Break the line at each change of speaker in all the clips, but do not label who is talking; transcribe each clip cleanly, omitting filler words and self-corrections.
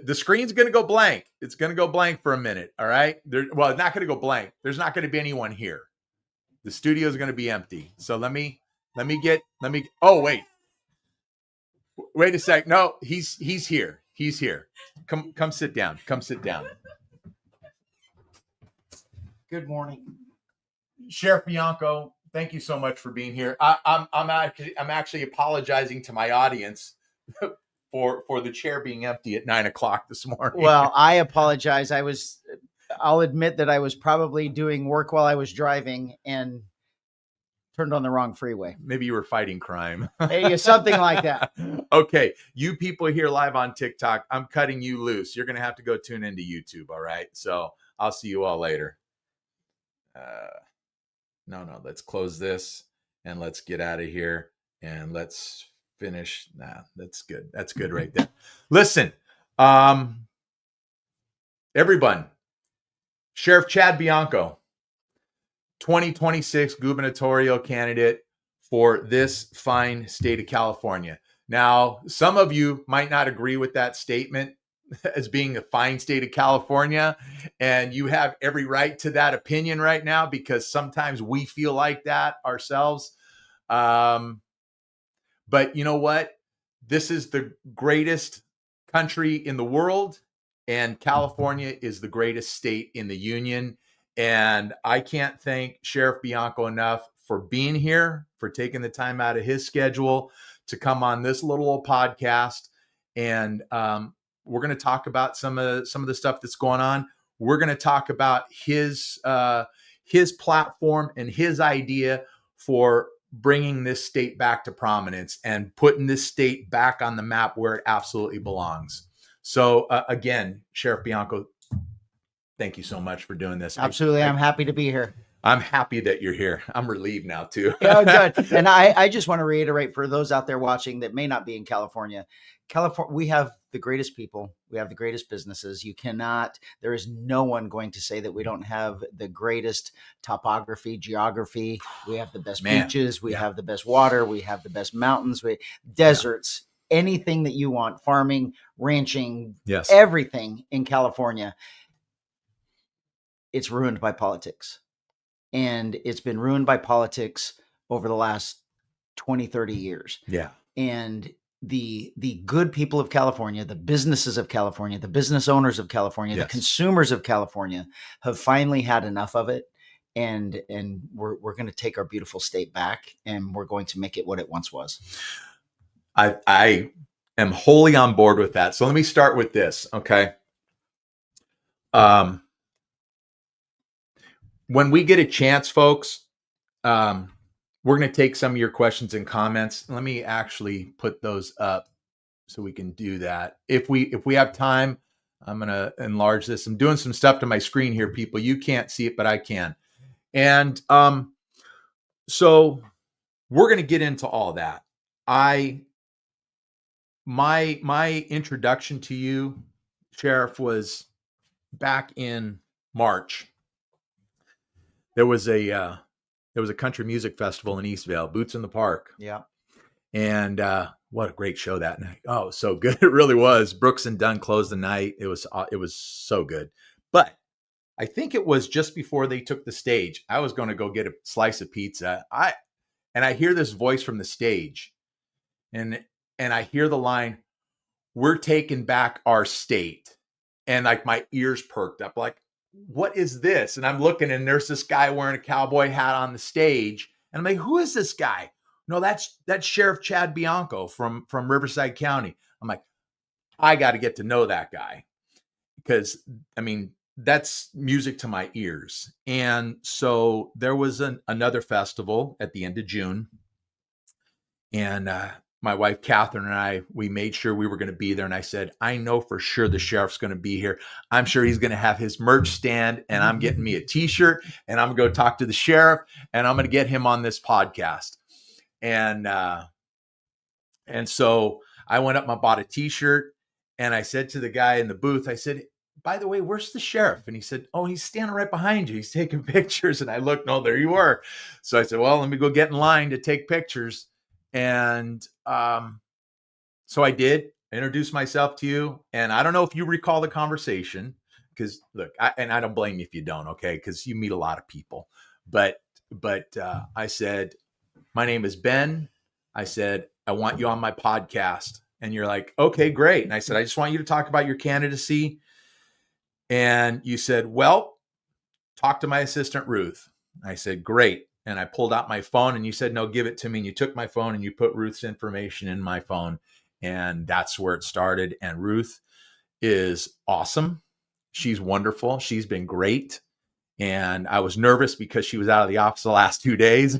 The screen's going to go blank. It's going to go blank for a minute. All right. Well, it's not going to go blank. There's not going to be anyone here. The studio is going to be empty. So let me, oh, wait a sec. No, he's here. He's here. Come sit down. Come sit down. Good morning. Sheriff Bianco, thank you so much for being here. I'm actually apologizing to my audience for the chair being empty at 9:00 this morning.
Well, I apologize. I'll admit that I was probably doing work while I was driving and turned on the wrong freeway.
Maybe you were fighting crime.
Hey, something like that.
Okay. You people here live on TikTok, I'm cutting you loose. You're going to have to go tune into YouTube. All right. So I'll see you all later. No, let's close this and let's get out of here and let's finish. Nah, that's good. That's good right there. Listen, everyone, Sheriff Chad Bianco, 2026 gubernatorial candidate for this fine state of California. Now, some of you might not agree with that statement as being a fine state of California, and you have every right to that opinion right now because sometimes we feel like that ourselves. But you know what? This is the greatest country in the world, and California is the greatest state in the union. And I can't thank Sheriff Bianco enough for being here, for taking the time out of his schedule to come on this little old podcast. And we're going to talk about some of the stuff that's going on. We're going to talk about his platform and his idea for bringing this state back to prominence and putting this state back on the map where it absolutely belongs. So again, Sheriff Bianco, thank you so much for doing this.
Absolutely. I'm happy to be here.
I'm happy that you're here. I'm relieved now too.
Oh, good. And I just want to reiterate for those out there watching that may not be in California, we have the greatest people. We have the greatest businesses. There is no one going to say that we don't have the greatest topography, geography. We have the best beaches. We have the best water. We have the best mountains, deserts, anything that you want, farming, ranching, everything in California. It's ruined by politics. And it's been ruined by politics over the last 20, 30 years.
Yeah.
And the good people of California, the businesses of California, the business owners of California, the consumers of California have finally had enough of it. And we're going to take our beautiful state back, and we're going to make it what it once was.
I am wholly on board with that. So let me start with this. Okay. When we get a chance, folks, we're going to take some of your questions and comments. Let me actually put those up so we can do that. If we have time, I'm going to enlarge this. I'm doing some stuff to my screen here, people. You can't see it, but I can. And so we're going to get into all that. My introduction to you, Sheriff, was back in March. There was a country music festival in Eastvale, Boots in the Park.
Yeah.
And what a great show that night. Oh, so good. It really was. Brooks and Dunn closed the night. It was so good. But I think it was just before they took the stage. I was going to go get a slice of pizza. I hear this voice from the stage. And I hear the line, "We're taking back our state." And like my ears perked up, like, what is this? And I'm looking, and there's this guy wearing a cowboy hat on the stage. And I'm like, who is this guy? No, that's Sheriff Chad Bianco from Riverside County. I'm like, I got to get to know that guy because, I mean, that's music to my ears. And so there was another festival at the end of June. And my wife, Catherine, and I, we made sure we were going to be there. And I said, I know for sure the sheriff's going to be here. I'm sure he's going to have his merch stand, and I'm getting me a t-shirt, and I'm going to go talk to the sheriff, and I'm going to get him on this podcast. And so I went up and bought a t-shirt, and I said to the guy in the booth, I said, by the way, where's the sheriff? And he said, oh, he's standing right behind you. He's taking pictures. And I looked, no, there you were. So I said, well, let me go get in line to take pictures. And so I did. I introduced myself to you, and I don't know if you recall the conversation, because look, and I don't blame you if you don't, okay, because you meet a lot of people. But I said, my name is Ben. I said, I want you on my podcast. And you're like, okay, great. And I said, I just want you to talk about your candidacy. And you said, well, talk to my assistant, Ruth. I said, great. And I pulled out my phone and you said, no, give it to me. And you took my phone and you put Ruth's information in my phone. And that's where it started. And Ruth is awesome. She's wonderful. She's been great. And I was nervous because she was out of the office the last 2 days.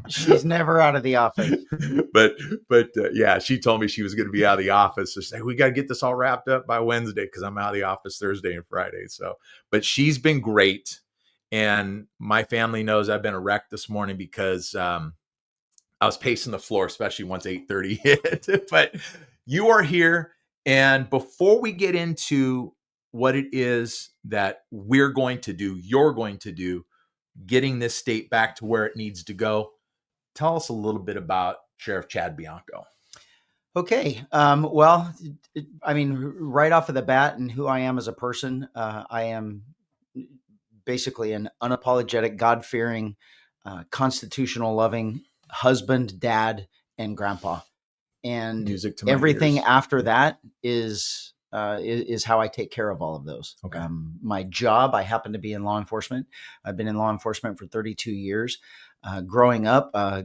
She's never out of the office.
but yeah, she told me she was going to be out of the office. So she said, we got to get this all wrapped up by Wednesday because I'm out of the office Thursday and Friday. So, but she's been great. And my family knows I've been a wreck this morning because I was pacing the floor, especially once 8:30 hit. But you are here. And before we get into what it is that we're going to do, you're going to do, getting this state back to where it needs to go, tell us a little bit about Sheriff Chad Bianco.
Okay. Well, I mean, right off of the bat and who I am as a person, I am basically an unapologetic, God-fearing, constitutional loving husband, dad, and grandpa. And
music to my
everything
ears.
After that is how I take care of all of those.
Okay.
My job, I happen to be in law enforcement. I've been in law enforcement for 32 years. Growing up, I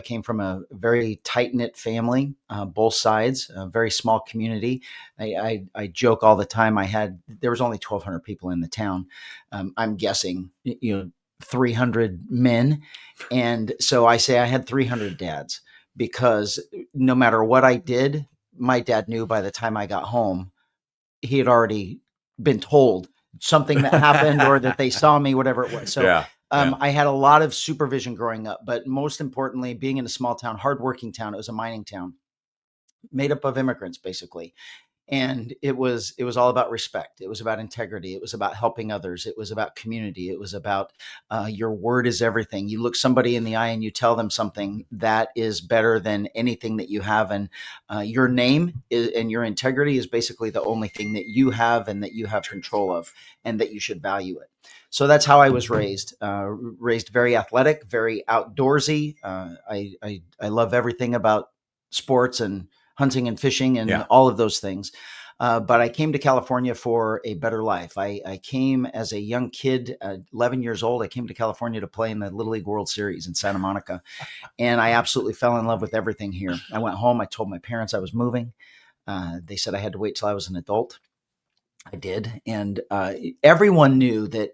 came from a very tight-knit family, both sides, a very small community. I joke all the time. There was only 1,200 people in the town. I'm guessing, 300 men. And so I say I had 300 dads, because no matter what I did, my dad knew by the time I got home, he had already been told something that happened or that they saw me, whatever it was. So
Yeah.
I had a lot of supervision growing up, but most importantly, being in a small town, hardworking town, it was a mining town made up of immigrants, basically. And it was all about respect. It was about integrity. It was about helping others. It was about community. It was about your word is everything. You look somebody in the eye and you tell them something that is better than anything that you have. And your name and your integrity is basically the only thing that you have and that you have control of, and that you should value it. So that's how I was raised. Raised very athletic, very outdoorsy. I love everything about sports and hunting and fishing and all of those things. But I came to California for a better life. I came as a young kid, 11 years old. I came to California to play in the Little League World Series in Santa Monica. And I absolutely fell in love with everything here. I went home. I told my parents I was moving. They said I had to wait till I was an adult. I did. And everyone knew that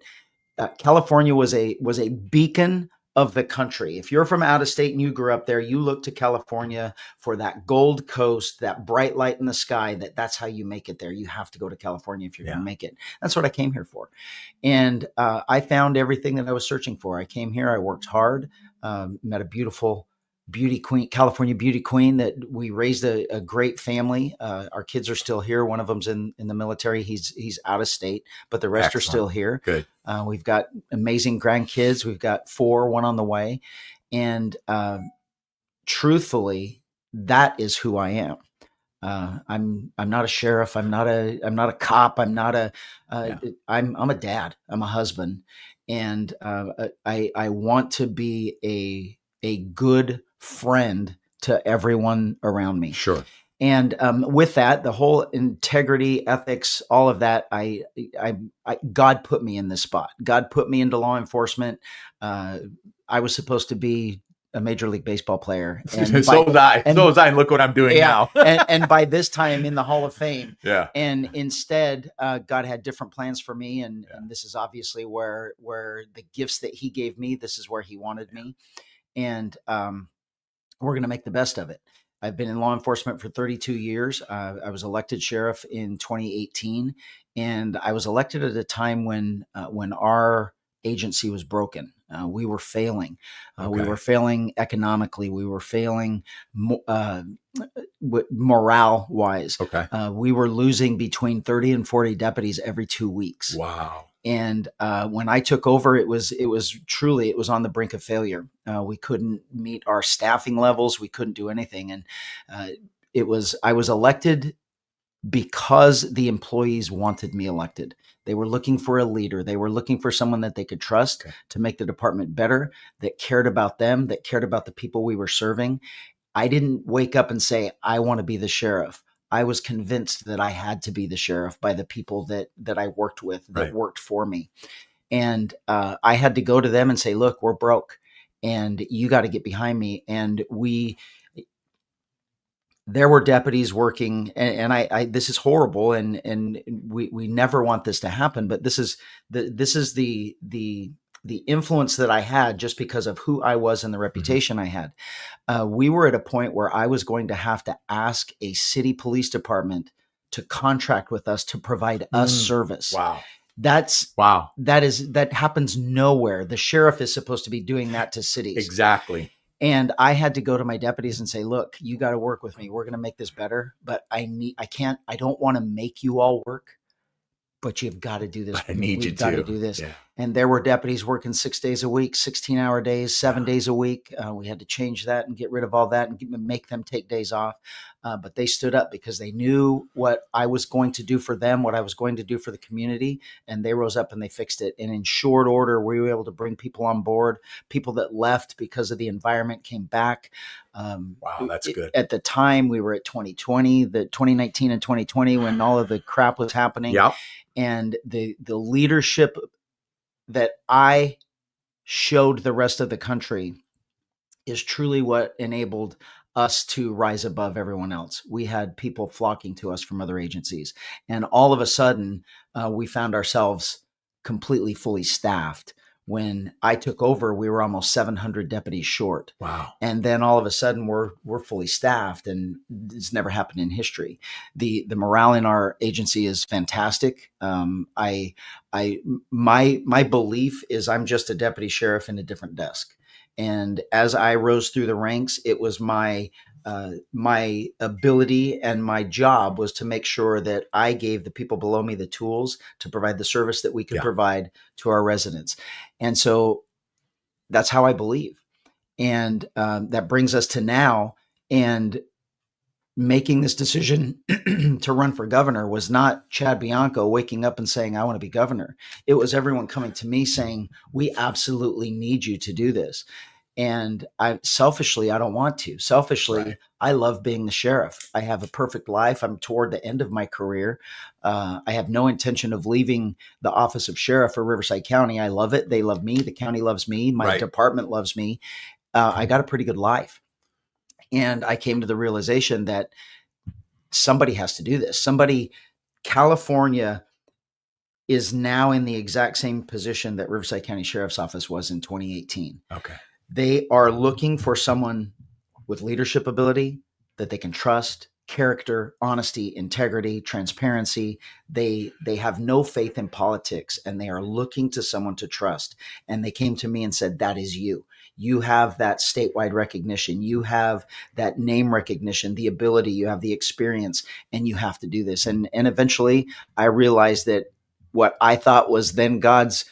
California was a beacon of the country. If you're from out of state and you grew up there, you look to California for that Gold Coast, that bright light in the sky, that's how you make it there. You have to go to California if you're going to make it. That's what I came here for. And I found everything that I was searching for. I came here, I worked hard, met a beautiful beauty queen, California beauty queen, that we raised a great family. Our kids are still here. One of them's in the military. He's out of state, but the rest are still here.
Good.
We've got amazing grandkids. We've got 4, one on the way. And truthfully, that is who I am. I'm not a sheriff. I'm not a cop. I'm not I'm a dad. I'm a husband. And I want to be a good friend to everyone around me.
Sure.
And with that, the whole integrity, ethics, all of that, God put me in this spot. God put me into law enforcement. I was supposed to be a Major League Baseball player. And
so was I. And look what I'm doing now.
and by this time in the Hall of Fame.
Yeah.
And instead, God had different plans for me. And this is obviously where the gifts that he gave me, this is where he wanted me. And we're going to make the best of it. I've been in law enforcement for 32 years. I was elected sheriff in 2018, and I was elected at a time when our agency was broken. We were failing. We were failing economically. We were failing morale-wise.
Okay.
We were losing between 30 and 40 deputies every 2 weeks.
Wow.
And when I took over, it was truly on the brink of failure. We couldn't meet our staffing levels. We couldn't do anything. And I was elected because the employees wanted me elected. They were looking for a leader. They were looking for someone that they could trust to make the department better, that cared about them, that cared about the people we were serving. I didn't wake up and say, I want to be the sheriff. I was convinced that I had to be the sheriff by the people that I worked with, that worked for me. And I had to go to them and say, look, we're broke and you got to get behind me. And there were deputies working, and I this is horrible, and we never want this to happen, but this is the influence that I had just because of who I was and the reputation I had. We were at a point where I was going to have to ask a city police department to contract with us to provide us service.
Wow.
That happens nowhere. The sheriff is supposed to be doing that to cities.
Exactly.
And I had to go to my deputies and say, look, you got to work with me. We're going to make this better, but I don't want to make you all work, but you've got to do this.
I need you
to do this.
Yeah.
And there were deputies working 6 days a week, 16-hour days, 7 days a week. We had to change that and get rid of all that and make them take days off. But they stood up because they knew what I was going to do for them, what I was going to do for the community. And they rose up and they fixed it. And in short order, we were able to bring people on board. People that left because of the environment came back.
Wow, that's good.
At the time, we were at 2020, the 2019 and 2020, when all of the crap was happening.
Yep.
And the leadership that I showed the rest of the country is truly what enabled us to rise above everyone else. We had people flocking to us from other agencies. And all of a sudden, we found ourselves completely fully staffed. When I took over, we were almost 700 deputies short.
Wow.
And then all of a sudden we're fully staffed, and it's never happened in history. The morale in our agency is fantastic. My belief is I'm just a deputy sheriff in a different desk. And as I rose through the ranks, it was my ability and my job was to make sure that I gave the people below me the tools to provide the service that we could provide to our residents. And so that's how I believe. And that brings us to now. And making this decision to run for governor was not Chad Bianco waking up and saying, I want to be governor. It was everyone coming to me saying, we absolutely need you to do this. And I don't want to. Selfishly, I love being the sheriff. I have a perfect life. I'm toward the end of my career. I have no intention of leaving the office of sheriff for Riverside County. I love it. They love me. The county loves me. My department loves me. I got a pretty good life. And I came to the realization that somebody has to do this. California is now in the exact same position that Riverside County Sheriff's Office was in 2018.
Okay.
They are looking for someone with leadership ability that they can trust, character, honesty, integrity, transparency. They have no faith in politics, and they are looking to someone to trust. And they came to me and said, that is you. You have that statewide recognition. You have that name recognition, the ability, you have the experience, and you have to do this. And eventually I realized that what I thought was then God's,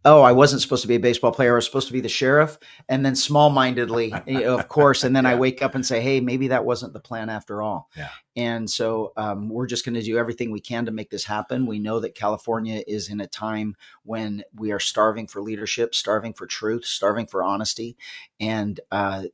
I wasn't supposed to be a baseball player. I was supposed to be the sheriff. And then small-mindedly, of course. And then I wake up and say, hey, maybe that wasn't the plan after all.
Yeah.
And so we're just going to do everything we can to make this happen. We know that California is in a time when we are starving for leadership, starving for truth, starving for honesty. And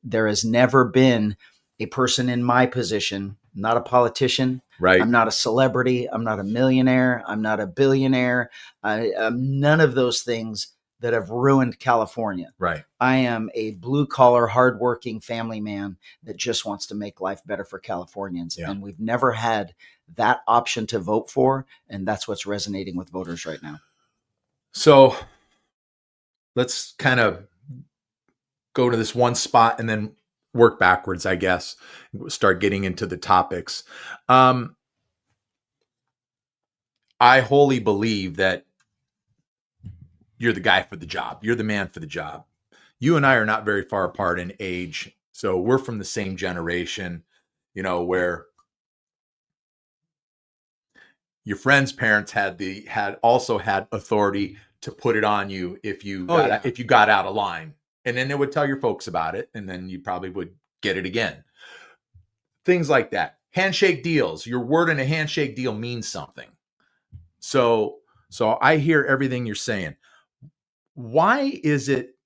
there has never been a person in my position, not a politician.
Right.
I'm not a celebrity. I'm not a millionaire. I'm not a billionaire. I'm none of those things that have ruined California.
Right. I
am a blue collar, hardworking family man that just wants to make life better for Californians. Yeah. And we've never had that option to vote for. And that's what's resonating with voters right now. So
let's kind of go to this one spot and then work backwards, I guess, start getting into the topics. I wholly believe that you're the guy for the job. You're the man for the job. You and I are not very far apart in age. So we're from the same generation, where your friend's parents had also had authority to put it on you if you got out of line. And then they would tell your folks about it, and then you probably would get it again. things like that. Handshake deals. Your word in a handshake deal means something. So I hear everything you're saying. Why is it,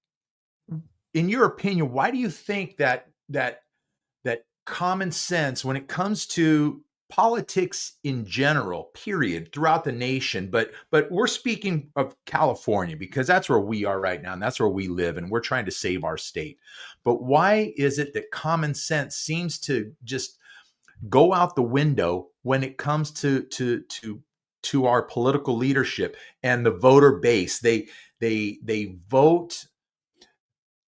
in your opinion, why do you think that common sense, when it comes to politics in general, period, throughout the nation, but we're speaking of California because that's where we are right now and that's where we live and we're trying to save our state. But why is it that common sense seems to just go out the window when it comes to our political leadership and the voter base? They vote,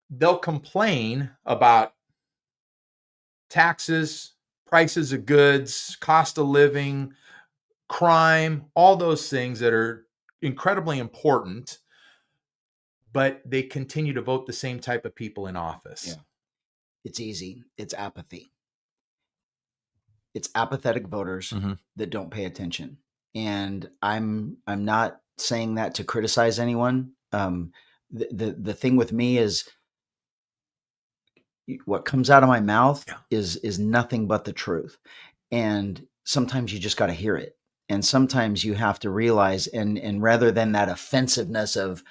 they'll complain about taxes, prices of goods, cost of living, crime, all those things that are incredibly important, but they continue to vote the same type of people in office.
Yeah. It's easy. It's apathy. It's apathetic voters that don't pay attention. And I'm not saying that to criticize anyone. The thing with me is what comes out of my mouth is nothing but the truth. And sometimes you just got to hear it. And sometimes you have to realize, and rather than that offensiveness of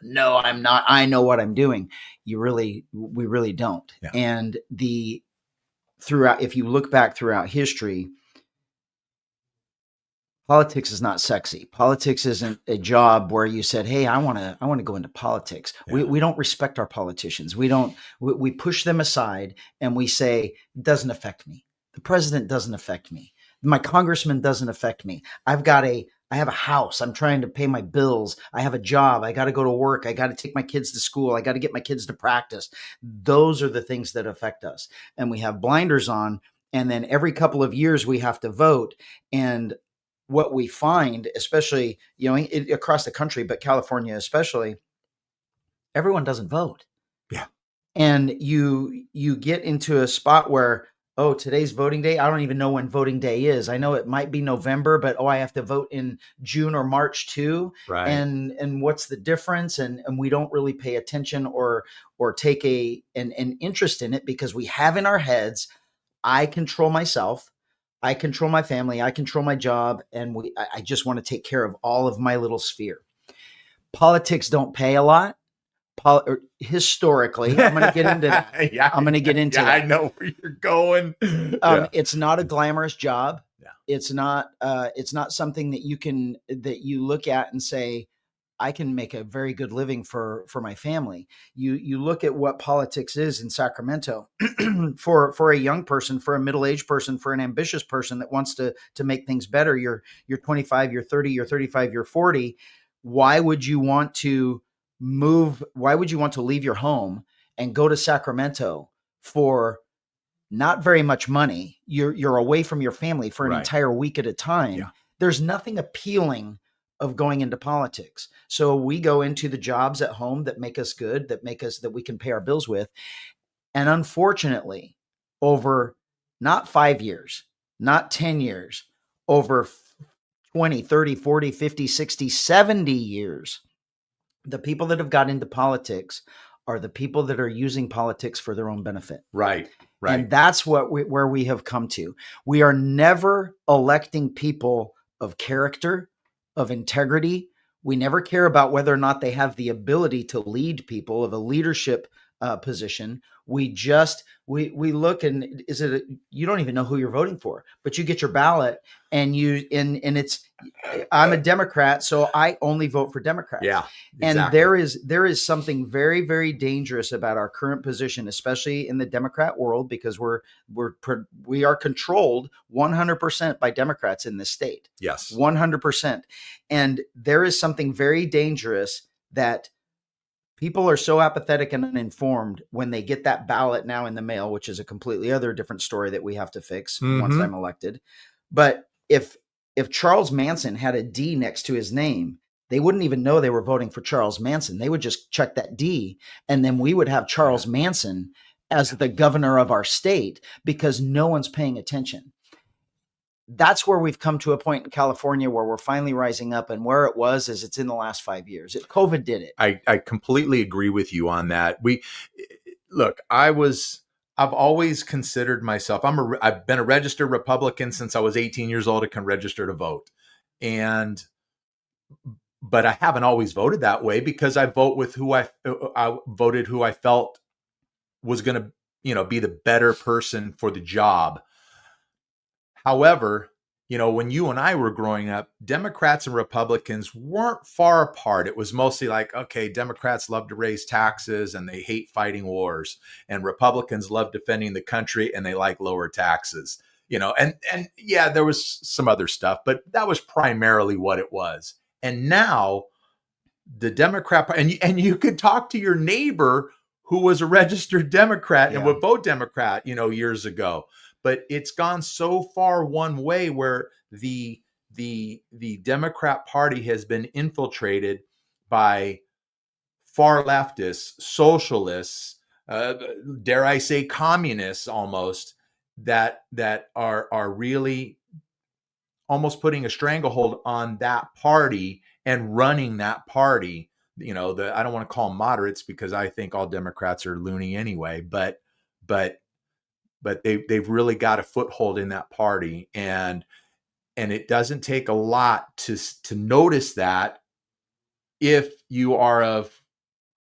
no, I'm not, I know what I'm doing, we really don't.
Yeah.
And if you look back throughout history, politics is not sexy. Politics isn't a job where you said, "Hey, I want to go into politics." Yeah. We don't respect our politicians. We push them aside and we say, "It doesn't affect me. The president doesn't affect me. My congressman doesn't affect me. I have a house. I'm trying to pay my bills. I have a job. I got to go to work. I got to take my kids to school. I got to get my kids to practice." Those are the things that affect us. And we have blinders on. And then every couple of years we have to vote. And what we find, especially, across the country, but California especially, everyone doesn't vote.
Yeah.
And you get into a spot where, oh, today's voting day. I don't even know when voting day is. I know it might be November, but I have to vote in June or March too.
Right.
And what's the difference? And we don't really pay attention or take an interest in it because we have in our heads, I control myself, I control my family, I control my job, and I just want to take care of all of my little sphere. Politics don't pay a lot. Historically, I'm going to get into that.
Yeah,
I'm going to get into that.
I know where you're going.
It's not a glamorous job.
Yeah.
It's not something that you look at and say, I can make a very good living for my family. You look at what politics is in Sacramento for a young person, for a middle-aged person, for an ambitious person that wants to make things better. You're 25, you're 30, you're 35, you're 40. Why would you want to move? Why would you want to leave your home and go to Sacramento for not very much money? You're away from your family for an entire week at a time.
Yeah.
There's nothing appealing of going into politics. So we go into the jobs at home that make us good, that we can pay our bills with. And unfortunately, over not 5 years, not 10 years, over 20, 30, 40, 50, 60, 70 years, the people that have got into politics are the people that are using politics for their own benefit.
Right.
And that's where we have come to. We are never electing people of character, of integrity. We never care about whether or not they have the ability to lead people of a leadership position. We look, and you don't even know who you're voting for, but you get your ballot and I'm a Democrat, so I only vote for Democrats.
Yeah, exactly.
And there is something very, very dangerous about our current position, especially in the Democrat world, because we are controlled 100% by Democrats in this state.
Yes,
100%. And there is something very dangerous that people are so apathetic and uninformed when they get that ballot now in the mail, which is a completely different story that we have to fix once I'm elected. But if Charles Manson had a D next to his name, they wouldn't even know they were voting for Charles Manson. They would just check that D, and then we would have Charles Manson as the governor of our state because no one's paying attention. That's where we've come to a point in California where we're finally rising up, and where it was is it's in the last 5 years. COVID did it.
I completely agree with you on that. I was I've always considered myself, I've been a registered Republican since I was 18 years old and can register to vote. But I haven't always voted that way because I vote with I voted who I felt was going to, be the better person for the job. However, when you and I were growing up, Democrats and Republicans weren't far apart. It was mostly like, okay, Democrats love to raise taxes and they hate fighting wars, and Republicans love defending the country and they like lower taxes. And yeah, there was some other stuff, but that was primarily what it was. And now the Democrat, and you could talk to your neighbor who was a registered Democrat and would vote Democrat, years ago. But it's gone so far one way where the Democrat Party has been infiltrated by far leftists, socialists, dare I say, communists, almost that are really almost putting a stranglehold on that party and running that party. I don't want to call them moderates because I think all Democrats are loony anyway, but they've really got a foothold in that party, and it doesn't take a lot to notice that if you are of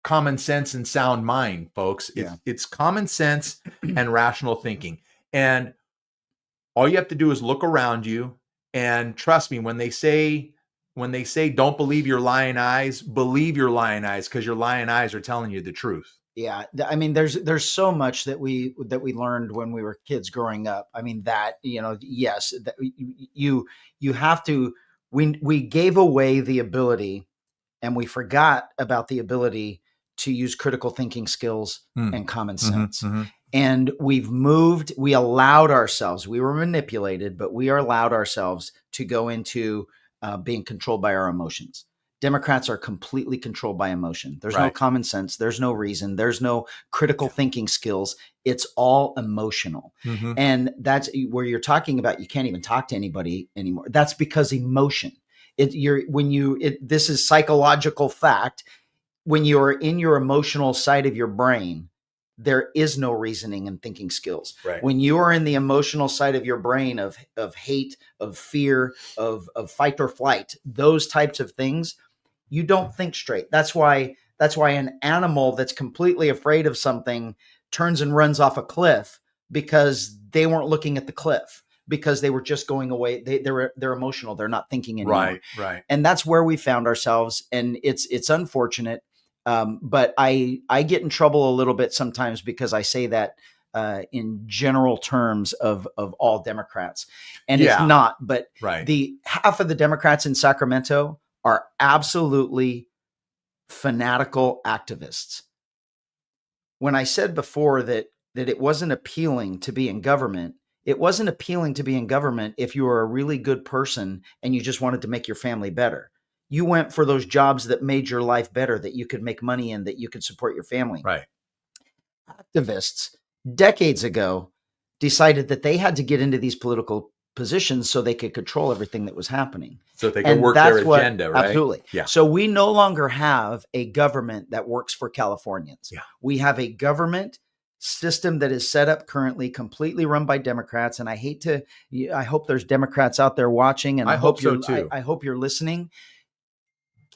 common sense and sound mind, folks. It's common sense and rational thinking, and all you have to do is look around you and trust me when they say don't believe your lying eyes, believe your lying eyes, because your lying eyes are telling you the truth.
Yeah, I mean, there's so much that we learned when we were kids growing up. I mean, yes, that you have to. We gave away the ability, and we forgot about the ability to use critical thinking skills and common sense. And we allowed ourselves. We were manipulated, but we are allowed ourselves to go into being controlled by our emotions. Democrats are completely controlled by emotion. There's no common sense. There's no reason. There's no critical thinking skills. It's all emotional. And that's where you're talking about, you can't even talk to anybody anymore. That's because emotion. This is psychological fact. When you're in your emotional side of your brain, there is no reasoning and thinking skills.
Right.
When you are in the emotional side of your brain of hate, of fear, of fight or flight, those types of things, you don't think straight. That's why an animal that's completely afraid of something turns and runs off a cliff, because they weren't looking at the cliff, because they were just going away. They're emotional. They're not thinking anymore.
Right.
And that's where we found ourselves. And it's unfortunate. But I get in trouble a little bit sometimes because I say that in general terms of all Democrats, and it's not. But the half of the Democrats in Sacramento are absolutely fanatical activists. When I said before that it wasn't appealing to be in government, it wasn't appealing to be in government if you were a really good person and you just wanted to make your family better. You went for those jobs that made your life better, that you could make money in, that you could support your family.
Right.
Activists decades ago decided that they had to get into these political positions so they could control everything that was happening.
So they could work their agenda, right?
Absolutely.
Yeah.
So we no longer have a government that works for Californians.
Yeah.
We have a government system that is set up currently completely run by Democrats. And I hope there's Democrats out there watching, and I hope
so too.
I hope you're listening.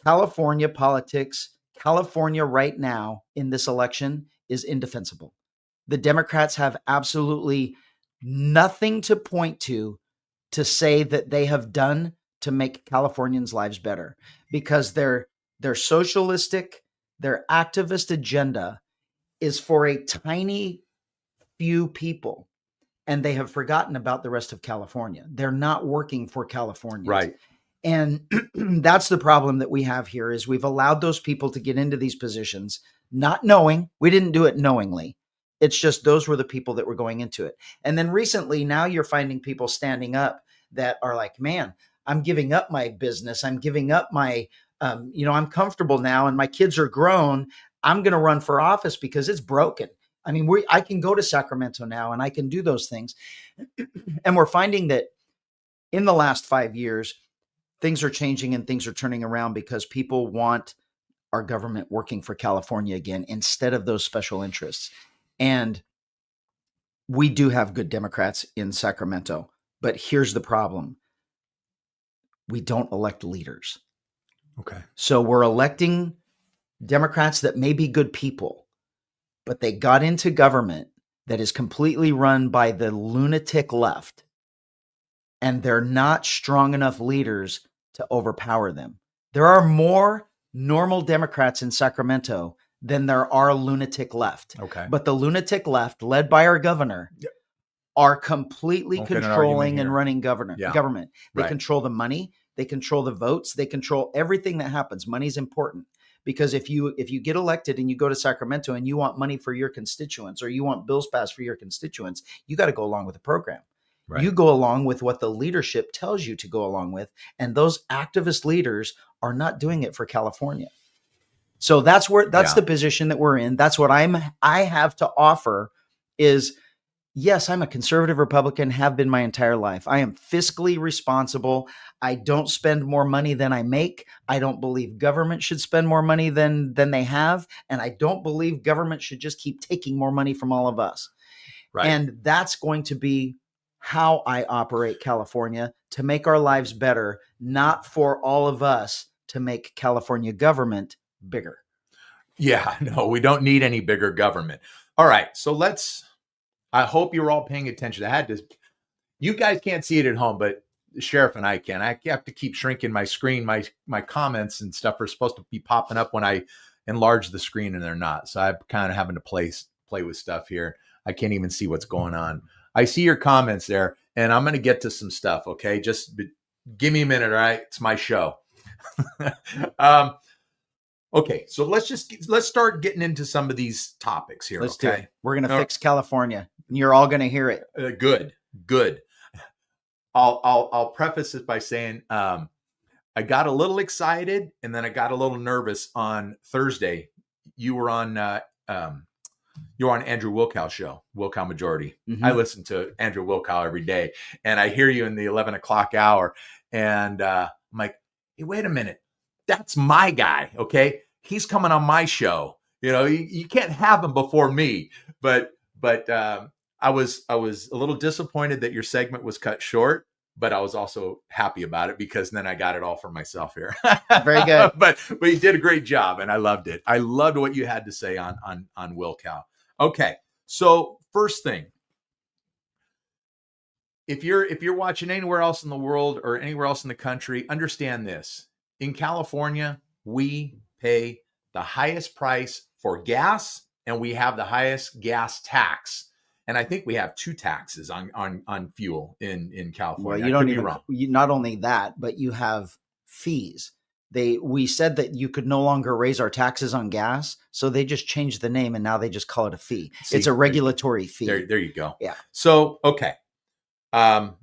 California politics, California right now in this election is indefensible. The Democrats have absolutely nothing to point to say that they have done to make Californians' lives better, because their socialistic, their activist agenda is for a tiny few people, and they have forgotten about the rest of California. They're not working for Californians.
Right.
And that's the problem that we have here, is we've allowed those people to get into these positions, not knowing. We didn't do it knowingly. It's just those were the people that were going into it. And then recently, now you're finding people standing up that are like, man, I'm giving up my business. I'm giving up my, I'm comfortable now and my kids are grown. I'm going to run for office because it's broken. I mean, I can go to Sacramento now and I can do those things. And we're finding that in the last 5 years, things are changing and things are turning around because people want our government working for California again instead of those special interests. And We do have good Democrats in Sacramento, but here's the problem. We don't elect leaders.
Okay.
So we're electing Democrats that may be good people, but they got into government that is completely run by the lunatic left, and they're not strong enough leaders to overpower them. There are more normal Democrats in Sacramento than there are lunatic left.
Okay.
But the lunatic left, led by our governor, are completely
Won't get an
controlling
argument
and
here.
running
Yeah.
government. They
Right.
control the money, they control the votes, they control everything that happens. Money's important because if you get elected and you go to Sacramento and you want money for your constituents or you want bills passed for your constituents, you got to go along with the program.
Right.
You go along with what the leadership tells you to go along with, and those activist leaders are not doing it for California. So that's the position that we're in. That's what I have to offer is, yes, I'm a conservative Republican, have been my entire life. I am fiscally responsible. I don't spend more money than I make. I don't believe government should spend more money than they have. And I don't believe government should just keep taking more money from all of us.
Right.
And that's going to be how I operate California to make our lives better, not for all of us to make California government bigger.
Yeah, no, we don't need any bigger government. All right. So I hope you're all paying attention. You guys can't see it at home, but the sheriff and I can. I have to keep shrinking my screen. My comments and stuff are supposed to be popping up when I enlarge the screen, and they're not. So I'm kind of having to play with stuff here. I can't even see what's going on. I see your comments there, and I'm going to get to some stuff. Okay, just give me a minute. All right, it's my show. Okay, so let's start getting into some of these topics here.
Let's
okay,
do it. We're going to fix California. You're all going to hear it.
Good. I'll preface it by saying I got a little excited and then I got a little nervous on Thursday. You were on Andrew Wilkow's show, Wilkow Majority.
Mm-hmm.
I listen to Andrew Wilkow every day, and I hear you in the 11 o'clock hour, and I'm like, hey, wait a minute, that's my guy. Okay, he's coming on my show. You know, you can't have him before me. But I was a little disappointed that your segment was cut short, but I was also happy about it because then I got it all for myself here.
Very good.
but you did a great job, and I loved it. I loved what you had to say on Wilkow. Okay, so first thing, if you're watching anywhere else in the world or anywhere else in the country, understand this: in California, we pay the highest price for gas, and we have the highest gas tax. And I think we have two taxes on fuel in California.
Well, you don't even wrong. Not only that, but you have fees. We said that you could no longer raise our taxes on gas, so they just changed the name and now they just call it a fee. It's a regulatory fee.
There you go.
Yeah.
So okay, and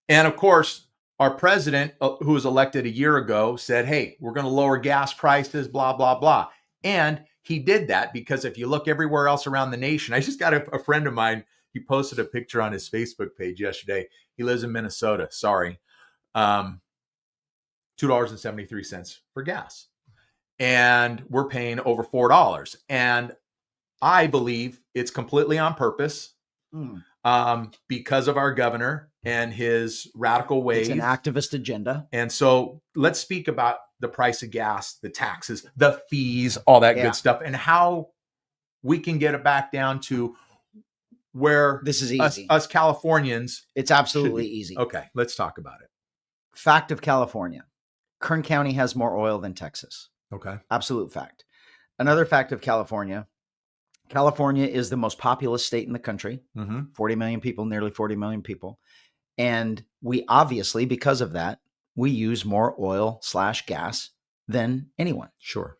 of course, our president, who was elected a year ago, said, "Hey, we're going to lower gas prices, blah blah blah," and he did that because if you look everywhere else around the nation, I just got a friend of mine. He posted a picture on his Facebook page yesterday. He lives in Minnesota. Sorry. $2.73 for gas. And we're paying over $4. And I believe it's completely on purpose because of our governor and his radical ways.
It's an activist agenda.
And so let's speak about the price of gas, the taxes, the fees, all that good stuff, and how we can get it back down to where
this is easy.
Us Californians.
It's absolutely easy.
Okay, let's talk about it.
Fact of California. Kern County has more oil than Texas.
Okay.
Absolute fact. Another fact of California. California is the most populous state in the country. 40 million people, nearly 40 million people. And we obviously, because of that, we use more oil/gas than anyone.
Sure.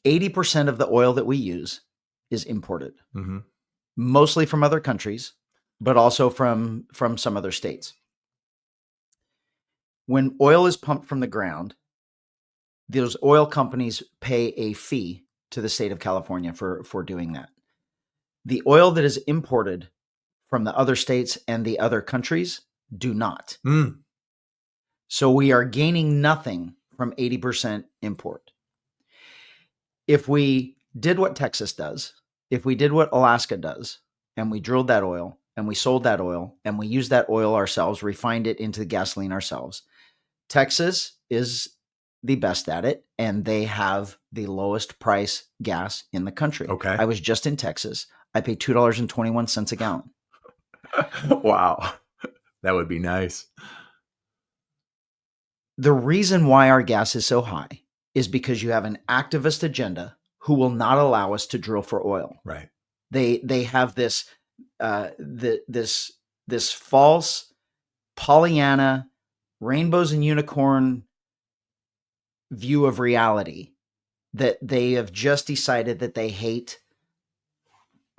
80% of the oil that we use is imported, mostly from other countries, but also from some other states. When oil is pumped from the ground, those oil companies pay a fee to the state of California for doing that. The oil that is imported from the other states and the other countries do not. So we are gaining nothing from 80% import. If we did what Texas does If we did what Alaska does and we drilled that oil and we sold that oil and we used that oil ourselves, refined it into the gasoline ourselves, Texas is the best at it, and they have the lowest price gas in the country.
Okay.
I was just in Texas. I pay $2.21 a gallon.
Wow. That would be nice.
The reason why our gas is so high is because you have an activist agenda who will not allow us to drill for oil.
Right.
They have this this false Pollyanna, rainbows and unicorn view of reality that they have just decided that they hate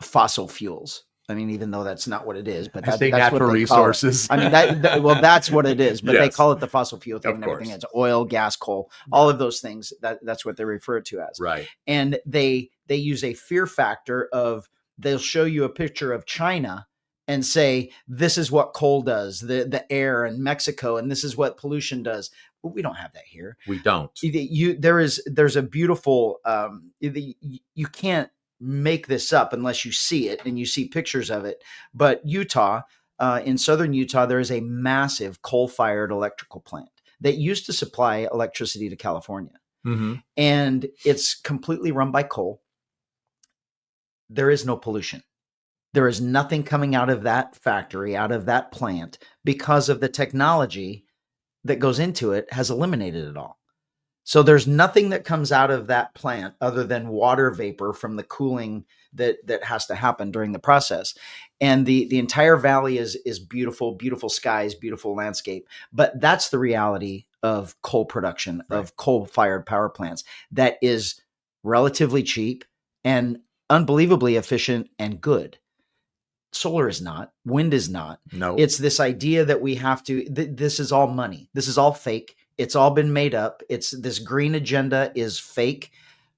fossil fuels. I mean, even though that's not what it is, but that's
natural
what
resources.
I mean, well, that's what it is, but
Yes.
they call it the fossil fuel thing
Of
and everything.
course.
It's oil, gas, coal, all of those things. That's what they refer to as.
Right.
And they use a fear factor of, they'll show you a picture of China and say, this is what coal does, the air in Mexico, and this is what pollution does. But we don't have that here.
We don't.
There's a beautiful, you can't make this up unless you see it and you see pictures of it. But Utah, in southern Utah, there is a massive coal-fired electrical plant that used to supply electricity to California.
Mm-hmm.
And it's completely run by coal. There is no pollution. There is nothing coming out of that factory, out of that plant, because of the technology that goes into it has eliminated it all. So there's nothing that comes out of that plant other than water vapor from the cooling that has to happen during the process. And the entire valley is beautiful, beautiful skies, beautiful landscape. But that's the reality of coal production, right, of coal-fired power plants. That is relatively cheap and unbelievably efficient and good. Solar is not. Wind is not.
No.
It's this idea that we have to, this is all money. This is all fake. It's all been made up. It's this green agenda is fake.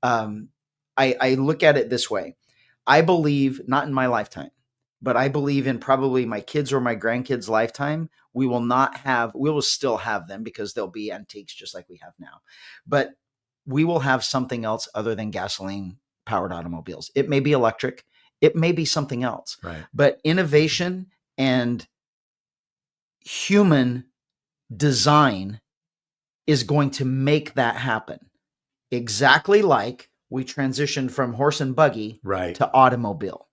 I look at it this way. I believe, not in my lifetime, but I believe in probably my kids or my grandkids' lifetime, we will still have them because they'll be antiques just like we have now. But we will have something else other than gasoline powered automobiles. It may be electric. It may be something else.
Right.
But innovation and human design is going to make that happen. Exactly like we transitioned from horse and buggy,
right,
to automobile.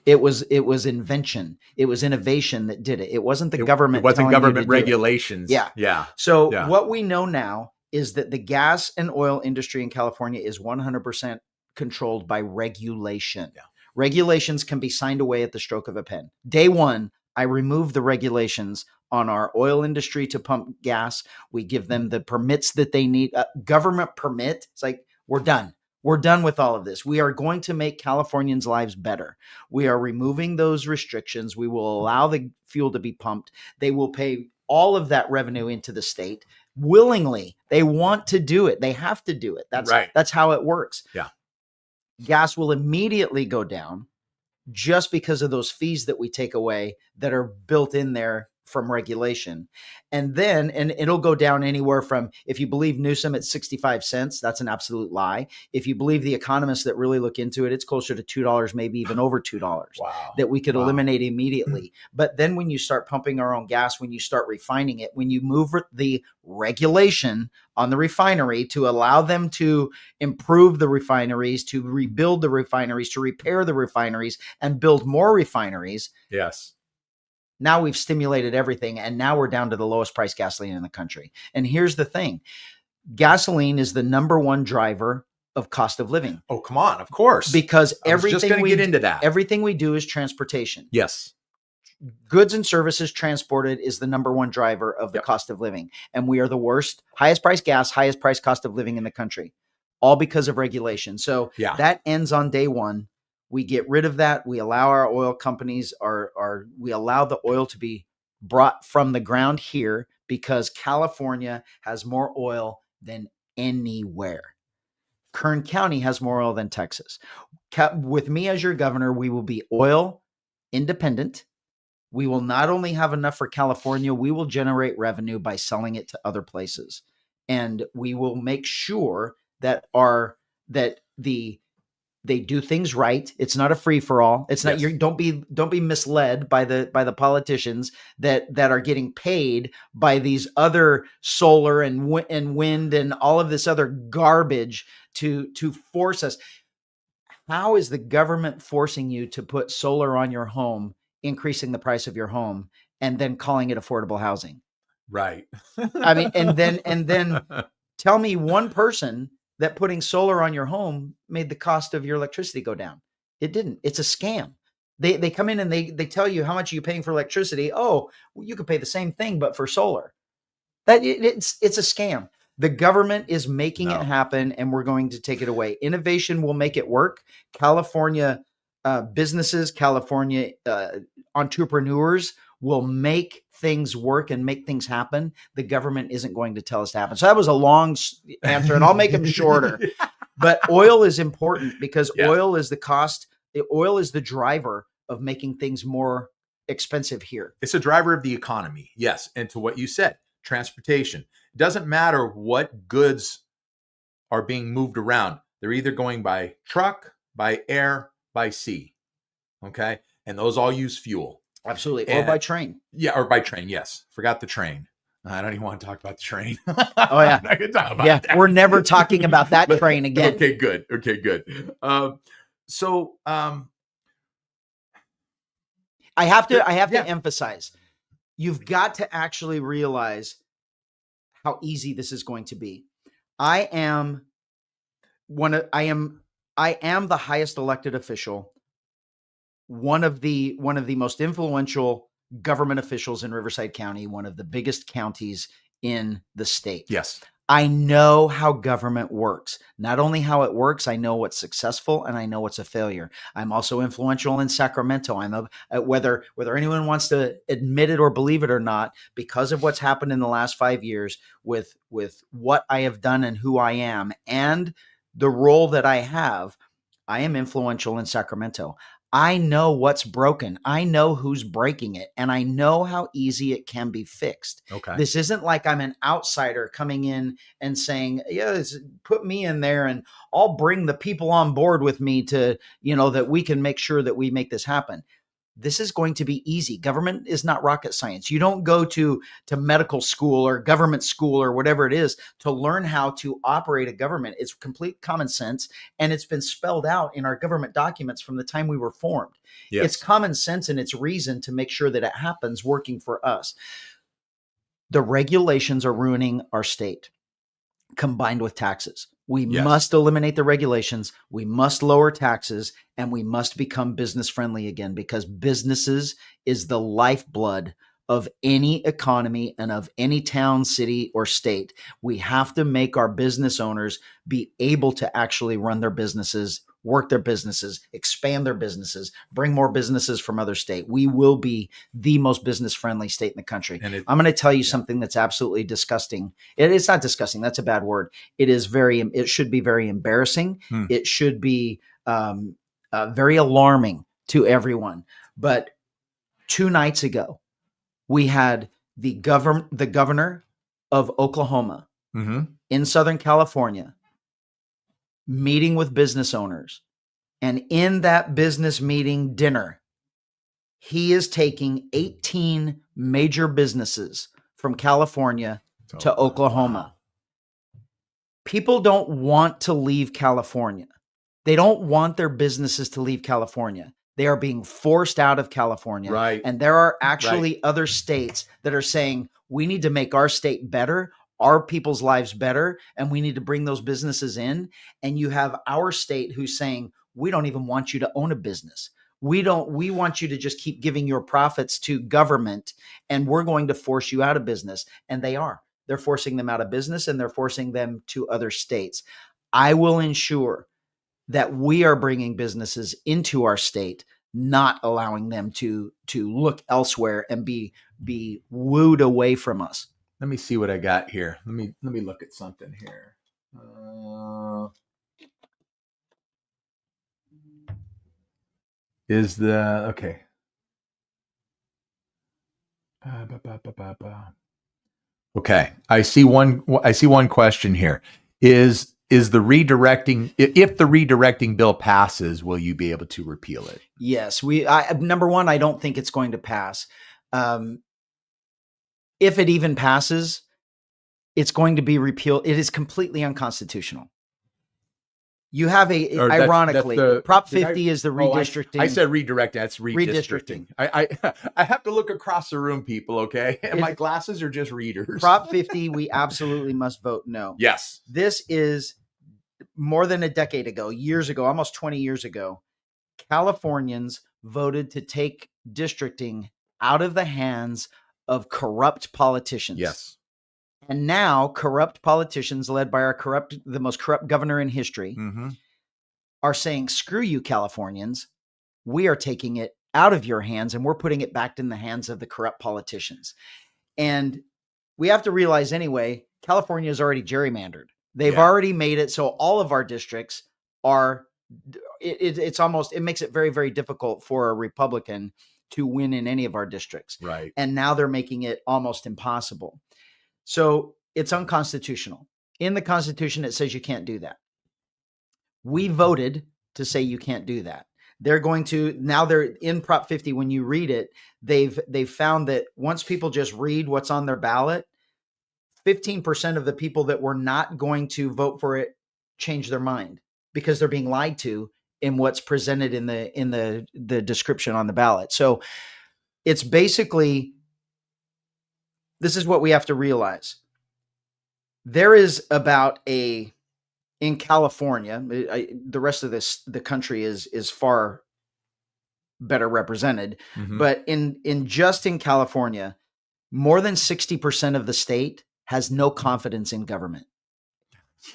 It was invention. It was innovation that did it. It wasn't the government.
It wasn't government regulations.
Yeah.
Yeah.
So what we know now is that the gas and oil industry in California is 100% controlled by regulation. Yeah. Regulations can be signed away at the stroke of a pen. Day one, I remove the regulations on our oil industry to pump gas. We give them the permits that they need. Government permit. It's like, we're done. We're done with all of this. We are going to make Californians' lives better. We are removing those restrictions. We will allow the fuel to be pumped. They will pay all of that revenue into the state willingly. They want to do it. They have to do it. That's right. That's how it works.
Yeah.
Gas will immediately go down just because of those fees that we take away that are built in there from regulation. And then, and it'll go down anywhere from, if you believe Newsom, at 65 cents, that's an absolute lie. If you believe the economists that really look into it, it's closer to $2, maybe even over $2 that we could eliminate immediately. But then when you start pumping our own gas, when you start refining it, when you move the regulation on the refinery to allow them to improve the refineries, to rebuild the refineries, to repair the refineries and build more refineries.
Yes.
Now we've stimulated everything, and now we're down to the lowest price gasoline in the country. And here's the thing. Gasoline is the number one driver of cost of living.
Oh, come on. Of course.
Because
everything we get into that.
Everything we do is transportation.
Yes.
Goods and services transported is the number one driver of the cost of living. And we are the worst, highest price gas, highest price cost of living in the country, all because of regulation. So that ends on day one. We get rid of that. We allow our oil companies, we allow the oil to be brought from the ground here because California has more oil than anywhere. Kern County has more oil than Texas. With me as your governor, we will be oil independent. We will not only have enough for California, we will generate revenue by selling it to other places. And we will make sure that the They do things right. It's not a free for all. It's not.
Yes.
Don't be misled by the politicians that are getting paid by these other solar and wind and all of this other garbage to force us. How is the government forcing you to put solar on your home, increasing the price of your home, and then calling it affordable housing?
Right.
I mean, and then tell me one person that putting solar on your home made the cost of your electricity go down. It didn't. It's a scam. They come in and they tell you how much are you paying for electricity. Oh, well, you could pay the same thing, but for solar. It's a scam. The government is making it happen, and we're going to take it away. Innovation will make it work. California businesses, California entrepreneurs will make things work and make things happen. The government isn't going to tell us to happen. So that was a long answer, and I'll make them shorter. But oil is important because oil is the cost. Oil is the driver of making things more expensive here.
It's a driver of the economy. Yes. And to what you said, transportation. It doesn't matter what goods are being moved around. They're either going by truck, by air, by sea. Okay. And those all use fuel.
Absolutely. Or by train.
Yeah. Or by train. Yes. Forgot the train. I don't even want to talk about the train.
Oh, yeah.
I can talk about that.
We're never talking about that train again.
Okay, good. Okay, good. So
I have to emphasize, you've got to actually realize how easy this is going to be. I am the highest elected official, one of the most influential government officials in Riverside County, one of the biggest counties in the state.
Yes.
I know how government works. Not only how it works, I know what's successful and I know what's a failure. I'm also influential in Sacramento. Whether anyone wants to admit it or believe it or not, because of what's happened in the last 5 years with what I have done and who I am and the role that I have, I am influential in Sacramento. I know what's broken. I know who's breaking it, and I know how easy it can be fixed.
Okay.
This isn't like I'm an outsider coming in and saying, yeah, put me in there and I'll bring the people on board with me to, that we can make sure that we make this happen. This is going to be easy. Government is not rocket science. You don't go to medical school or government school or whatever it is to learn how to operate a government. It's complete common sense, and it's been spelled out in our government documents from the time we were formed. Yes. It's common sense and it's reason to make sure that it happens working for us. The regulations are ruining our state, combined with taxes. We must eliminate the regulations. We must lower taxes, and we must become business friendly again, because businesses is the lifeblood of any economy and of any town, city, or state. We have to make our business owners be able to actually run their businesses, work their businesses, expand their businesses, bring more businesses from other states. We will be the most business friendly state in the country. I'm going to tell you something that's absolutely disgusting. It's not disgusting. That's a bad word. It should be very embarrassing. It should be very alarming to everyone. But 2 nights ago, we had the governor of Oklahoma in Southern California meeting with business owners. And in that business meeting dinner, he is taking 18 major businesses from California to Oklahoma. Wow. People don't want to leave California. They don't want their businesses to leave California. They are being forced out of California.
Right.
And there are actually other states that are saying, we need to make our state better, our people's lives better, and we need to bring those businesses in. And you have our state who's saying, we don't even want you to own a business. We want you to just keep giving your profits to government, and we're going to force you out of business. And they're forcing them out of business, and they're forcing them to other states. I will ensure that we are bringing businesses into our state, not allowing them to look elsewhere and be wooed away from us.
Let me see what I got here. Let me look at something here. Okay. Okay. I see one question here. Is is the redirecting, if the redirecting bill passes, will you be able to repeal it?
Yes, number one, I don't think it's going to pass. If it even passes, it's going to be repealed. It is completely unconstitutional. You have ironically, Prop 50 is the redistricting.
I said redirecting. That's redistricting. I have to look across the room, people. Okay, and my glasses are just readers.
Prop 50, we absolutely must vote no.
Yes,
this is more than a decade ago, years ago, almost 20 years ago. Californians voted to take districting out of the hands of corrupt politicians.
Yes.
And now corrupt politicians led by the most corrupt governor in history are saying, screw you, Californians. We are taking it out of your hands and we're putting it back in the hands of the corrupt politicians. And we have to realize anyway, California is already gerrymandered. They've already made it so all of our districts are, it makes it very, very difficult for a Republican to win in any of our districts.
Right.
And now they're making it almost impossible. So it's unconstitutional. In the Constitution, it says you can't do that. We voted to say you can't do that. They're in Prop 50. When you read it, they've found that once people just read what's on their ballot, 15% of the people that were not going to vote for it change their mind because they're being lied to in what's presented in the description on the ballot. So it's basically, this is what we have to realize. There is in California, the rest of the country is far better represented, but in California, more than 60% of the state has no confidence in government.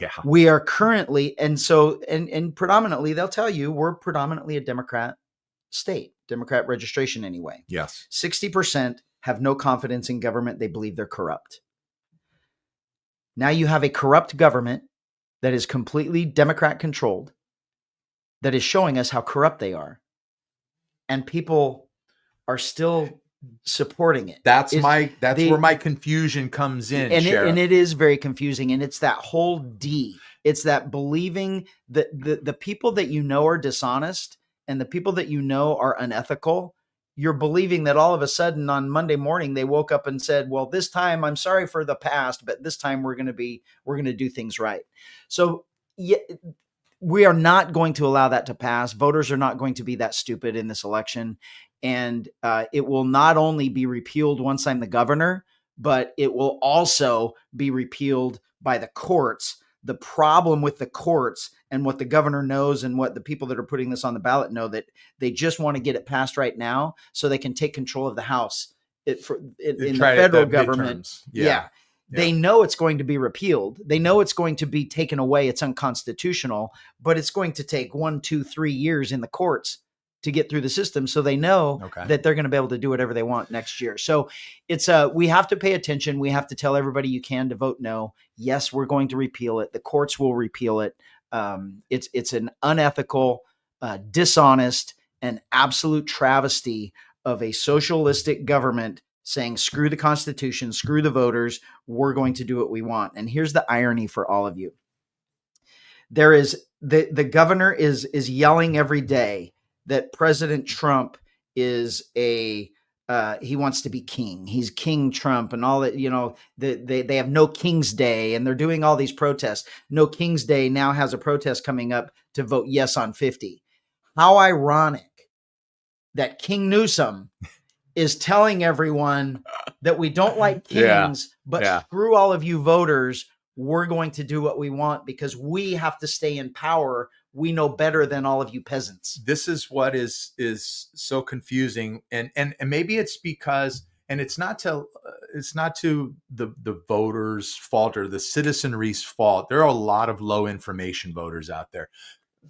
Yeah.
We are currently, and predominantly, they'll tell you we're predominantly a Democrat state, Democrat registration anyway.
Yes.
60% have no confidence in government. They believe they're corrupt. Now you have a corrupt government that is completely Democrat controlled, that is showing us how corrupt they are. And people are still supporting it.
That's where my confusion comes in,
and it is very confusing. And it's that whole D. It's that believing that the people that you know are dishonest and the people that you know are unethical, you're believing that all of a sudden on Monday morning they woke up and said, well, this time I'm sorry for the past, but this time we're going to do things right. So we are not going to allow that to pass. Voters are not going to be that stupid in this election. And it will not only be repealed once I'm the governor, but it will also be repealed by the courts. The problem with the courts and what the governor knows and what the people that are putting this on the ballot know, that they just want to get it passed right now so they can take control of the House in the federal government. Yeah. They know it's going to be repealed. They know it's going to be taken away. It's unconstitutional, but it's going to take 1, 2, 3 years in the courts to get through the system. So they know that they're going to be able to do whatever they want next year. So it's we have to pay attention. We have to tell everybody you can to vote no. Yes, we're going to repeal it. The courts will repeal it. It's an unethical, dishonest, and absolute travesty of a socialistic government saying, screw the Constitution, screw the voters. We're going to do what we want. And here's the irony for all of you. There is the governor is yelling every day that President Trump is he wants to be king. He's King Trump and all that, they have no King's Day and they're doing all these protests. No King's Day now has a protest coming up to vote yes on 50. How ironic that King Newsom is telling everyone that we don't like kings, but screw all of you voters. We're going to do what we want because we have to stay in power. We know better than all of you peasants.
This is what is so confusing, and maybe it's because, and it's not to the voters' fault or the citizenry's fault. There are a lot of low information voters out there.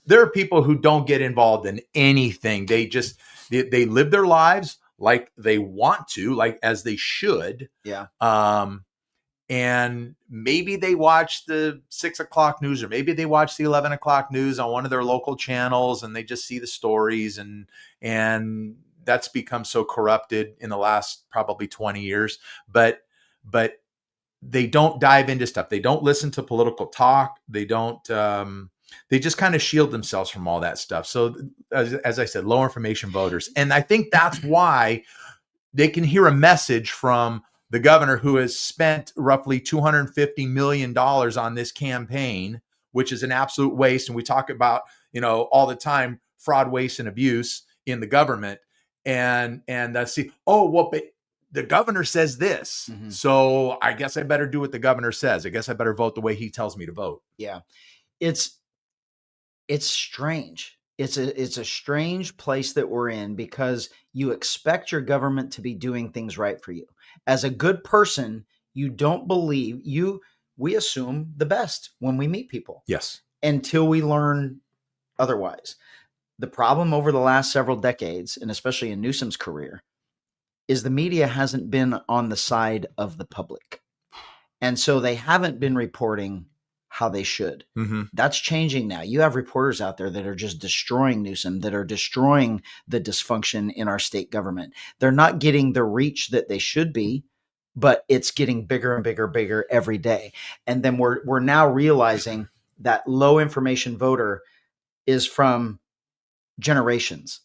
There are people who don't get involved in anything. They live their lives like they want to, like as they should.
Yeah.
And maybe they watch the 6 o'clock news, or maybe they watch the 11 o'clock news on one of their local channels, and they just see the stories, and that's become so corrupted in the last probably 20 years. But they don't dive into stuff. They don't listen to political talk. They don't. They just kind of shield themselves from all that stuff. So, as I said, low information voters, and I think that's why they can hear a message from the governor who has spent roughly $250 million on this campaign, which is an absolute waste. And we talk about, all the time, fraud, waste, and abuse in the government. And see, but the governor says this. Mm-hmm. So I guess I better do what the governor says. I guess I better vote the way he tells me to vote.
Yeah. It's strange. It's a strange place that we're in, because you expect your government to be doing things right for you. As a good person, you don't believe we assume the best when we meet people.
Yes.
Until we learn otherwise. The problem over the last several decades, and especially in Newsom's career, is the media hasn't been on the side of the public. And so they haven't been reporting how they should. Mm-hmm. That's changing now. You have reporters out there that are just destroying Newsom, that are destroying the dysfunction in our state government. They're not getting the reach that they should be, but it's getting bigger and bigger every day. And then we're now realizing that low information voter is from generations.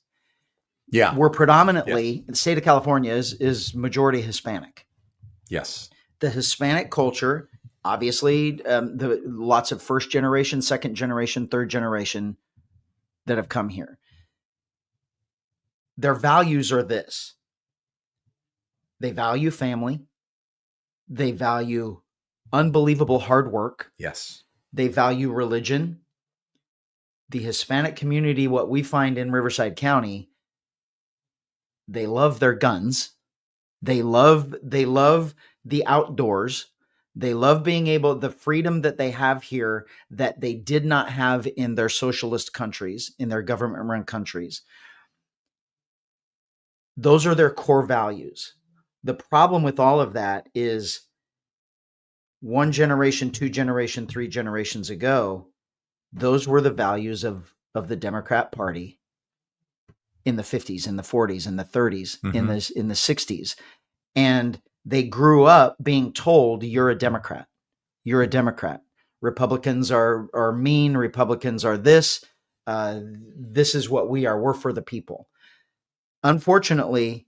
Yeah.
We're predominantly, the state of California is majority Hispanic.
Yes.
The Hispanic culture, obviously, lots of first generation, second generation, third generation that have come here. Their values are this. They value family. They value unbelievable hard work.
Yes.
They value religion. The Hispanic community, what we find in Riverside County, they love their guns. They love the outdoors. They love being able, the freedom that they have here that they did not have in their socialist countries, in their government-run countries. Those are their core values. The problem with all of that is 1 generation, 2 generation, 3 generations ago, those were the values of the Democrat Party in the 50s, in the 40s, in the 30s, mm-hmm. in the 60s. And they grew up being told, you're a Democrat. You're a Democrat. Republicans are mean. Republicans are this. This is what we are. We're for the people. Unfortunately,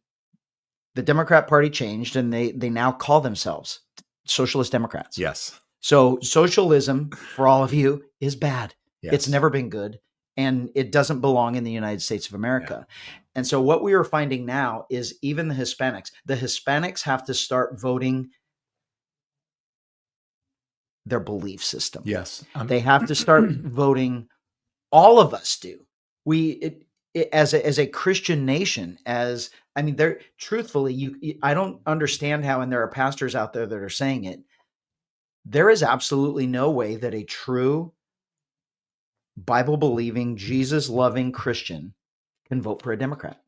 the Democrat Party changed, and they now call themselves Socialist Democrats.
Yes.
So socialism, for all of you, is bad.
Yes.
It's never been good, and it doesn't belong in the United States of America. Yeah. And so what we are finding now is even the Hispanics have to start voting their belief system.
Yes.
They have to start voting. All of us do. As a Christian nation, truthfully, I don't understand how, and there are pastors out there that are saying it, there is absolutely no way that a true Bible-believing, Jesus-loving Christian can vote for a Democrat.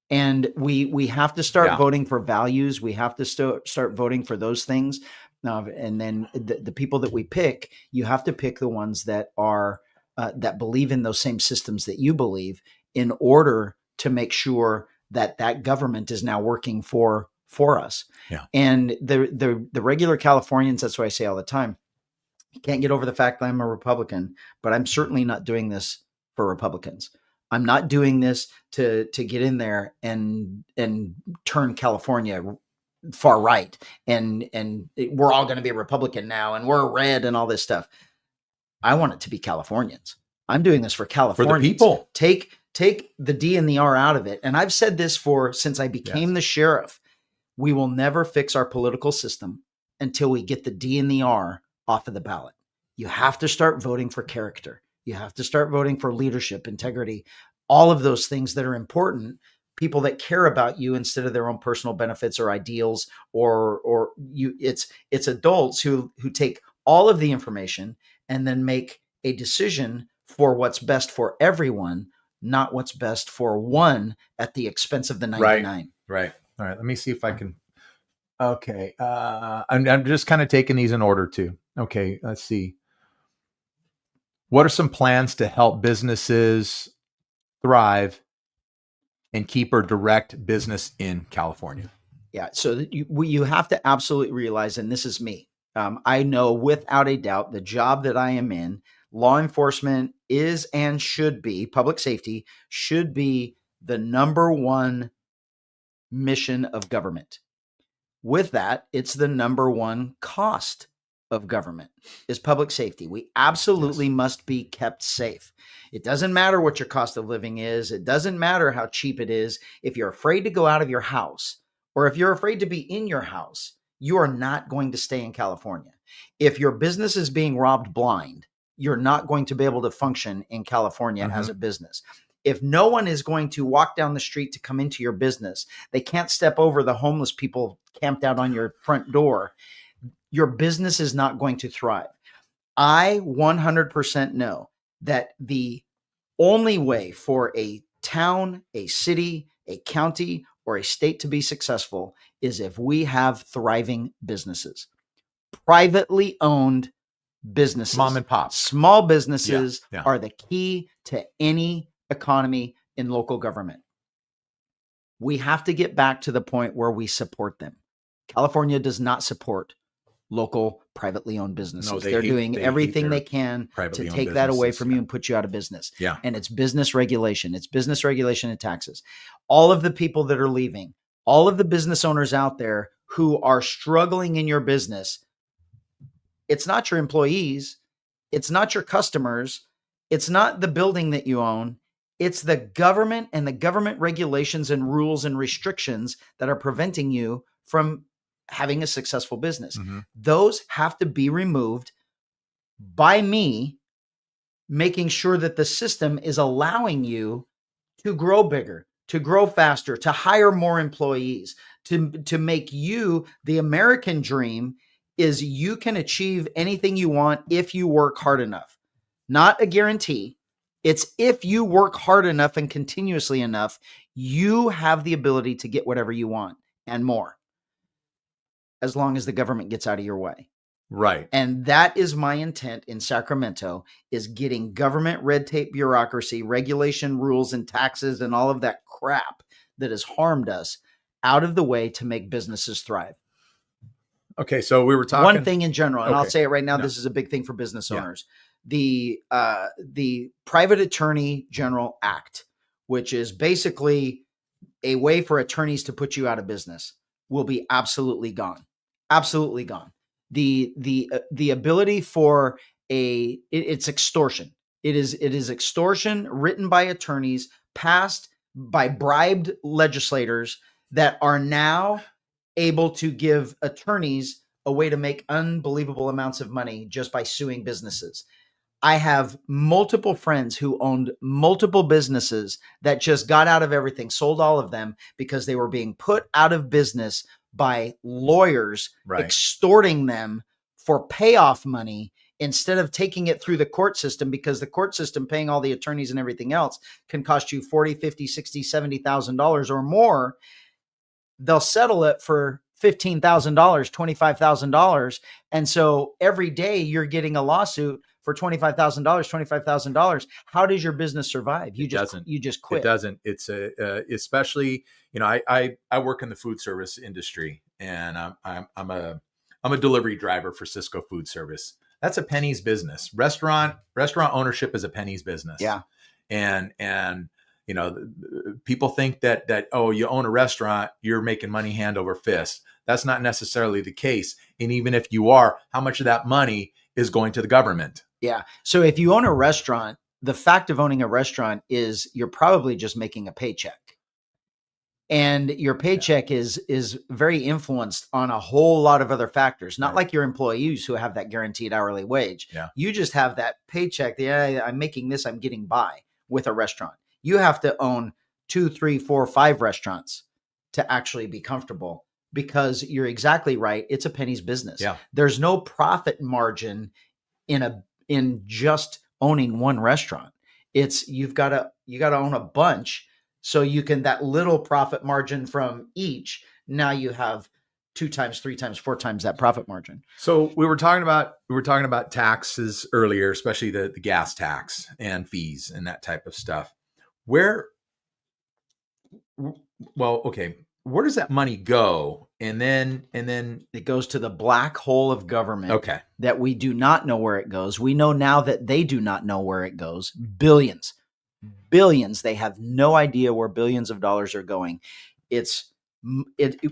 And we have to start voting for values. We have to start voting for those things. And then the people that we pick, you have to pick the ones that are that believe in those same systems that you believe, in order to make sure that government is now working for us.
Yeah.
And the regular Californians, that's what I say all the time, you can't get over the fact that I'm a Republican, but I'm certainly not doing this for Republicans. I'm not doing this to get in there and turn California far right and we're all going to be a Republican now and we're red and all this stuff. I want it to be Californians. I'm doing this for Californians.
For the people.
Take the D and the R out of it. And I've said this since I became the sheriff. We will never fix our political system until we get the D and the R off of the ballot. You have to start voting for character. You have to start voting for leadership, integrity, all of those things that are important. People that care about you instead of their own personal benefits or ideals, or you. It's adults who take all of the information and then make a decision for what's best for everyone, not what's best for one at the expense of the 99.
Right. All right. Let me see if I can. Okay. I'm just kind of taking these in order too. Okay. Let's see. What are some plans to help businesses thrive and keep or direct business in California?
Yeah. So you have to absolutely realize, and this is me. I know without a doubt the job that I am in, law enforcement is and should be, public safety should be the number one mission of government. With that, it's the number one cost of government is public safety. We absolutely must be kept safe. It doesn't matter what your cost of living is. It doesn't matter how cheap it is. If you're afraid to go out of your house, or if you're afraid to be in your house, you are not going to stay in California. If your business is being robbed blind, you're not going to be able to function in California as a business. If no one is going to walk down the street to come into your business, they can't step over the homeless people camped out on your front door, your business is not going to thrive. I 100% know that the only way for a town, a city, a county, or a state to be successful is if we have thriving businesses, privately owned businesses.
Mom and pop.
Small businesses are the key to any economy in local government. We have to get back to the point where we support them. California does not support local privately owned businesses. No, they're doing everything they can to take that away from you and put you out of business.
Yeah.
And it's business regulation. It's business regulation and taxes. All of the people that are leaving, all of the business owners out there who are struggling in your business, it's not your employees. It's not your customers. It's not the building that you own. It's the government and the government regulations and rules and restrictions that are preventing you from having a successful business. Those have to be removed by me, making sure that the system is allowing you to grow bigger, to grow faster, to hire more employees, to make you the American dream is you can achieve anything you want if you work hard enough. Not a guarantee. It's if you work hard enough and continuously enough, you have the ability to get whatever you want and more, as long as the government gets out of your way.
Right.
And that is my intent in Sacramento, is getting government red tape, bureaucracy, regulation, rules, and taxes, and all of that crap that has harmed us out of the way to make businesses thrive.
Okay, so we were talking
one thing in general, and I'll say it right now. This is a big thing for business owners. The Private Attorney General Act, which is basically a way for attorneys to put you out of business, will be absolutely gone. Absolutely gone. The ability for it's extortion. It is extortion written by attorneys, passed by bribed legislators that are now able to give attorneys a way to make unbelievable amounts of money just by suing businesses. I have multiple friends who owned multiple businesses that just got out of everything, sold all of them because they were being put out of business by lawyers, extorting them for payoff money instead of taking it through the court system, because the court system, paying all the attorneys and everything else, can cost you $40,000, $50,000, $60,000, $70,000 or more. They'll settle it for $15,000, $25,000. And so every day you're getting a lawsuit for $25,000, $25,000. How does your business survive? You just quit.
It doesn't. It's especially, I work in the food service industry, and I'm a delivery driver for Cisco Food Service. That's a penny's business. Restaurant ownership is a penny's business.
Yeah.
And people think that, oh, you own a restaurant, you're making money hand over fist. That's not necessarily the case. And even if you are, how much of that money is going to the government?
Yeah. So if you own a restaurant, the fact of owning a restaurant is you're probably just making a paycheck. And your paycheck is very influenced on a whole lot of other factors, not like your employees who have that guaranteed hourly wage.
Yeah.
You just have that paycheck. I'm making this, I'm getting by with a restaurant. You have to own 2, 3, 4, 5 restaurants to actually be comfortable, because you're exactly right. It's a penny's business.
Yeah.
There's no profit margin in just owning one restaurant. It's you got to own a bunch, so you can, that little profit margin from each, now you have 2 times, 3 times, 4 times that profit margin.
So we were talking about taxes earlier, especially the gas tax and fees and that type of stuff. Okay. where does that money go? And then
It goes to the black hole of government.
Okay.
That we do not know where it goes. We know now that they do not know where it goes. Billions. They have no idea where billions of dollars are going.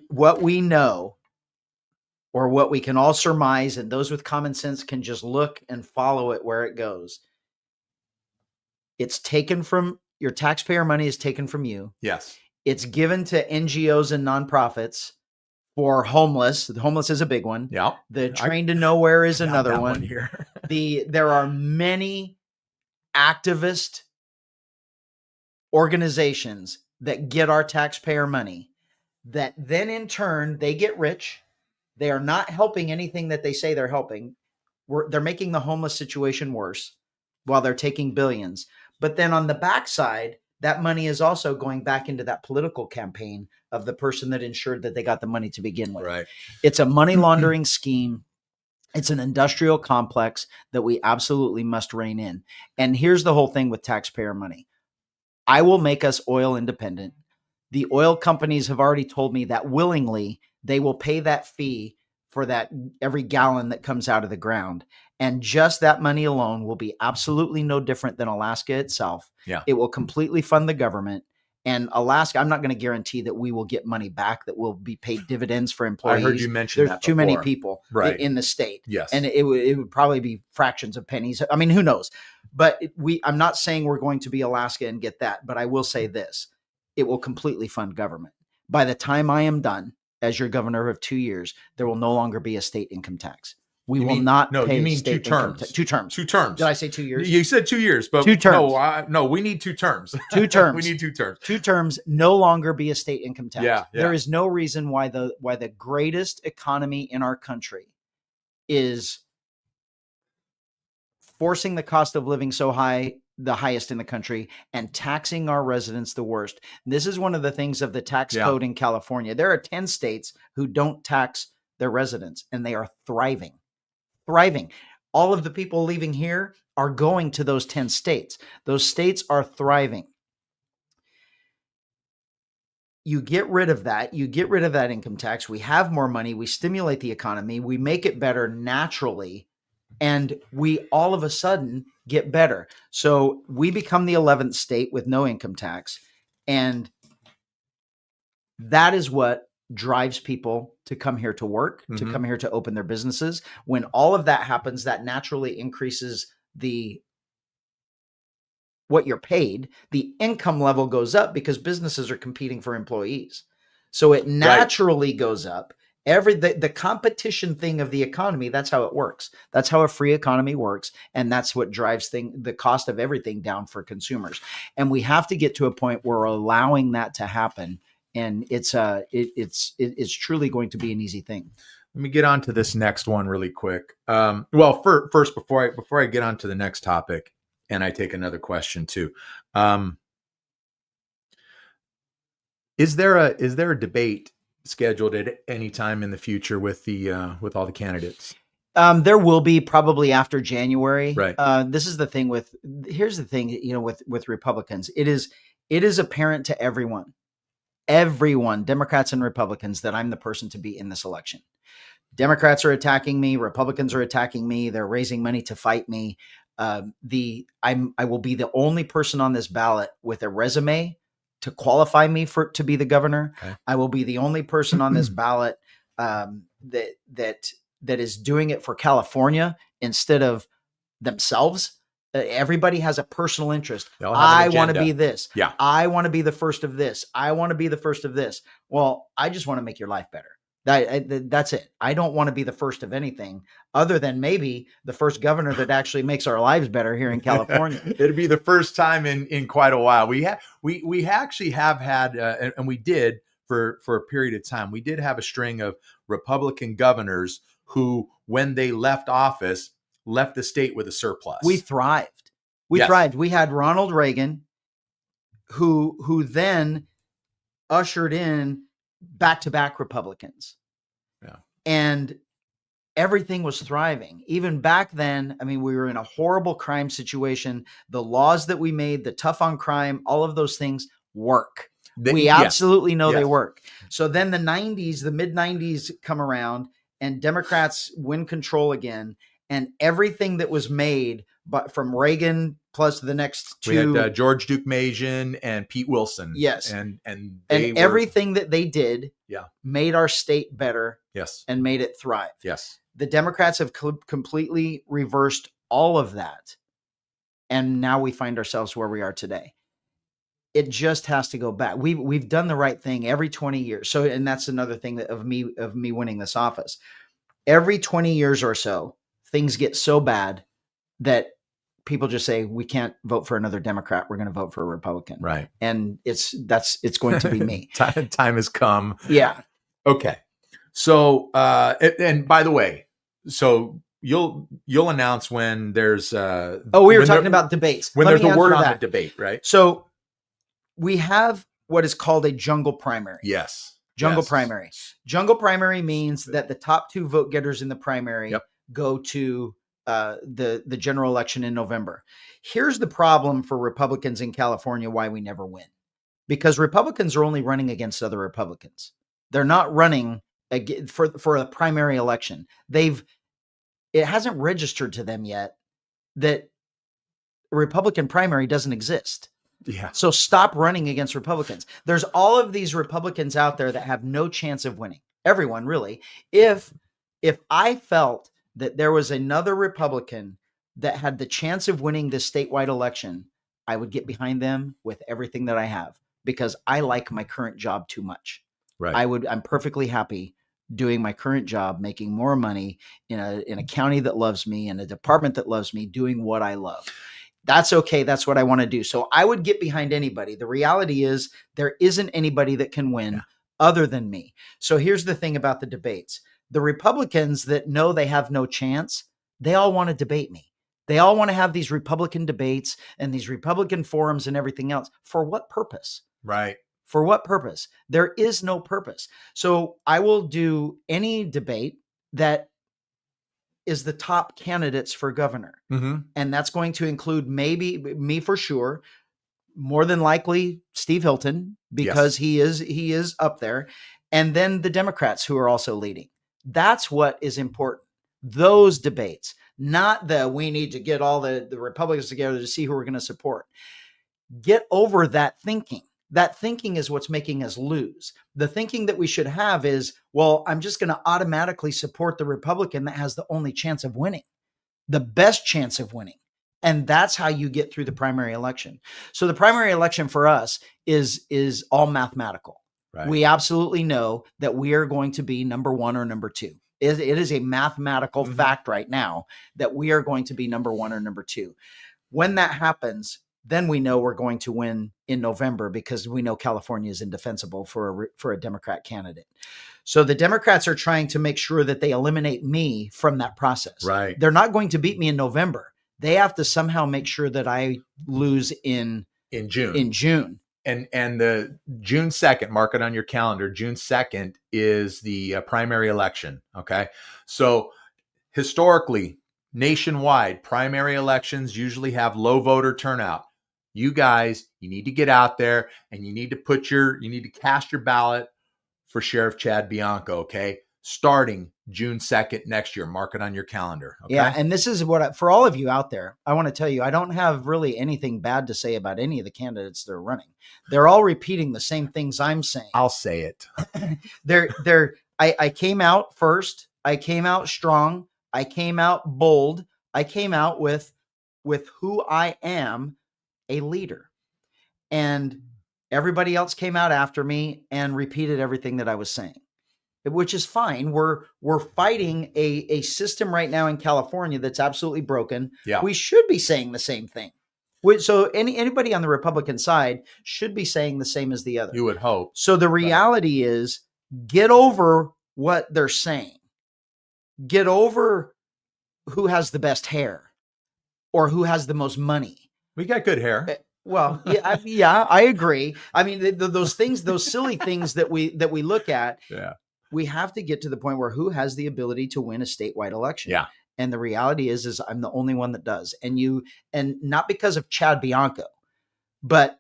What we know, or what we can all surmise, and those with common sense can just look and follow it where it goes. It's taken from your taxpayer money, is taken from you.
Yes.
It's given to NGOs and nonprofits for homeless. The homeless is a big one.
Yeah.
The train to nowhere is another one.
Here.
There are many activist organizations that get our taxpayer money that then in turn they get rich. They are not helping anything that they say they're helping. They're making the homeless situation worse while they're taking billions. But then on the backside, that money is also going back into that political campaign of the person that ensured that they got the money to begin with.
Right.
It's a money laundering scheme. It's an industrial complex that we absolutely must rein in. And here's the whole thing with taxpayer money. I will make us oil independent. The oil companies have already told me that willingly they will pay that fee for that every gallon that comes out of the ground. And just that money alone will be absolutely no different than Alaska itself.
Yeah.
It will completely fund the government. And Alaska, I'm not going to guarantee that we will get money back, that will be paid dividends for employees.
I heard you mention
There's
that
too many
before.
people
Right.
in the state.
Yes.
And it would probably be fractions of pennies. I mean, who knows? But I'm not saying we're going to be Alaska and get that, but I will say this. It will completely fund government. By the time I am done as your governor of 2 years, there will no longer be a state income tax. You mean
2 terms.
2 terms.
2 terms.
Did I say 2 years?
You said 2 years, but
2 terms.
No, we need 2 terms.
2 terms.
We need 2 terms.
2 terms, no longer be a state income tax.
Yeah.
There is no reason why the greatest economy in our country is forcing the cost of living so high, the highest in the country, and taxing our residents the worst. This is one of the things of the tax code in California. There are 10 states who don't tax their residents, and they are thriving. All of the people leaving here are going to those 10 states. Those states are thriving. You get rid of that. You get rid of that income tax. We have more money. We stimulate the economy. We make it better naturally. And we all of a sudden get better. So we become the 11th state with no income tax. And that is what drives people to come here to work, to come here to open their businesses. When all of that happens, that naturally increases what you're paid. The income level goes up because businesses are competing for employees. So it naturally goes up. The competition thing of the economy, that's how it works. That's how a free economy works. And that's what drives the cost of everything down for consumers. And we have to get to a point where we're allowing that to happen. And it's truly going to be an easy thing.
Let me get on to this next one really quick. First, before I get on to the next topic, and I take another question too. Is there a debate scheduled at any time in the future with all the candidates?
There will be, probably after January.
Right.
This is the thing here's the thing, with Republicans, it is apparent to everyone, Democrats and Republicans, that I'm the person to be in this election. Democrats are attacking me. Republicans are attacking me. They're raising money to fight me. I will be the only person on this ballot with a resume to qualify me to be the governor. Okay. I will be the only person on this ballot that is doing it for California instead of themselves. Everybody has a personal interest. I want to be this.
Yeah.
I want to be the first of this. I want to be the first of this. Well, I just want to make your life better. That's it. I don't want to be the first of anything other than maybe the first governor that actually makes our lives better here in California.
It'll be the first time in quite a while. We actually have had, and we did for a period of time, we did have a string of Republican governors who, when they left office, left the state with a surplus.
We thrived. We thrived. We had Ronald Reagan, who then ushered in back-to-back Republicans.
Yeah.
And everything was thriving. Even back then, I mean, we were in a horrible crime situation. The laws that we made, the tough on crime, all of those things work. We
Yes.
absolutely know they
Yes.
work. So then the mid 90s come around and Democrats win control again. And everything that was made, but from Reagan plus the next
We
two,
had George Duke Majan and Pete Wilson.
Yes.
And
and
they were,
everything that they did
yeah,
made our state better
yes,
and made it thrive.
yes.
The Democrats have completely reversed all of that. And now we find ourselves where we are today. It just has to go back. We've done the right thing every 20 years. So, and that's another thing that of me winning this office. Every 20 years or so, things get so bad that people just say, we can't vote for another Democrat. We're going to vote for a Republican.
Right.
And it's going to be me.
Time has come.
Yeah.
Okay. So, and by the way, so you'll announce when there's,
we were talking about debates.
When
Let
there's
me
a
answer
word on
that.
the debate, right?
So we have what is called a jungle primary.
Yes.
Jungle
Yes.
primary. Jungle primary means that the top two vote getters in the primary
Yep.
go to the general election in November. Here's the problem for Republicans in California, why we never win. Because Republicans are only running against other Republicans. They're not running for a primary election. It hasn't registered to them yet that a Republican primary doesn't exist.
Yeah.
So stop running against Republicans. There's all of these Republicans out there that have no chance of winning. Everyone, really. If I felt that there was another Republican that had the chance of winning this statewide election, I would get behind them with everything that I have because I like my current job too much.
Right.
I'm perfectly happy doing my current job, making more money in a county that loves me, in a department that loves me, doing what I love. That's okay. That's what I want to do. So I would get behind anybody. The reality is there isn't anybody that can win other than me. So here's the thing about the debates. The Republicans that know they have no chance, they all want to debate me. They all want to have these Republican debates and these Republican forums and everything else. For what purpose?
Right.
For what purpose? There is no purpose. So I will do any debate that is the top candidates for governor.
Mm-hmm.
And that's going to include maybe me for sure, more than likely Steve Hilton, because he is up there. And then the Democrats who are also leading. That's what is important. Those debates, not we need to get all the Republicans together to see who we're going to support. Get over that thinking. That thinking is what's making us lose. The thinking that we should have is, well, I'm just going to automatically support the Republican that has the only chance of winning, the best chance of winning. And that's how you get through the primary election. So the primary election for us is all mathematical. Right. We absolutely know that we are going to be number one or number two. It is a mathematical fact right now that we are going to be number one or number two. When that happens, then we know we're going to win in November because we know California is indefensible for a Democrat candidate. So the Democrats are trying to make sure that they eliminate me from that process.
Right.
They're not going to beat me in November. They have to somehow make sure that I lose in June.
And the June 2nd, mark it on your calendar. June 2nd is the primary election. Okay. So historically, nationwide, primary elections usually have low voter turnout. You guys, you need to get out there and you need to cast your ballot for Sheriff Chad Bianco. Okay. Starting June 2nd next year. Mark it on your calendar. Okay?
Yeah. And this is for all of you out there, I want to tell you, I don't have really anything bad to say about any of the candidates that are running. They're all repeating the same things I'm saying.
I'll say it.
I came out first. I came out strong. I came out bold. I came out with who I am, a leader. And everybody else came out after me and repeated everything that I was saying, which is fine. We're fighting a system right now in California that's absolutely broken.
Yeah.
We should be saying the same thing. So anybody on the Republican side should be saying the same as the other.
You would hope.
So the reality is, get over what they're saying. Get over who has the best hair or who has the most money.
We got good hair.
Well, yeah, I agree. I mean, those things, those silly things that we look at.
Yeah.
We have to get to the point where who has the ability to win a statewide election.
Yeah.
And the reality is I'm the only one that does. And not because of Chad Bianco, but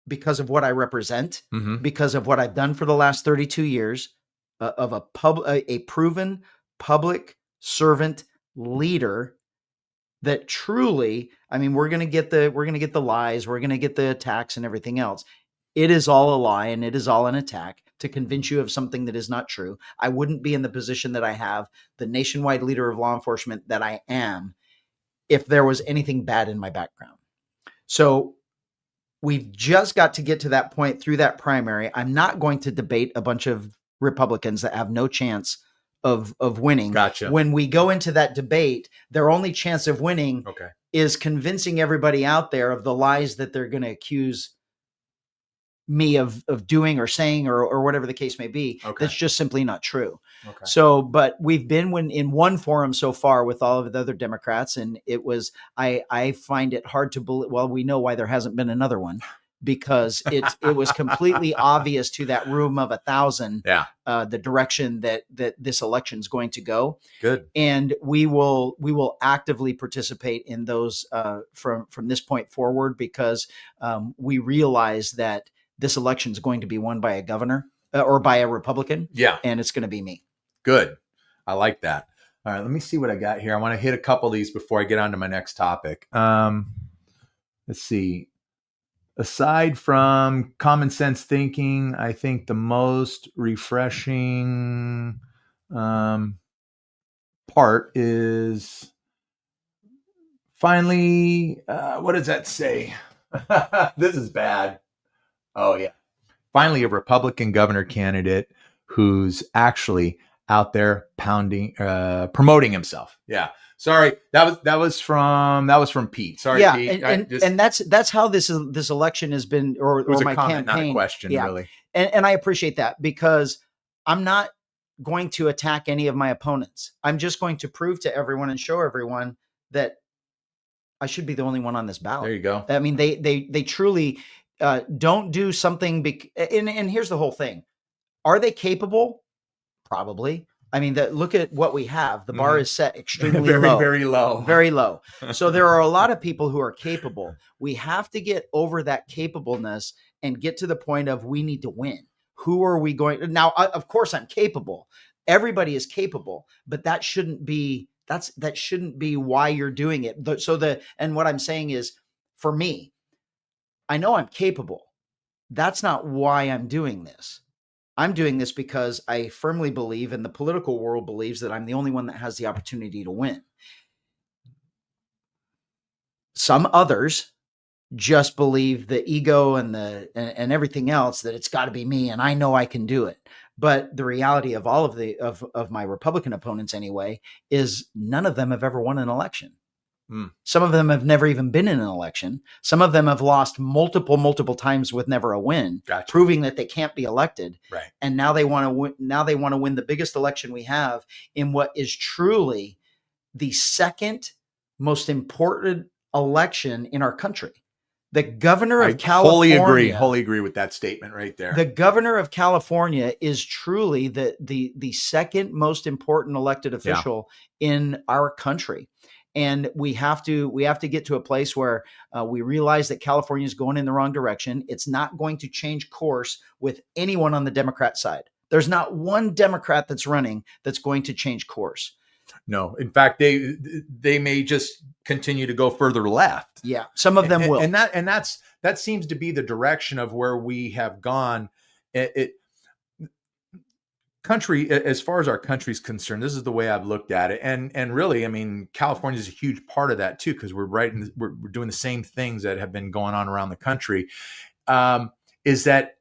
because of what I represent,
Mm-hmm.
because of what I've done for the last 32 years, of a proven public servant leader that truly, I mean, we're going to get the lies, we're going to get the attacks and everything else. It is all a lie and it is all an attack to convince you of something that is not true. I wouldn't be in the position that I have, the nationwide leader of law enforcement that I am, if there was anything bad in my background. So we've just got to get to that point through that primary. I'm not going to debate a bunch of Republicans that have no chance of winning.
Gotcha.
When we go into that debate, their only chance of winning
Okay.
is convincing everybody out there of the lies that they're going to accuse me of doing or saying or whatever the case may be.
Okay.
That's just simply not true.
Okay.
So, but we've been in one forum so far with all of the other Democrats, and it was, I find it hard to believe, well, we know why there hasn't been another one, because it was completely obvious to that room of 1,000, the direction that this election is going to go.
Good.
And we will actively participate in those from this point forward, because we realize that this election is going to be won by a governor or by a Republican.
Yeah.
And it's going to be me.
Good. I like that. All right. Let me see what I got here. I want to hit a couple of these before I get on to my next topic. Let's see. Aside from common sense thinking, I think the most refreshing part is finally, what does that say? This is bad. Oh, yeah. Finally, a Republican governor candidate who's actually out there promoting himself. Yeah. Sorry, that was from Pete. Sorry,
yeah,
Pete.
And that's how this election has been, or my
comment,
campaign.
Not a question,
yeah.
really.
And I appreciate that, because I'm not going to attack any of my opponents. I'm just going to prove to everyone and show everyone that I should be the only one on this ballot.
There you go.
I mean, they truly don't do something. And here's the whole thing: are they capable? Probably. I mean, look at what we have. The bar is set extremely low.
Very low.
Very low. So there are a lot of people who are capable. We have to get over that capableness and get to the point of, we need to win. Who are we going to? Now, of course, I'm capable. Everybody is capable, but that shouldn't be why you're doing it. And what I'm saying is, for me, I know I'm capable. That's not why I'm doing this. I'm doing this because I firmly believe, and the political world believes, that I'm the only one that has the opportunity to win. Some others just believe the ego and everything else, that it's got to be me and I know I can do it. But the reality of all of my Republican opponents anyway is none of them have ever won an election. Some of them have never even been in an election. Some of them have lost multiple times with never a win, proving that they can't be elected.
Right.
And now they want to win. Now they want to win the biggest election we have in what is truly the second most important election in our country. The governor of California.
Wholly agree with that statement right there.
The governor of California is truly the second most important elected official in our country. And we have to get to a place where we realize that California is going in the wrong direction. It's not going to change course with anyone on the Democrat side. There's not one Democrat that's running that's going to change course.
No, in fact, they may just continue to go further left.
Yeah, some of them will,
and that seems to be the direction of where we have gone. Country, as far as our country's concerned, this is the way I've looked at it, and really, I mean, California is a huge part of that too, because we're doing the same things that have been going on around the country. Is that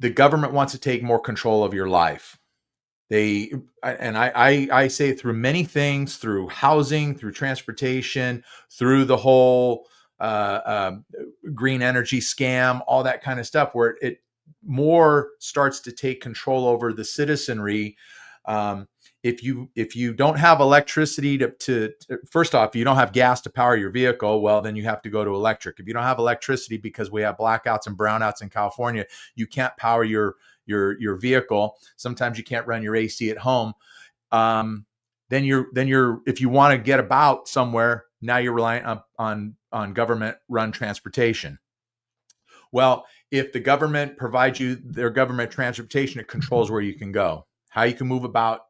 the government wants to take more control of your life? I say through many things, through housing, through transportation, through the whole green energy scam, all that kind of stuff, where it more starts to take control over the citizenry. If you don't have electricity to first off, if you don't have gas to power your vehicle, well, then you have to go to electric. If you don't have electricity, because we have blackouts and brownouts in California, you can't power your vehicle. Sometimes you can't run your AC at home. Then you're if you want to get about somewhere, now you're relying on government run transportation. Well, if the government provides you their government transportation, it controls where you can go, how you can move about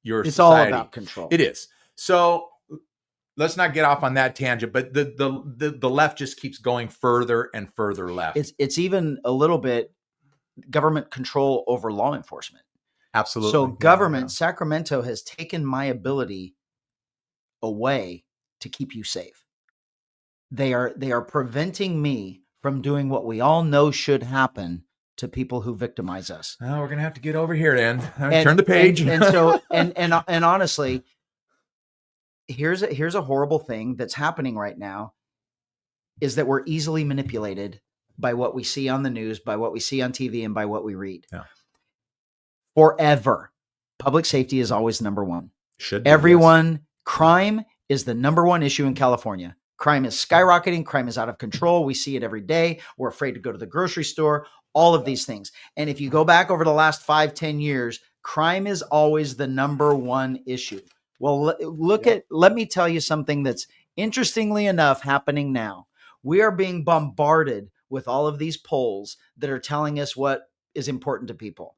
your
It's
society.
all about control.
It is. So let's not get off on that tangent, but the left just keeps going further and further left.
It's even a little bit government control over law enforcement.
Absolutely.
So government, Sacramento has taken my ability away to keep you safe. They are preventing me from doing what we all know should happen to people who victimize us.
Oh, we're gonna have to get over here then. Turn the page.
And honestly, here's a horrible thing that's happening right now, is that we're easily manipulated by what we see on the news, by what we see on TV, and by what we read.
Yeah.
Forever, public safety is always number one.
Should be,
everyone.
Yes.
Crime is the number one issue in California. Crime is skyrocketing. Crime is out of control. We see it every day. We're afraid to go to the grocery store, all of these things. And if you go back over the last 5-10 years, crime is always the number one issue. Well, let me tell you something that's interestingly enough happening now. We are being bombarded with all of these polls that are telling us what is important to people.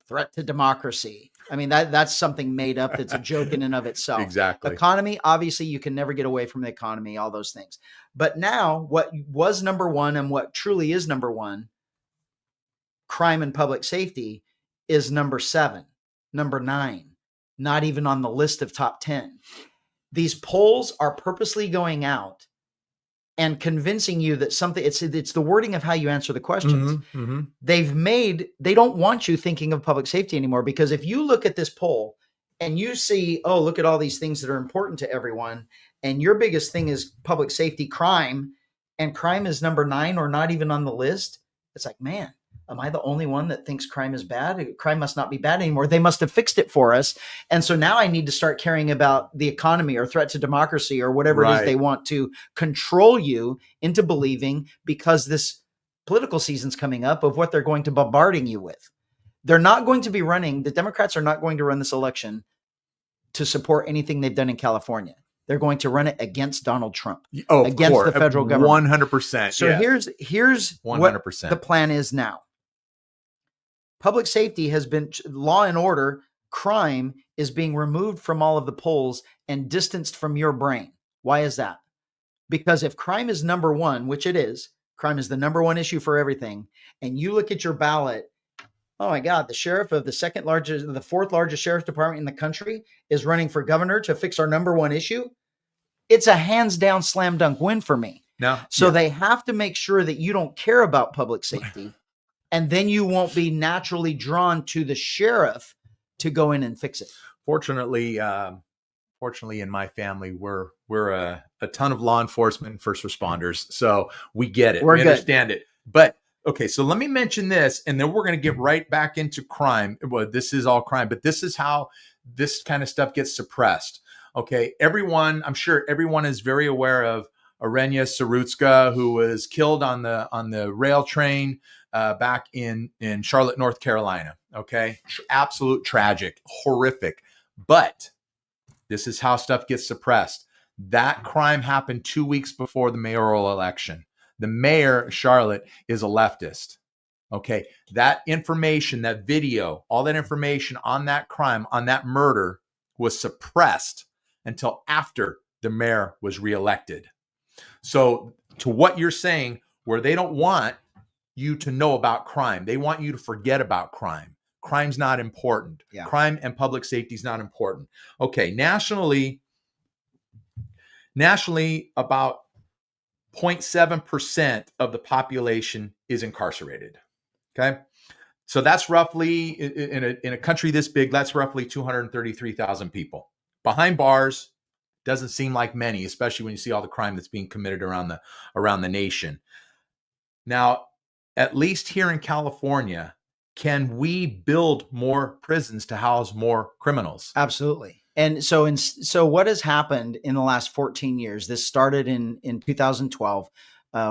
Threat to democracy. I mean, that's something made up. That's a joke in and of itself.
Exactly.
Economy, obviously, you can never get away from the economy, all those things. But now, what was number one and what truly is number one, crime and public safety, is number 7, number 9, not even on the list of top 10. These polls are purposely going out and convincing you that something, it's the wording of how you answer the questions.
Mm-hmm, mm-hmm.
They don't want you thinking of public safety anymore, because if you look at this poll and you see, oh, look at all these things that are important to everyone, and your biggest thing is public safety, crime, and crime is number 9 or not even on the list, it's like, man, am I the only one that thinks crime is bad? Crime must not be bad anymore. They must have fixed it for us. And so now I need to start caring about the economy or threat to democracy or whatever it is they want to control you into believing, because this political season's coming up, of what they're going to bombarding you with. They're not going to be running. The Democrats are not going to run this election to support anything they've done in California. They're going to run it against Donald Trump, against the federal government.
100%.
So here's
100%.
What the plan is now. Public safety has been, law and order, crime is being removed from all of the polls and distanced from your brain. Why is that? Because if crime is number one, which it is, crime is the number one issue for everything, and you look at your ballot, oh my God, the sheriff of the 4th largest sheriff department in the country is running for governor to fix our number one issue. It's a hands down slam dunk win for me. They have to make sure that you don't care about public safety. And then you won't be naturally drawn to the sheriff to go in and fix it.
Fortunately, in my family, we're a ton of law enforcement and first responders, so we get it. We understand it. But okay, so let me mention this, and then we're going to get right back into crime. Well, this is all crime, but this is how this kind of stuff gets suppressed. Okay, I'm sure everyone is very aware of Arenya Sarutska, who was killed on the rail train back in Charlotte, North Carolina. Okay. Absolute tragic, horrific. But this is how stuff gets suppressed. That crime happened 2 weeks before the mayoral election. The mayor of Charlotte is a leftist. Okay. That information, that video, all that information on that crime, on that murder, was suppressed until after the mayor was reelected. So to what you're saying, where they don't want you to know about crime, they want you to forget about crime. Crime's not important.
Yeah.
Crime and public safety is not important. Okay, nationally, about 0.7% of the population is incarcerated. Okay, so that's roughly, in a country this big, that's roughly 233,000 people behind bars. Doesn't seem like many, especially when you see all the crime that's being committed around the nation. Now, at least here in California, can we build more prisons to house more criminals?
Absolutely. And so what has happened in the last 14 years? This started in 2012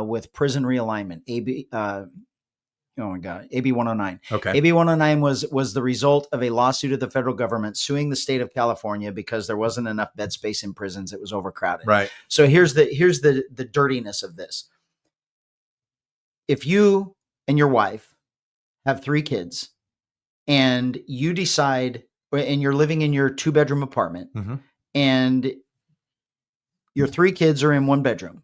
with prison realignment, AB 109.
Okay.
AB 109 was the result of a lawsuit of the federal government suing the state of California because there wasn't enough bed space in prisons. It was overcrowded.
Right.
So here's the dirtiness of this. if you and your wife have 3 kids and you decide, and you're living in your 2-bedroom apartment, and your 3 kids are in 1 bedroom,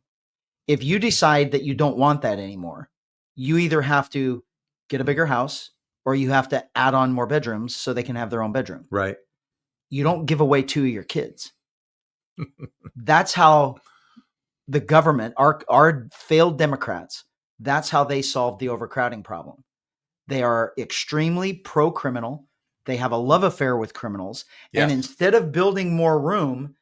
if you decide that you don't want that anymore, you either have to get a bigger house or you have to add on more bedrooms so they can have their own bedroom.
Right.
You don't give away 2 of your kids. That's how the government, our failed Democrats, that's how they solved the overcrowding problem. They are extremely pro-criminal. They have a love affair with criminals.
Yes.
And instead of building more room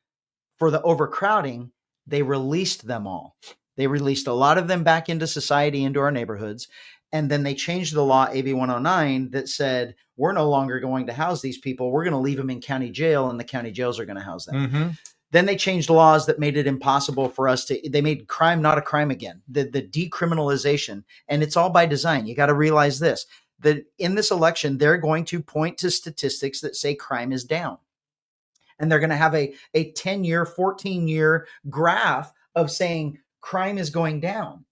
for the overcrowding, they released them all. They released a lot of them back into society, into our neighborhoods. And then they changed the law, AB 109, that said, we're no longer going to house these people. We're going to leave them in county jail, and the county jails are going to house them. Then they changed laws that made it impossible for us to, they made crime not a crime again, the decriminalization. And it's all by design. You got to realize this, that in this election, they're going to point to statistics that say crime is down. And they're going to have a 10-year, 14-year graph of saying crime is going down.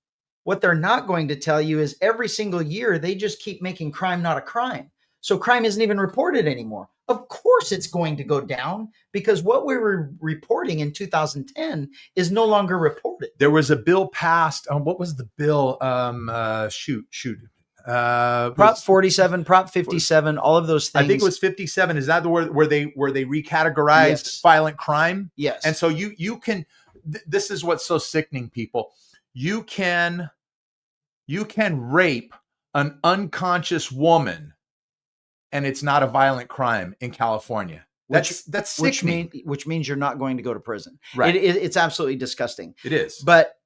What they're not going to tell you is every single year, they just keep making crime not a crime. So crime isn't even reported anymore. Of course it's going to go down, because what we were reporting in 2010 is no longer reported.
There was a bill passed. What was the bill?
Prop 47, Prop 57, all of those things.
I think it was 57. Is that the word where they recategorized violent crime?
Yes.
And so you can, this is what's so sickening, people. You can rape an unconscious woman and it's not a violent crime in California. That's sickening.
Which means you're not going to go to prison.
Right.
It's absolutely disgusting.
It is.
But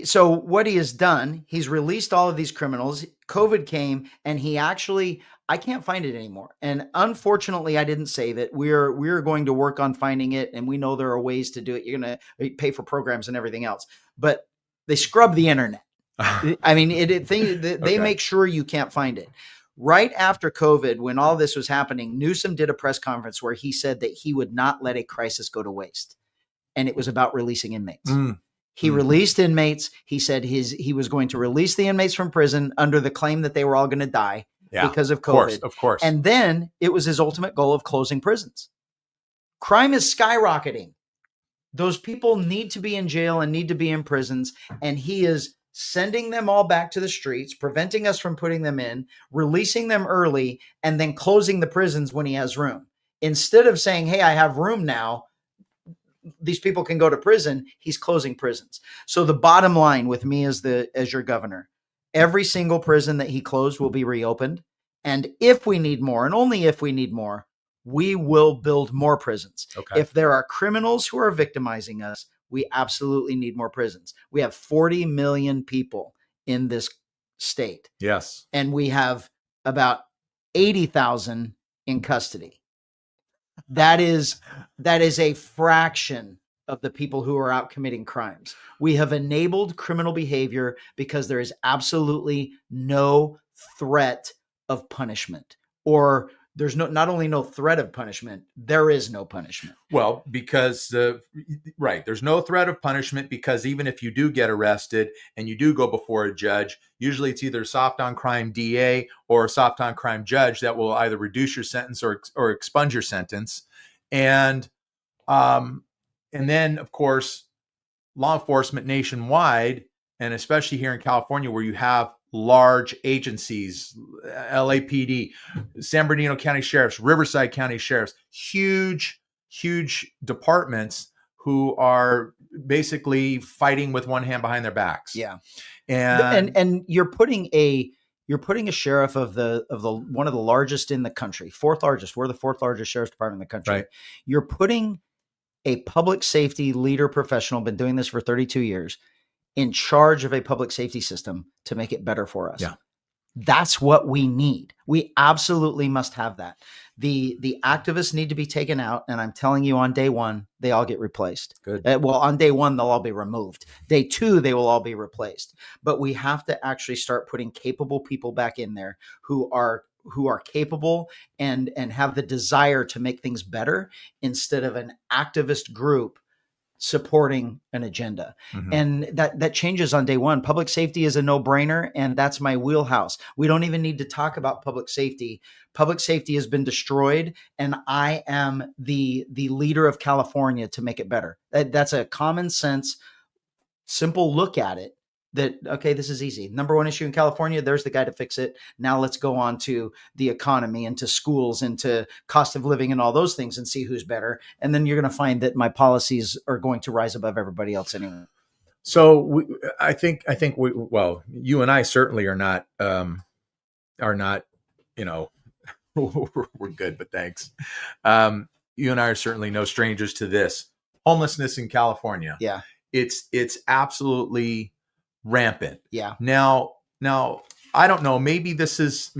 so what he has done, he's released all of these criminals. COVID came, and he actually, I can't find it anymore. And unfortunately, I didn't save it. We're going to work on finding it, and we know there are ways to do it. You're going to pay for programs and everything else. But they scrub the internet. I mean, they make sure you can't find it. Right after COVID, when all this was happening, Newsom did a press conference where he said that he would not let a crisis go to waste. And it was about releasing inmates. He released inmates. He said he was going to release the inmates from prison under the claim that they were all going to die because of COVID.
Of course.
And then it was his ultimate goal of closing prisons. Crime is skyrocketing. Those people need to be in jail and need to be in prisons. And he is sending them all back to the streets, preventing us from putting them in, releasing them early, and then closing the prisons when he has room. Instead of saying, hey, I have room now, these people can go to prison, he's closing prisons. So the bottom line with me as your governor, every single prison that he closed will be reopened. And if we need more, and only if we need more, we will build more prisons.
Okay.
If there are criminals who are victimizing us, we absolutely need more prisons. We have 40 million people in this state.
Yes.
And we have about 80,000 in custody. That is a fraction of the people who are out committing crimes. We have enabled criminal behavior because there is absolutely no threat of punishment, or there's not only no threat of punishment, there is no punishment.
Well, because there's no threat of punishment, because even if you do get arrested and you do go before a judge, usually it's either a soft on crime DA or a soft on crime judge that will either reduce your sentence or expunge your sentence. And then of course, law enforcement nationwide, and especially here in California, where you have large agencies, LAPD, San Bernardino County Sheriffs, Riverside County Sheriffs, huge departments who are basically fighting with one hand behind their backs.
Yeah.
And
you're putting a sheriff of the one of the largest in the country, 4th largest. We're the 4th largest sheriff's department in the country.
Right.
You're putting a public safety leader professional, been doing this for 32 years, in charge of a public safety system to make it better for us.
Yeah.
That's what we need. We absolutely must have that. The activists need to be taken out. And I'm telling you, on day 1, they all get replaced.
Good.
Well, on day 1, they'll all be removed. Day 2, they will all be replaced. But we have to actually start putting capable people back in there who are capable and have the desire to make things better, instead of an activist group supporting an agenda.
Mhm.
And that changes on day one. Public safety is a no-brainer, and that's my wheelhouse. We don't even need to talk about public safety. Public safety has been destroyed, and I am the leader of California to make it better. That's a common sense, simple look at it. That, okay, this is easy. Number one issue in California, there's the guy to fix it. Now let's go on to the economy and to schools and to cost of living and all those things and see who's better. And then you're going to find that my policies are going to rise above everybody else anyway.
So I think well, you and I certainly are not, you know, we're good, but thanks. You and I are certainly no strangers to this. Homelessness in California.
Yeah.
It's absolutely rampant.
Yeah.
Now I don't know. Maybe this is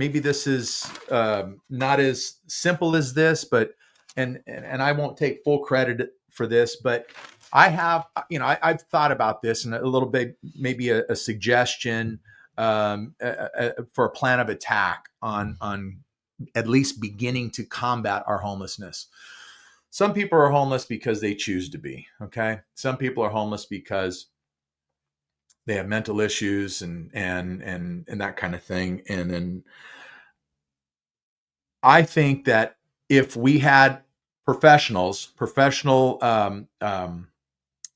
not as simple as this, but and I won't take full credit for this, but I have, I've thought about this and a little bit, maybe a suggestion for a plan of attack on at least beginning to combat our homelessness. Some people are homeless because they choose to be. Okay, some people are homeless because they have mental issues and that kind of thing. And then I think that if we had professional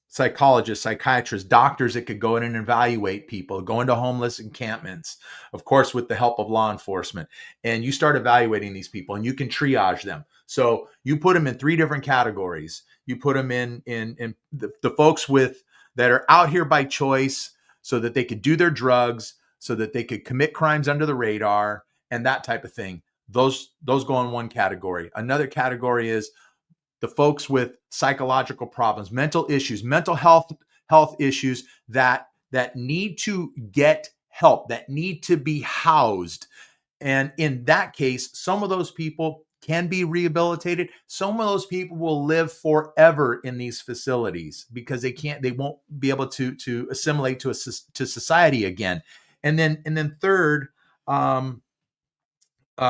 psychologists, psychiatrists, doctors that could go in and evaluate people, go into homeless encampments, of course, with the help of law enforcement, and you start evaluating these people and you can triage them. So you put them in 3 different categories. You put them in the folks that are out here by choice, so that they could do their drugs, so that they could commit crimes under the radar and that type of thing. Those go in one category. Another category is the folks with psychological problems, mental issues, mental health issues that need to get help, that need to be housed. And in that case, some of those people can be rehabilitated. Some of those people will live forever in these facilities because they won't be able to assimilate to society again. And then third, where do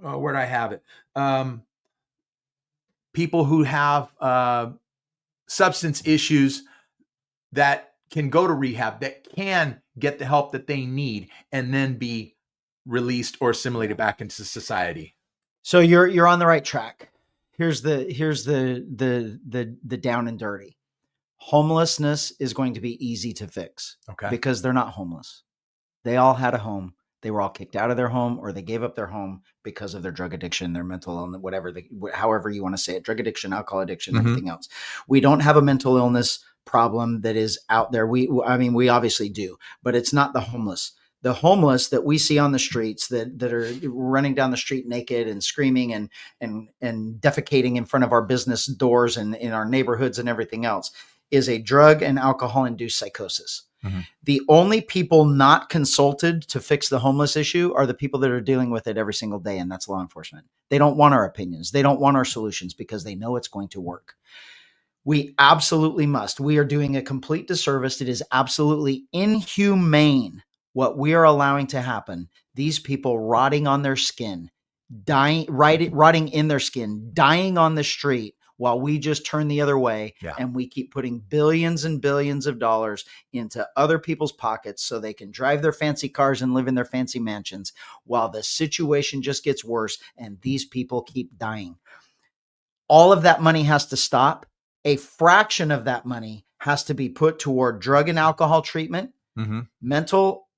I have it? People who have substance issues that can go to rehab, that can get the help that they need, and then be released or assimilated back into society.
So you're on the right track. Here's the down and dirty. Homelessness is going to be easy to fix.
Okay.
Because they're not homeless. They all had a home. They were all kicked out of their home, or they gave up their home because of their drug addiction, their mental illness, however you want to say it, drug addiction, alcohol addiction, anything else. We don't have a mental illness problem that is out there. We obviously do, but it's not the homeless. The homeless that we see on the streets that are running down the street naked and screaming and defecating in front of our business doors and in our neighborhoods and everything else is a drug and alcohol induced psychosis. Mm-hmm. The only people not consulted to fix the homeless issue are the people that are dealing with it every single day, and that's law enforcement. They don't want our opinions. They don't want our solutions because they know it's going to work. We absolutely must. We are doing a complete disservice. It is absolutely inhumane what we are allowing to happen. These people rotting on their skin, rotting in their skin, dying on the street, while we just turn the other way. Yeah. And we keep putting billions and billions of dollars into other people's pockets so they can drive their fancy cars and live in their fancy mansions, while the situation just gets worse and these people keep dying. All of that money has to stop. A fraction of that money has to be put toward drug and alcohol treatment, mental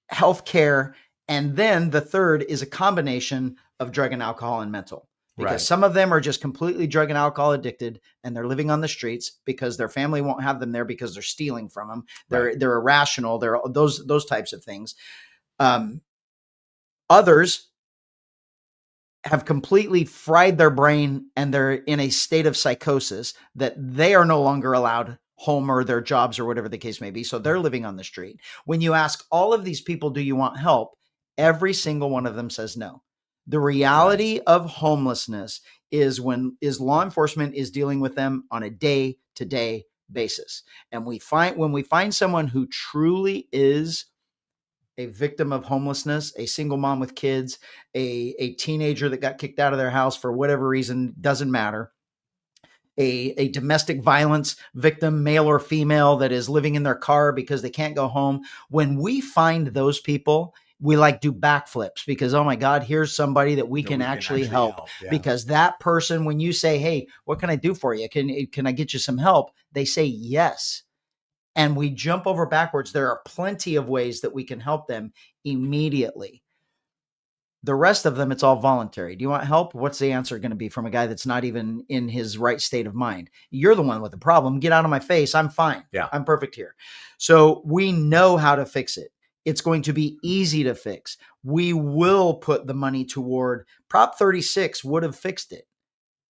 health care, and then the third is a combination of drug and alcohol and mental. Because some of them are just completely drug and alcohol addicted and they're living on the streets because their family won't have them there because they're stealing from them. They're irrational. They're those types of things. Others have completely fried their brain and they're in a state of psychosis that they are no longer allowed home or their jobs or whatever the case may be. So they're living on the street. When you ask all of these people, do you want help? Every single one of them says no. The reality of homelessness is when law enforcement is dealing with them on a day-to-day basis. And when we find someone who truly is a victim of homelessness, a single mom with kids, a teenager that got kicked out of their house for whatever reason, doesn't matter. a domestic violence victim, male or female, that is living in their car because they can't go home. When we find those people, we like do backflips because, oh my God, here's somebody that we can actually help.
Yeah.
Because that person, when you say, hey, what can I do for you? Can I get you some help? They say yes. And we jump over backwards. There are plenty of ways that we can help them immediately. The rest of them, it's all voluntary. Do you want help? What's the answer going to be from a guy that's not even in his right state of mind? You're the one with the problem. Get out of my face. I'm fine.
Yeah.
I'm perfect here. So we know how to fix it. It's going to be easy to fix. We will put the money toward Prop 36 would have fixed it.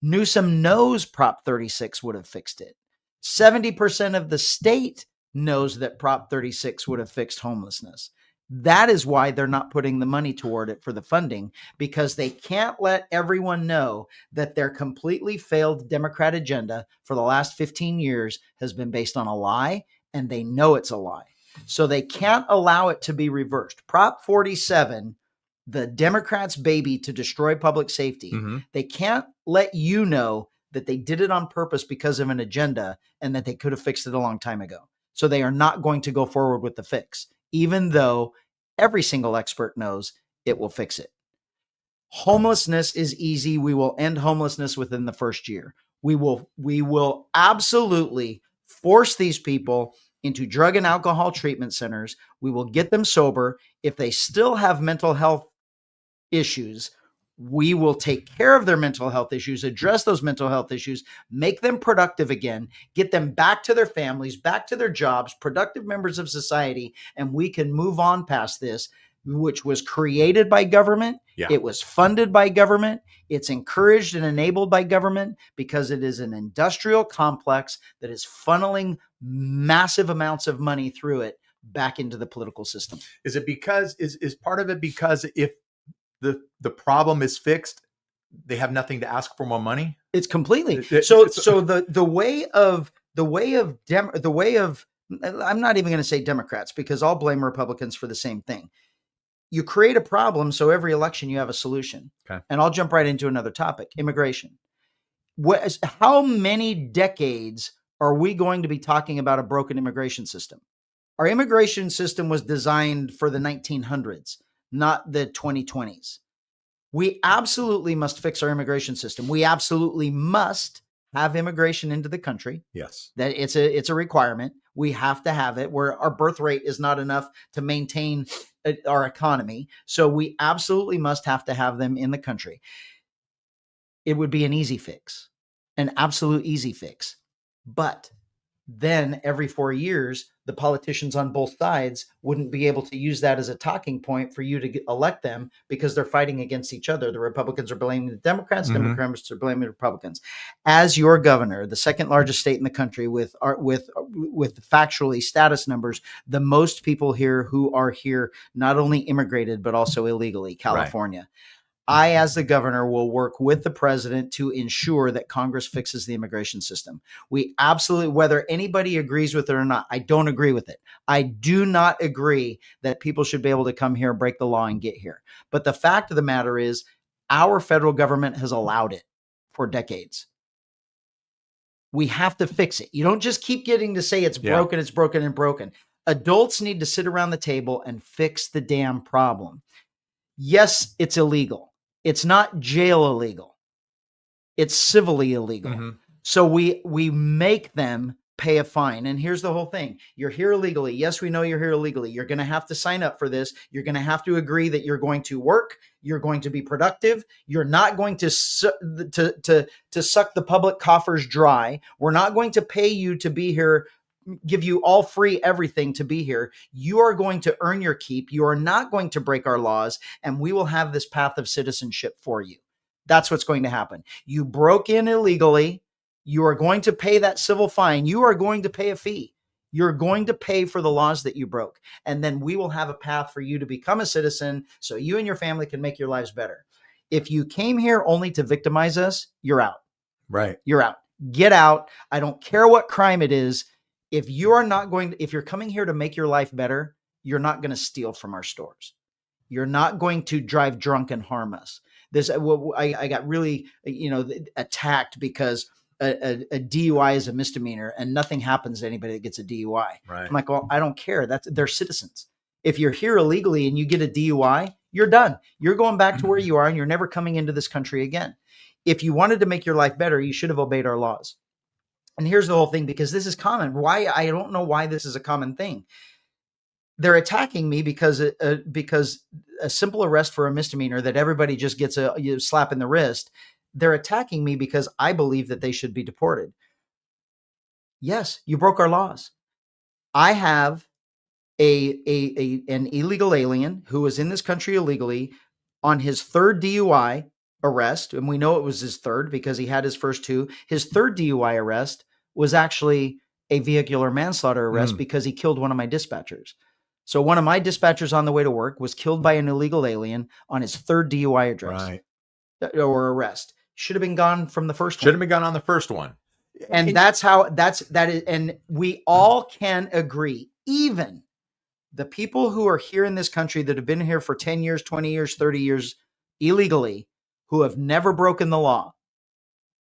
Newsom knows Prop 36 would have fixed it. 70% of the state knows that Prop 36 would have fixed homelessness. That is why they're not putting the money toward it for the funding, because they can't let everyone know that their completely failed Democrat agenda for the last 15 years has been based on a lie, and they know it's a lie. So they can't allow it to be reversed. Prop 47, the Democrats' baby to destroy public safety, they can't let you know that they did it on purpose because of an agenda and that they could have fixed it a long time ago. So they are not going to go forward with the fix, even though every single expert knows it will fix it. Homelessness is easy. We will end homelessness within the first year. We will absolutely force these people into drug and alcohol treatment centers. We will get them sober. If they still have mental health issues, we will take care of their mental health issues, address those mental health issues, make them productive again, get them back to their families, back to their jobs, productive members of society, and we can move on past this, which was created by government.
Yeah.
It was funded by government. It's encouraged and enabled by government because it is an industrial complex that is funneling massive amounts of money through it back into the political system.
Is it because, is part of it because if the problem is fixed, they have nothing to ask for more money?
It's completely so the way of I'm not even going to say Democrats, because I'll blame Republicans for the same thing. You create a problem, so every election you have a solution.
Okay.
And I'll jump right into another topic: immigration. How many decades are we going to be talking about a broken immigration system? Our immigration system was designed for the 1900s, not the 2020s. We absolutely must fix our immigration system. We absolutely must have immigration into the country.
Yes.
That it's a requirement. We have to have it, where our birth rate is not enough to maintain our economy. So we absolutely must have to have them in the country. It would be an easy fix, an absolute easy fix. But then every 4 years, the politicians on both sides wouldn't be able to use that as a talking point for you to elect them, because they're fighting against each other. The Republicans are blaming the Democrats, Democrats are blaming the Republicans. As your governor, the second largest state in the country with factually status numbers, the most people here who are here not only immigrated but also illegally, California. Right. I, as the governor, will work with the president to ensure that Congress fixes the immigration system. We absolutely, whether anybody agrees with it or not, I don't agree with it. I do not agree that people should be able to come here, break the law, and get here. But the fact of the matter is, our federal government has allowed it for decades. We have to fix it. You don't just keep getting to say it's broken, it's broken, and broken. Adults need to sit around the table and fix the damn problem. Yes, it's illegal. It's not jail illegal. It's civilly illegal. So we make them pay a fine. And here's the whole thing. You're here illegally. Yes, we know you're here illegally. You're going to have to sign up for this. You're going to have to agree that you're going to work. You're going to be productive. You're not going to suck the public coffers dry. We're not going to pay you to be here, give you all free everything to be here. You are going to earn your keep. You are not going to break our laws, and we will have this path of citizenship for you. That's what's going to happen. You broke in illegally. You are going to pay that civil fine. You are going to pay a fee. You're going to pay for the laws that you broke. And then we will have a path for you to become a citizen so you and your family can make your lives better. If you came here only to victimize us, you're out.
Right.
You're out. Get out. I don't care what crime it is. If you're coming here to make your life better, you're not going to steal from our stores. You're not going to drive drunk and harm us. I got really, attacked because a DUI is a misdemeanor and nothing happens to anybody that gets a DUI.
Right.
I'm like, well, I don't care. They're citizens. If you're here illegally and you get a DUI, you're done. You're going back to where you are and you're never coming into this country again. If you wanted to make your life better, you should have obeyed our laws. And here's the whole thing, because this is common. Why? I don't know why this is a common thing. They're attacking me because a simple arrest for a misdemeanor that everybody just gets a slap in the wrist. They're attacking me because I believe that they should be deported. Yes, you broke our laws. I have an illegal alien who was in this country illegally on his third DUI arrest, and we know it was his third because he had his first two. His third DUI arrest was actually a vehicular manslaughter arrest because he killed one of my dispatchers. So one of my dispatchers on the way to work was killed by an illegal alien on his third DUI address or arrest. Should have been gone from the first one.
Should have been gone on the first one.
And that is, and we all can agree, even the people who are here in this country that have been here for 10 years, 20 years, 30 years illegally, who have never broken the law,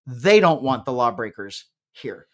they don't want the lawbreakers here.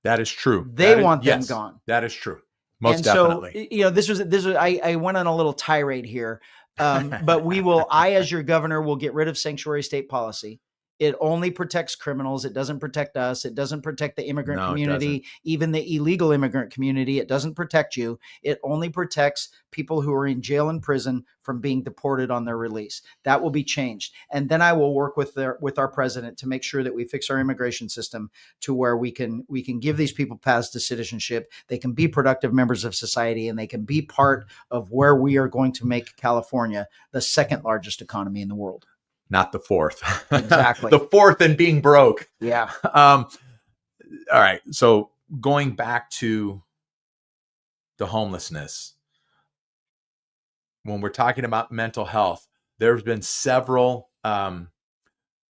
That is true.
They want them gone.
That is true. Most
and
definitely.
So, this was I went on a little tirade here, but I, as your governor, will get rid of sanctuary state policy. It only protects criminals. It doesn't protect us. It doesn't protect the immigrant community, even the illegal immigrant community. It doesn't protect you. It only protects people who are in jail and prison from being deported on their release. That will be changed. And then I will work with our president to make sure that we fix our immigration system to where we can give these people paths to citizenship. They can be productive members of society, and they can be part of where we are going to make California the second largest economy in the world.
Not the fourth.
Exactly.
The fourth and being broke.
Yeah.
All right. So going back to the homelessness, when we're talking about mental health, there's been several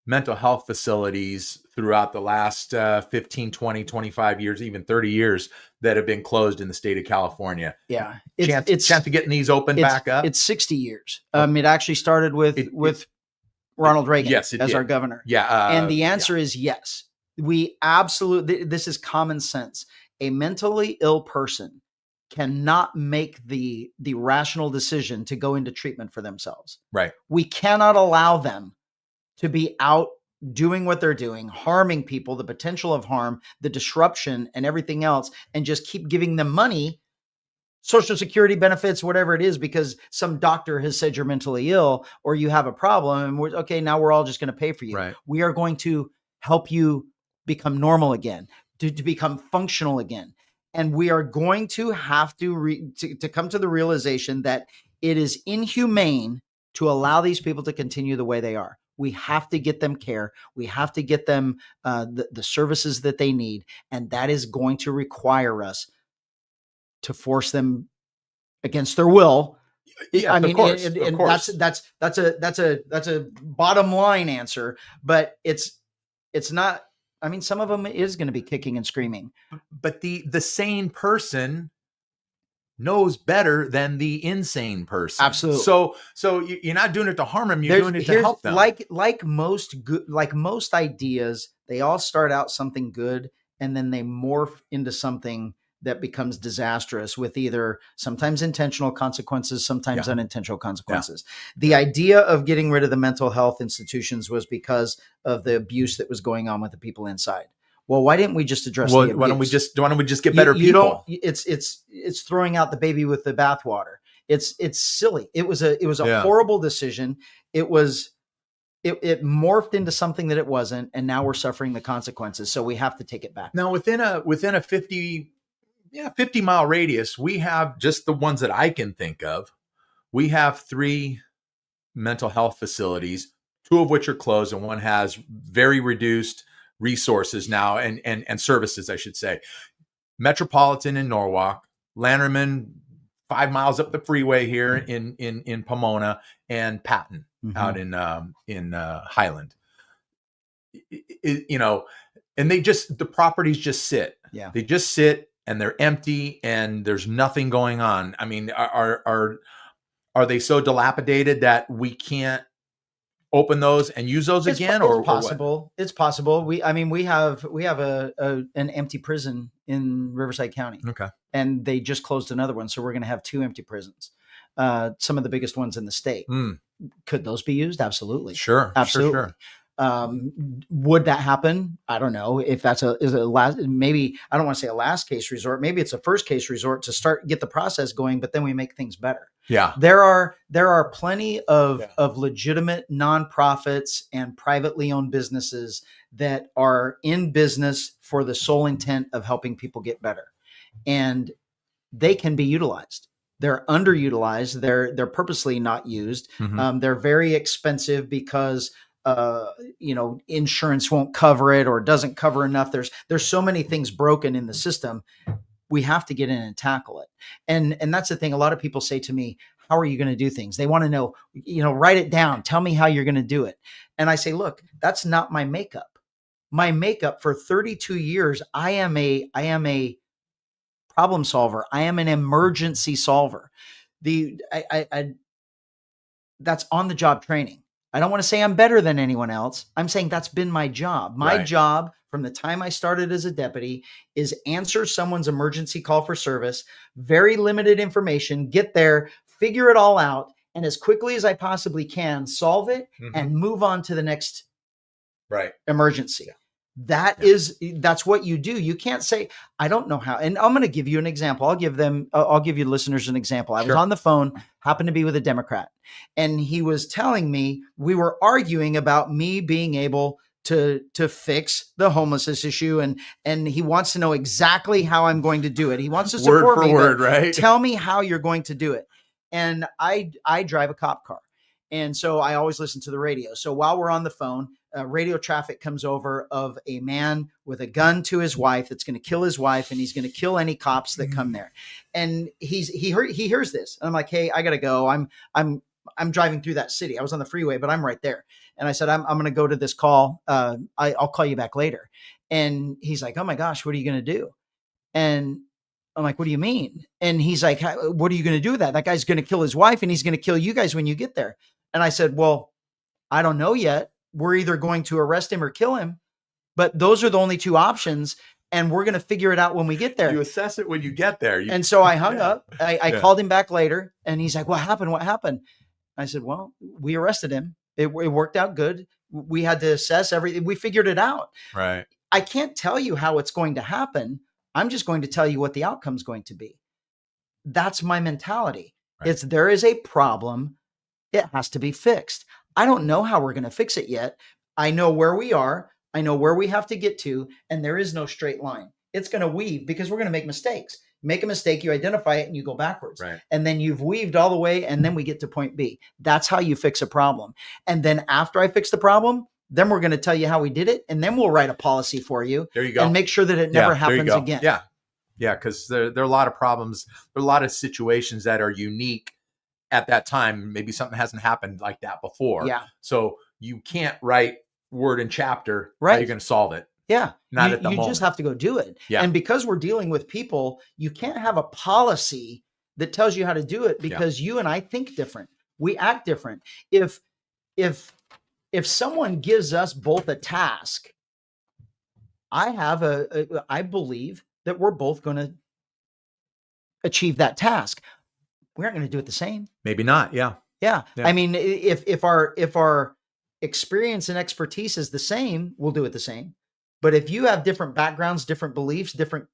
mental health facilities throughout the last 15, 20, 25 years, even 30 years that have been closed in the state of California.
Yeah.
Chance to getting these open back up?
It's 60 years. It actually started with Ronald Reagan as our governor.
Yeah.
And the answer is yes. We absolutely, this is common sense. A mentally ill person cannot make the rational decision to go into treatment for themselves.
Right.
We cannot allow them to be out doing what they're doing, harming people, the potential of harm, the disruption and everything else, and just keep giving them money, Social Security benefits, whatever it is, because some doctor has said you're mentally ill or you have a problem. And now we're all just going to pay for you.
Right.
We are going to help you become normal again, to become functional again. And we are going to have to come to the realization that it is inhumane to allow these people to continue the way they are. We have to get them care. We have to get them the services that they need. And that is going to require us to force them against their will.
Yeah,
I mean,
of course.
That's a bottom line answer, but it's not. I mean, some of them is going to be kicking and screaming,
but the sane person knows better than the insane person.
Absolutely.
So you're not doing it to harm them. You're doing it to help them.
Like most ideas, they all start out something good, and then they morph into something that becomes disastrous with either sometimes intentional consequences, sometimes unintentional consequences. Yeah. The idea of getting rid of the mental health institutions was because of the abuse that was going on with the people inside. Well, why didn't we just address the abuse?
Why don't we just get better people?
It's throwing out the baby with the bathwater. It's silly. It was a horrible decision. It morphed into something that it wasn't, and now we're suffering the consequences. So we have to take it back.
Now within a 50-mile radius, we have, just the ones that I can think of, we have 3 mental health facilities, 2 of which are closed and one has very reduced resources now and services, I should say. Metropolitan in Norwalk, Lanterman 5 miles up the freeway here in Pomona, and Patton out in Highland. And the properties just sit.
Yeah.
They just sit. And they're empty, and there's nothing going on. I mean, are they so dilapidated that we can't open those and use those again, or
possible.
what?
It's possible. We have an empty prison in Riverside County,
Okay.
and they just closed another one, so we're going to have 2 empty prisons. Some of the biggest ones in the state. Could those be used? Absolutely.
Sure.
Absolutely. Would that happen? I don't know if that's maybe I don't want to say a last case resort. Maybe it's a first case resort to get the process going, but then we make things better.
Yeah.
There are plenty of legitimate nonprofits and privately owned businesses that are in business for the sole intent of helping people get better. And they can be utilized. They're underutilized. They're purposely not used. They're very expensive because insurance won't cover it or doesn't cover enough. There's so many things broken in the system. We have to get in and tackle it. And that's the thing. A lot of people say to me, how are you going to do things? They want to know, write it down. Tell me how you're going to do it. And I say, look, that's not my makeup. My makeup for 32 years, I am a problem solver. I am an emergency solver. That's on the job training. I don't want to say I'm better than anyone else. I'm saying that's been my job. My job from the time I started as a deputy is answer someone's emergency call for service, very limited information, get there, figure it all out, and as quickly as I possibly can, solve it and move on to the next emergency. That's what you do. You can't say, I don't know how. And I'm going to give you an example. I'll give you listeners an example. I was on the phone, happened to be with a Democrat, and he was telling me, we were arguing about me being able to fix the homelessness issue. And he wants to know exactly how I'm going to do it. He wants to support me. Word for word, right? Tell me how you're going to do it. And I drive a cop car. And so I always listen to the radio. So while we're on the phone, radio traffic comes over of a man with a gun to his wife that's going to kill his wife, and he's going to kill any cops that come there. And he hears this, and I'm like, hey, I got to go. I'm driving through that city. I was on the freeway, but I'm right there. And I said, I'm going to go to this call. I'll call you back later. And he's like, oh my gosh, what are you going to do? And I'm like, what do you mean? And he's like, what are you going to do with that? That guy's going to kill his wife, and he's going to kill you guys when you get there. And I said, well, I don't know yet. We're either going to arrest him or kill him, but those are the only 2 options. And we're going to figure it out when we get there.
You assess it when you get there.
And so I hung up. I called him back later, and he's like, what happened? What happened? I said, well, we arrested him. It worked out good. We had to assess everything. We figured it out.
Right.
I can't tell you how it's going to happen. I'm just going to tell you what the outcome's going to be. That's my mentality. Right. There is a problem. It has to be fixed. I don't know how we're going to fix it yet. I know where we are. I know where we have to get to, and there is no straight line. It's going to weave because we're going to make mistakes. Make a mistake, you identify it, and you go backwards.
Right.
And then you've weaved all the way, and then we get to point B. That's how you fix a problem. And then after I fix the problem, then we're going to tell you how we did it, and then we'll write a policy for you.
There you go.
And make sure that it never happens again.
Yeah. Yeah, because there are a lot of problems. There are a lot of situations that are unique at that time. Maybe something hasn't happened like that before.
Yeah.
So you can't write word and chapter.
Right.
How you're going to solve it.
Yeah.
Not at the moment.
You just have to go do it.
Yeah.
And because we're dealing with people, you can't have a policy that tells you how to do it because you and I think different. We act different. If someone gives us both a task, I believe that we're both going to achieve that task. We aren't going to do it the same.
Maybe not. Yeah.
Yeah. I mean, if our experience and expertise is the same, we'll do it the same. But if you have different backgrounds, different beliefs, different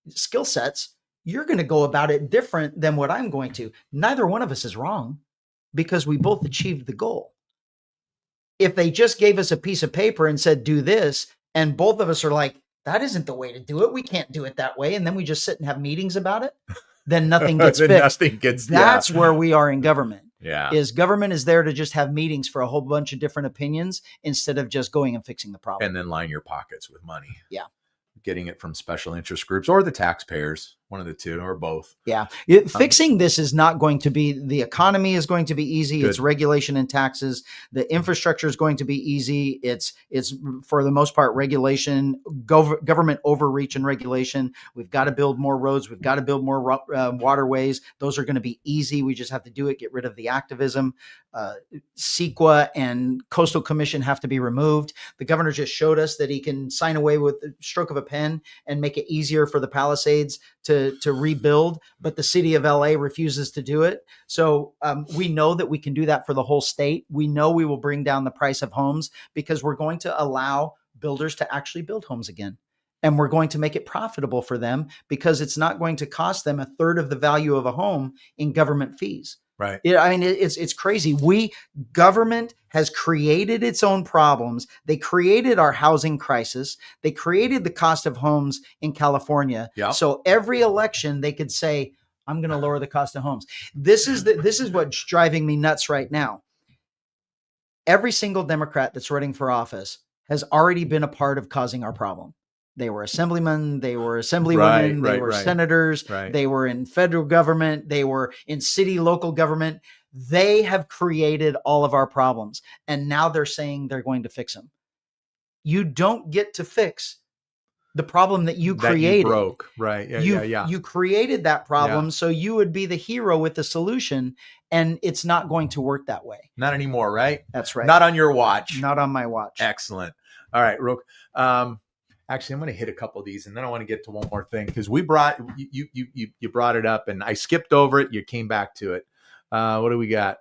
skill sets, you're going to go about it different than what I'm going to. Neither one of us is wrong because we both achieved the goal. If they just gave us a piece of paper and said, do this, and both of us are like, that isn't the way to do it. We can't do it that way. And then we just sit and have meetings about it. Then nothing gets fixed. That's where we are in government.
Yeah.
Government is there to just have meetings for a whole bunch of different opinions instead of just going and fixing the problem.
And then line your pockets with money.
Yeah.
Getting it from special interest groups or the taxpayers. one of the two or both.
Yeah. Fixing this is not going to be, the economy is going to be easy.
Good.
It's regulation and taxes. The infrastructure is going to be easy. It's for the most part, regulation, government overreach and regulation. We've got to build more roads. We've got to build more waterways. Those are going to be easy. We just have to do it. Get rid of the activism. CEQA and Coastal Commission have to be removed. The governor just showed us that he can sign away with the stroke of a pen and make it easier for the Palisades to rebuild, but the city of LA refuses to do it. So we know that we can do that for the whole state. We know we will bring down the price of homes because we're going to allow builders to actually build homes again. And we're going to make it profitable for them because it's not going to cost them a third of the value of a home in government fees.
Right.
I mean, it's crazy. Government has created its own problems. They created our housing crisis. They created the cost of homes in California.
Yep.
So every election they could say, I'm going to lower the cost of homes. This is what's driving me nuts right now. Every single Democrat that's running for office has already been a part of causing our problem. They were assemblymen, they were assemblywomen, they were senators, they were in federal government, they were in city, local government. They have created all of our problems. And now they're saying they're going to fix them. You don't get to fix the problem that you created.
You broke. Right. Yeah.
You created that problem. So you would be the hero with the solution. And it's not going to work that way.
Not anymore, right?
That's right.
Not on your watch.
Not on my watch.
Excellent. All right, Rook. Actually, I'm going to hit a couple of these, and then I want to get to one more thing because you brought it up, and I skipped over it. You came back to it. What do we got?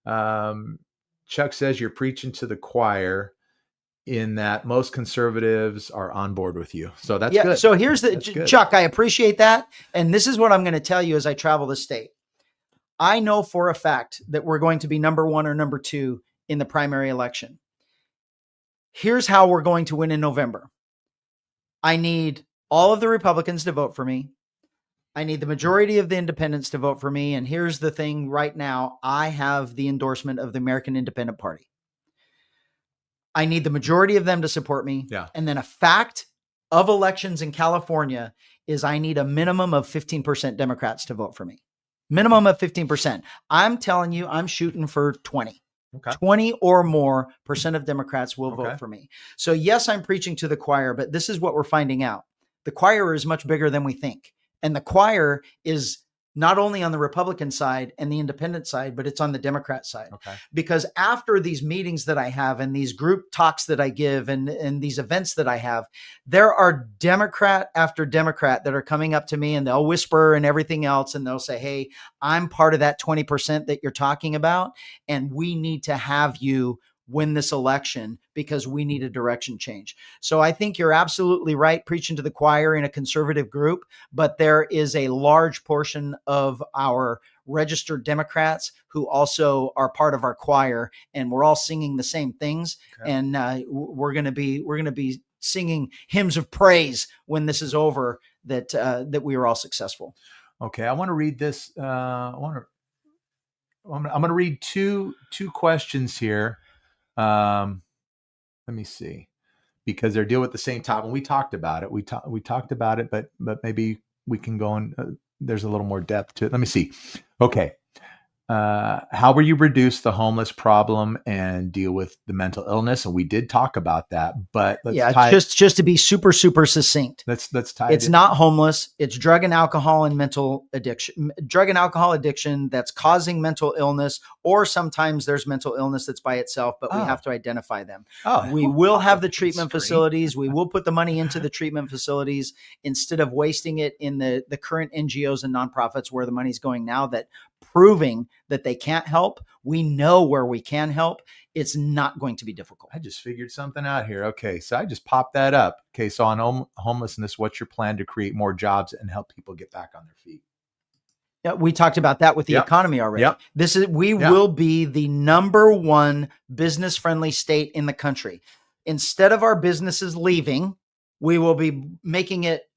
Chuck says you're preaching to the choir in that most conservatives are on board with you. So that's good.
So here's Chuck. I appreciate that, and this is what I'm going to tell you as I travel the state. I know for a fact that we're going to be number 1 or number 2 in the primary election. Here's how we're going to win in November. I need all of the Republicans to vote for me. I need the majority of the independents to vote for me. And here's the thing right now, I have the endorsement of the American Independent Party. I need the majority of them to support me.
Yeah.
And then a fact of elections in California is I need a minimum of 15% Democrats to vote for me. Minimum of 15%. I'm telling you, I'm shooting for 20.
Okay.
20 or more % of Democrats will vote for me. So yes, I'm preaching to the choir, but this is what we're finding out. The choir is much bigger than we think. And the choir is not only on the Republican side and the independent side, but it's on the Democrat side.
Okay.
Because after these meetings that I have and these group talks that I give and these events that I have, there are Democrat after Democrat that are coming up to me and they'll whisper and everything else. And they'll say, hey, I'm part of that 20% that you're talking about. And we need to have you win this election because we need a direction change. So I think you're absolutely right, preaching to the choir in a conservative group, but there is a large portion of our registered Democrats who also are part of our choir, and we're all singing the same things. Okay. And we're going to be singing hymns of praise when this is over that we were all successful.
Okay, I want to read this. I'm going to read two questions here. Let me see, because they deal with the same topic. We talked about it. We talked about it, but maybe we can go on. There's a little more depth to it. Let me see. Okay. How will you reduce the homeless problem and deal with the mental illness? And we did talk about that, but
just to be super succinct.
Let's tie
it's not homeless. It's drug and alcohol and mental addiction, drug and alcohol addiction that's causing mental illness, or sometimes there's mental illness that's by itself, but we have to identify them. We will have the treatment facilities. We will put the money into the treatment facilities instead of wasting it in the current NGOs and nonprofits where the money's going now, that proving that they can't help. We know where we can help. It's not going to be difficult.
I just figured something out here. Okay. So I just popped that up. Okay. So on homelessness, what's your plan to create more jobs and help people get back on their feet?
Yeah, we talked about that with the economy already.
Yep.
We will be the number 1 business-friendly state in the country. Instead of our businesses leaving, we will be making it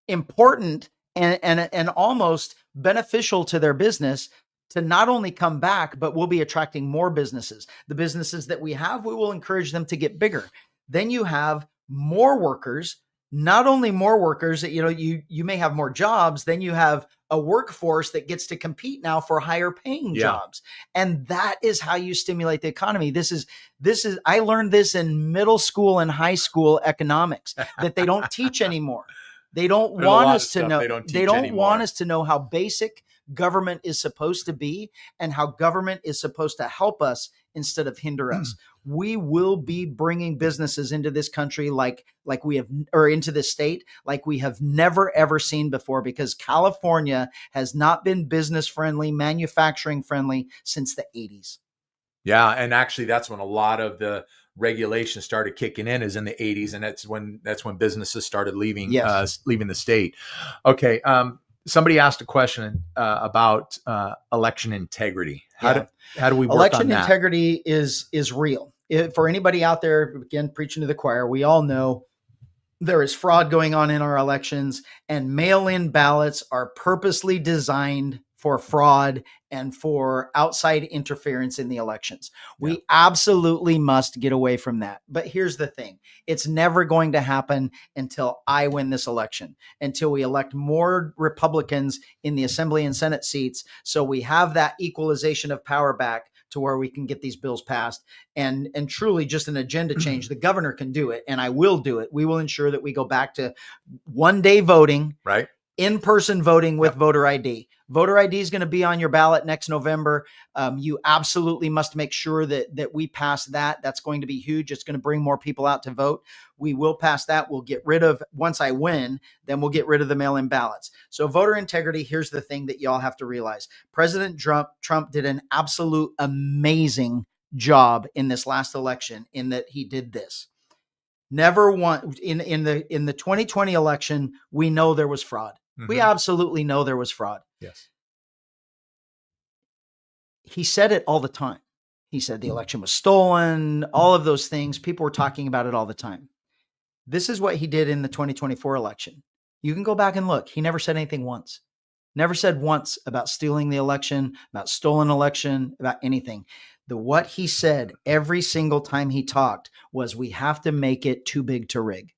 important and almost beneficial to their business to not only come back, but we'll be attracting more businesses. The businesses that we have, we will encourage them to get bigger. Then you have more workers not only more workers, you may have more jobs, then you have a workforce that gets to compete now for higher paying jobs. And that is how you stimulate the economy. This is, I learned this in middle school and high school economics that they don't teach anymore. They don't want us to know. They don't want us to know how basic government is supposed to be and how government is supposed to help us instead of hinder us. We will be bringing businesses into this country like we have, or into this state like we have never ever seen before, because California has not been business friendly, manufacturing friendly since the 80s.
Yeah, and actually that's when a lot of the regulation started kicking in, is in the 80s, and that's when businesses started leaving leaving the state. Okay, somebody asked a question about election integrity. How do we work
election
on that?
Integrity is real. For anybody out there, again, preaching to the choir, we all know there is fraud going on in our elections, and mail-in ballots are purposely designed for fraud and for outside interference in the elections. We absolutely must get away from that. But here's the thing. It's never going to happen until I win this election, until we elect more Republicans in the Assembly and Senate seats, so we have that equalization of power back to where we can get these bills passed and truly just an agenda change. The governor can do it, and I will do it. We will ensure that we go back to one-day voting,
right?
In-person voting with voter ID. Voter ID is going to be on your ballot next November. You absolutely must make sure that we pass that. That's going to be huge. It's going to bring more people out to vote. We will pass that. We'll get rid of, once I win, then we'll get rid of the mail-in ballots. So voter integrity, here's the thing that y'all have to realize. President Trump did an absolute amazing job in this last election in that he did this. Never one in the 2020 election, we know there was fraud. Mm-hmm. We absolutely know there was fraud.
Yes.
He said it all the time. He said the election was stolen, all of those things. People were talking about it all the time. This is what he did in the 2024 election. You can go back and look. He never said anything once. Never said once about stealing the election, about stolen election, about anything. What he said every single time he talked was, we have to make it too big to rig.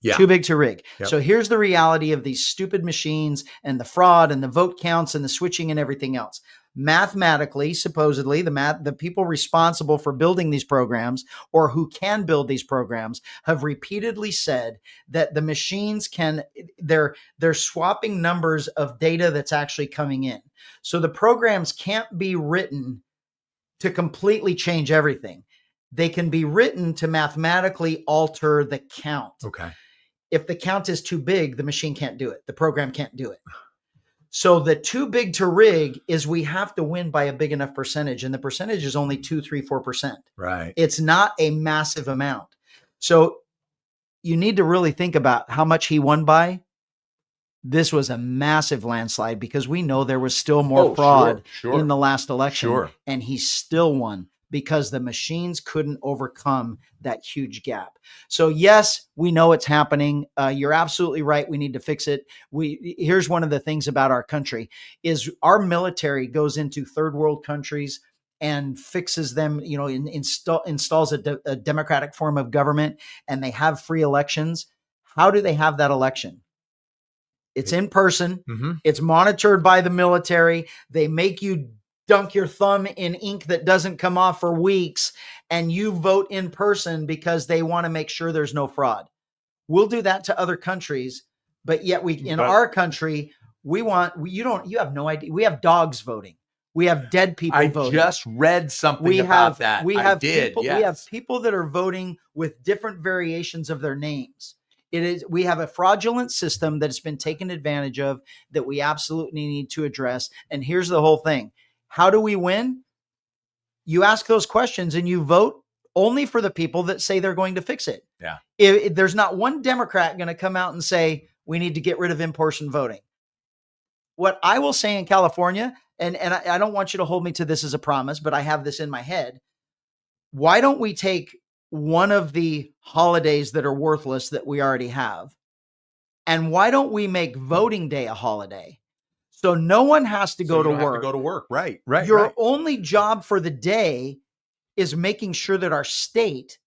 Yeah. Too big to rig. Yep. So here's the reality of these stupid machines and the fraud and the vote counts and the switching and everything else. Mathematically, supposedly, the people responsible for building these programs, or who can build these programs, have repeatedly said that the machines they're swapping numbers of data that's actually coming in. So the programs can't be written to completely change everything. They can be written to mathematically alter the count.
Okay.
If the count is too big, the machine can't do it. The program can't do it. So the too big to rig is, we have to win by a big enough percentage. And the percentage is only 2, 3, 4%.
Right.
It's not a massive amount. So you need to really think about how much he won by. This was a massive landslide, because we know there was still more fraud in the last election. And he still won, because the machines couldn't overcome that huge gap. So yes, we know it's happening. You're absolutely right. We need to fix it. Here's one of the things about our country is our military goes into third world countries and fixes them, installs a democratic form of government, and they have free elections. How do they have that election? It's in person. Mm-hmm. It's monitored by the military. They make you dunk your thumb in ink that doesn't come off for weeks, and you vote in person because they want to make sure there's no fraud. We'll do that to other countries, but yet our country, you have no idea. We have dogs voting. We have dead people voting.
I just read something about that.
We have people that are voting with different variations of their names. We have a fraudulent system that has been taken advantage of that we absolutely need to address. And here's the whole thing. How do we win? You ask those questions and you vote only for the people that say they're going to fix it.
Yeah.
If there's not one Democrat going to come out and say, we need to get rid of in-person voting. What I will say in California, and I don't want you to hold me to this as a promise, but I have this in my head. Why don't we take one of the holidays that are worthless that we already have, and why don't we make voting day a holiday? So no one has to go to work.
Right.
Your only job for the day is making sure that our state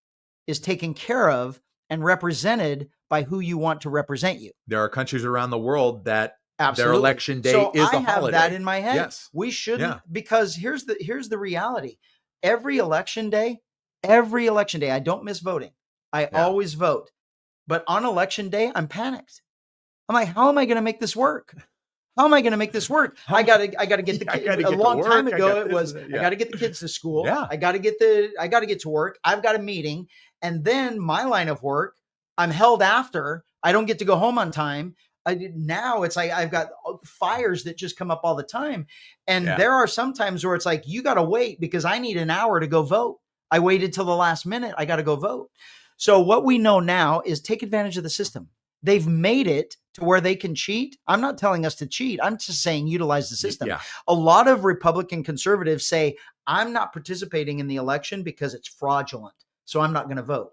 is taken care of and represented by who you want to represent you.
There are countries around the world that
Absolutely.
their election day
so
is
I
a
have
holiday.
that in my head.
Yes.
We shouldn't,
Yeah.
because here's the reality. Every election day, I don't miss voting. I always vote. But on election day, I'm panicked. I'm like, how am I going to make this work? How am I going to make this work? I got to get the kids. A long time ago, it was I got to get the kids to school.
Yeah.
I got to get to work. I've got a meeting, and then my line of work, I'm held after. I don't get to go home on time. Now it's like I've got fires that just come up all the time, and there are some times where it's like you got to wait because I need an hour to go vote. I waited till the last minute. I got to go vote. So what we know now is take advantage of the system. They've made it to where they can cheat. I'm not telling us to cheat. I'm just saying utilize the system.
Yeah.
A lot of Republican conservatives say, I'm not participating in the election because it's fraudulent, so I'm not going to vote.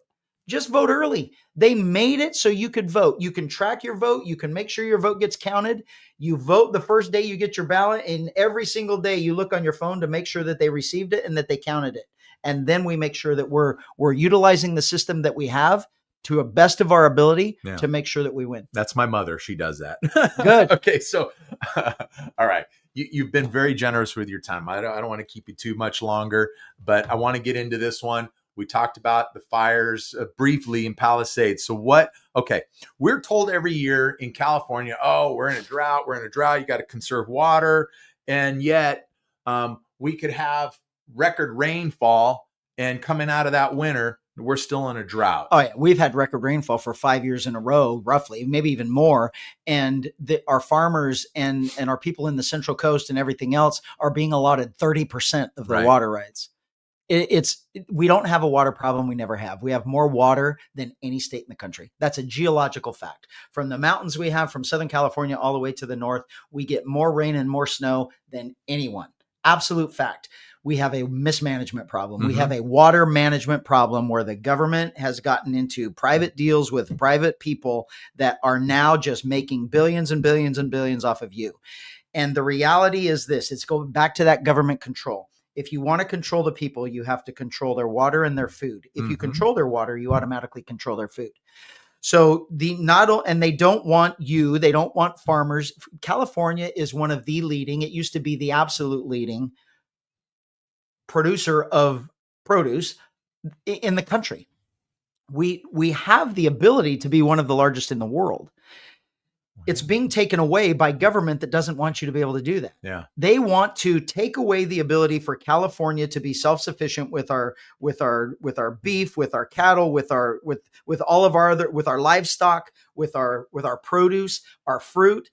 Just vote early. They made it so you could vote. You can track your vote. You can make sure your vote gets counted. You vote the first day you get your ballot, and every single day you look on your phone to make sure that they received it and that they counted it. And then we make sure that we're utilizing the system that we have to a best of our ability to make sure that we win.
That's my mother. She does that.
Good.
Okay. So, all right. You've been very generous with your time. I don't want to keep you too much longer, but I want to get into this one. We talked about the fires briefly in Palisades. So we're told every year in California, oh, we're in a drought. You got to conserve water. And yet we could have record rainfall, and coming out of that winter, we're still in a drought.
Oh yeah, we've had record rainfall for 5 years in a row, roughly, maybe even more. And our farmers and our people in the Central Coast and everything else are being allotted 30% of their water rights. We don't have a water problem. We never have. We have more water than any state in the country. That's a geological fact. From the mountains we have from Southern California all the way to the north, we get more rain and more snow than anyone. Absolute fact. We have a mismanagement problem. We have a water management problem where the government has gotten into private deals with private people that are now just making billions and billions and billions off of you. And the reality is this, it's going back to that government control. If you want to control the people, you have to control their water and their food. If you control their water, you automatically control their food. So and they don't want they don't want farmers. California is one of the leading, it used to be the absolute leading producer of produce in the country. We have the ability to be one of the largest in the world. It's being taken away by government that doesn't want you to be able to do that.
Yeah.
They want to take away the ability for California to be self-sufficient with our beef, with our cattle, with all of our with our livestock, with our produce, our fruit.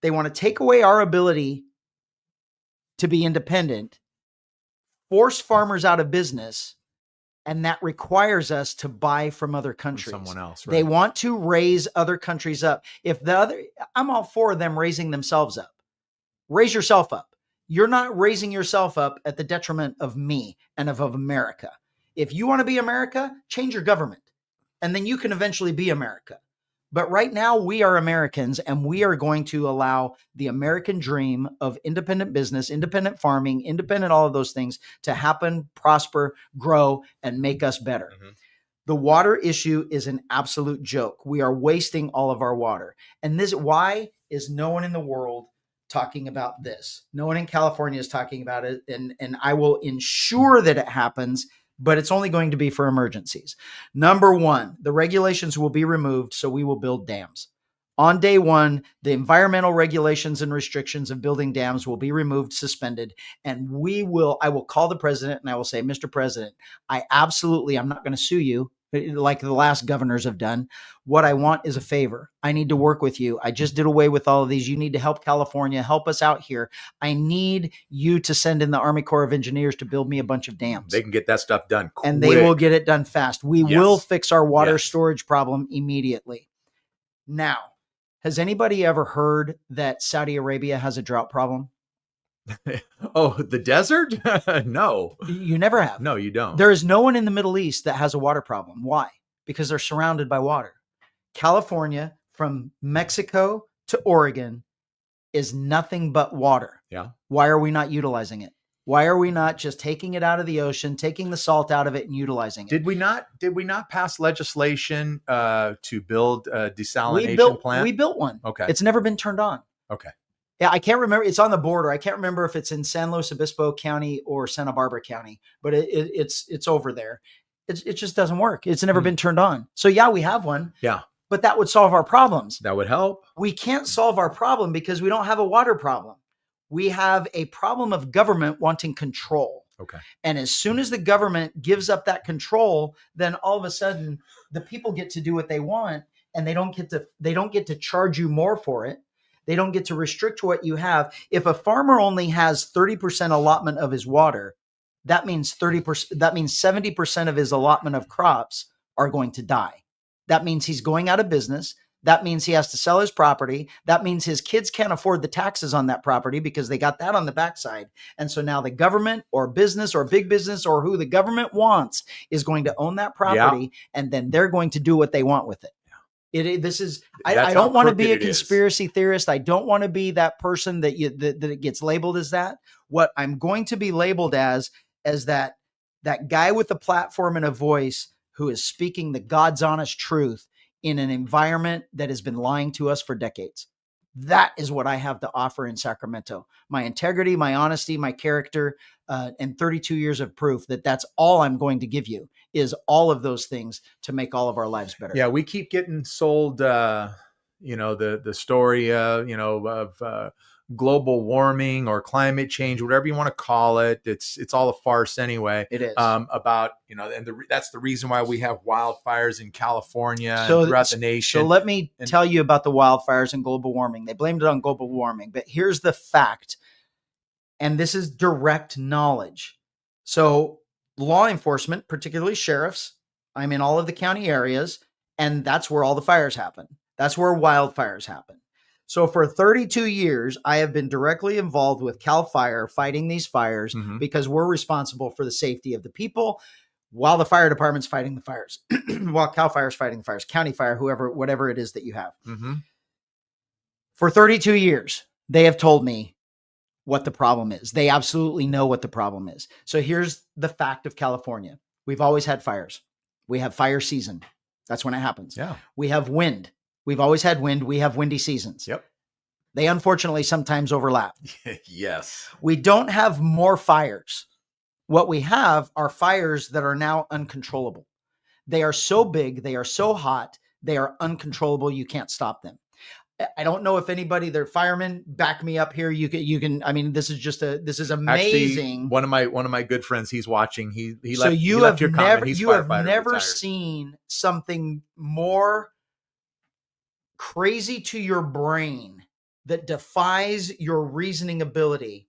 They want to take away our ability to be independent, force farmers out of business, and that requires us to buy from other countries.
From someone else, right?
They want to raise other countries up. I'm all for them raising themselves up. Raise yourself up. You're not raising yourself up at the detriment of me and of America. If you want to be America, change your government, and then you can eventually be America. But right now, we are Americans, and we are going to allow the American dream of independent business, independent farming, independent all of those things to happen, prosper, grow, and make us better. The water issue is an absolute joke. We are wasting all of our water. And why is no one in the world talking about this? No one in California is talking about it, and I will ensure that it happens, but it's only going to be for emergencies. Number one, the regulations will be removed, so we will build dams. On day one, the environmental regulations and restrictions of building dams will be removed, suspended, and I will call the president and I will say, Mr. President, I'm not going to sue you like the last governors have done. What I want is a favor. I need to work with you. I just did away with all of these. You need to help California, help us out here. I need you to send in the Army Corps of Engineers to build me a bunch of dams.
They can get that stuff done quick.
And they will get it done fast. We will fix our water storage problem immediately. Now, has anybody ever heard that Saudi Arabia has a drought problem?
Oh, the desert? No.
You never have.
No, you don't.
There is no one in the Middle East that has a water problem. Why? Because they're surrounded by water. California, from Mexico to Oregon, is nothing but water.
Yeah.
Why are we not utilizing it? Why are we not just taking it out of the ocean, taking the salt out of it and utilizing it?
Did we not pass legislation to build a desalination plant?
We built one.
Okay.
It's never been turned on.
Okay.
Yeah, I can't remember. It's on the border. I can't remember if it's in San Luis Obispo County or Santa Barbara County, but it's over there. It just doesn't work. It's never been turned on. So yeah, we have one.
Yeah.
But that would solve our problems.
That would help.
We can't solve our problem because we don't have a water problem. We have a problem of government wanting control.
Okay.
And as soon as the government gives up that control, then all of a sudden the people get to do what they want, and they don't get to charge you more for it. They don't get to restrict what you have. If a farmer only has 30% allotment of his water, that means 30%, that means 70% of his allotment of crops are going to die. That means he's going out of business. That means he has to sell his property. That means his kids can't afford the taxes on that property because they got that on the backside. And so now the government or business or big business or who the government wants is going to own that property, and then they're going to do what they want with it. I don't want to be a conspiracy theorist. I don't want to be that person that it gets labeled as that. What I'm going to be labeled as that guy with a platform and a voice who is speaking the God's honest truth in an environment that has been lying to us for decades. That is what I have to offer in Sacramento. My integrity, my honesty, my character, and 32 years of proof that that's all I'm going to give you is all of those things to make all of our lives better.
Yeah, we keep getting sold, the story, of global warming or climate change, whatever you want to call it. It's all a farce anyway.
It is
about that's the reason why we have wildfires in California and throughout the nation.
So let me tell you about the wildfires and global warming. They blamed it on global warming, but here's the fact, and this is direct knowledge. So law enforcement, particularly sheriffs, I'm in all of the county areas, and that's where all the fires happen. That's where wildfires happen. So for 32 years, I have been directly involved with CAL FIRE fighting these fires because we're responsible for the safety of the people while the fire department's fighting the fires, while CAL FIRE is fighting the fires, county fire, whatever it is that you have. For 32 years, they have told me what the problem is. They absolutely know what the problem is. So here's the fact of California. We've always had fires. We have fire season. That's when it happens.
Yeah.
We have wind. We've always had wind. We have windy seasons.
Yep.
They unfortunately sometimes overlap.
Yes.
We don't have more fires. What we have are fires that are now uncontrollable. They are so big. They are so hot. They are uncontrollable. You can't stop them. I don't know if anybody, they're firemen, back me up here. You can, I mean, this is amazing.
Actually, one of my good friends, he's watching.
You have never seen something more crazy to your brain that defies your reasoning ability